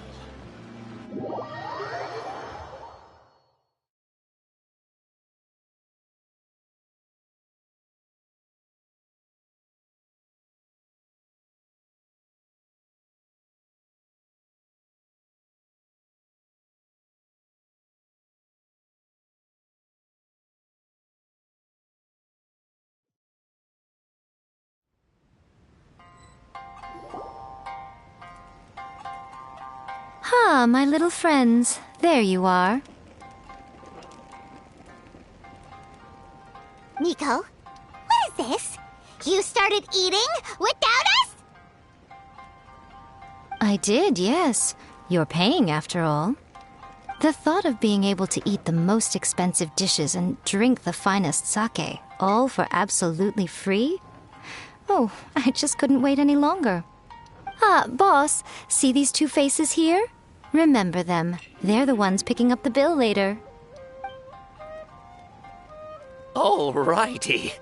Speaker 3: Ah, my little friends. There you are.
Speaker 1: Miko, what is this? You started eating without us?
Speaker 3: I did, yes. You're paying after all. The thought of being able to eat the most expensive dishes and drink the finest sake, all for absolutely free? Oh, I just couldn't wait any longer. Ah, boss, see these two faces here? Remember them. They're the ones picking up the bill later.
Speaker 21: Alrighty.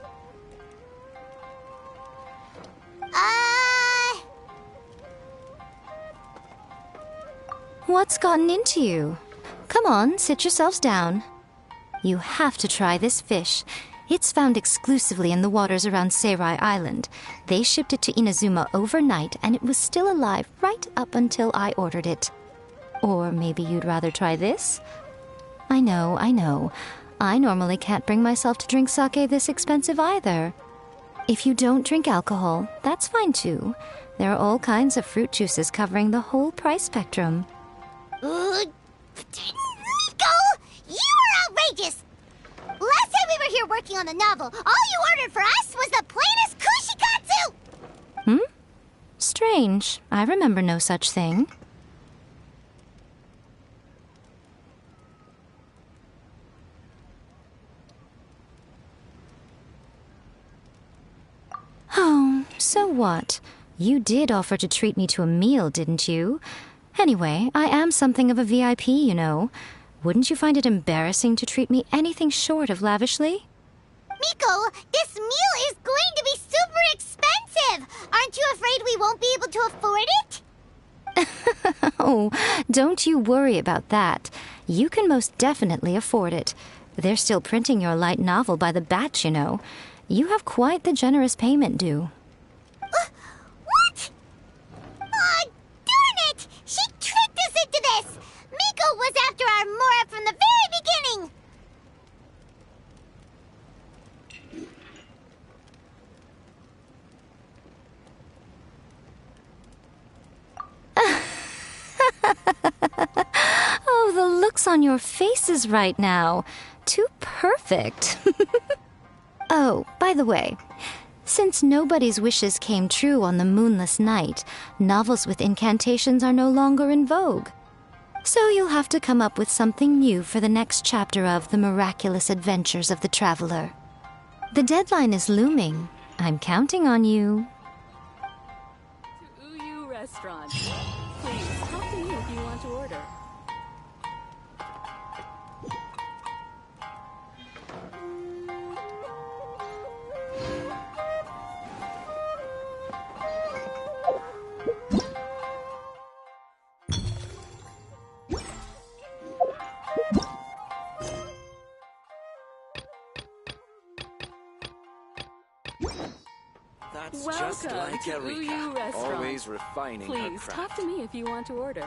Speaker 3: What's gotten into you? Come on, sit yourselves down. You have to try this fish. It's found exclusively in the waters around Seirai Island. They shipped it to Inazuma overnight, and it was still alive right up until I ordered it. Or maybe you'd rather try this? I know. I normally can't bring myself to drink sake this expensive either. If you don't drink alcohol, that's fine too. There are all kinds of fruit juices covering the whole price spectrum.
Speaker 1: Miko! You are outrageous! Last time we were here working on the novel, all you ordered for us was the plainest kushikatsu!
Speaker 3: Strange. I remember no such thing. Oh, so what? You did offer to treat me to a meal, didn't you? Anyway, I am something of a VIP, you know. Wouldn't you find it embarrassing to treat me anything short of lavishly?
Speaker 1: Miko, this meal is going to be super expensive! Aren't you afraid we won't be able to afford it?
Speaker 3: Oh, don't you worry about that. You can most definitely afford it. They're still printing your light novel by the batch, you know. You have quite the generous payment due.
Speaker 1: What? Aw, darn it! She tricked us into this! Miko was after our Mora from the very beginning!
Speaker 3: Oh, the looks on your faces right now. Too perfect. Oh, by the way, since nobody's wishes came true on the moonless night, novels with incantations are no longer in vogue. So you'll have to come up with something new for the next chapter of The Miraculous Adventures of the Traveler. The deadline is looming. I'm counting on you.
Speaker 5: To Uyu Restaurant. Please talk to me if you want to order.
Speaker 21: That's
Speaker 5: Welcome
Speaker 21: just like
Speaker 5: to
Speaker 21: Eureka.
Speaker 5: Uyu Restaurant.
Speaker 21: Always refining her
Speaker 5: Please
Speaker 21: craft.
Speaker 5: talk to me if you want to order.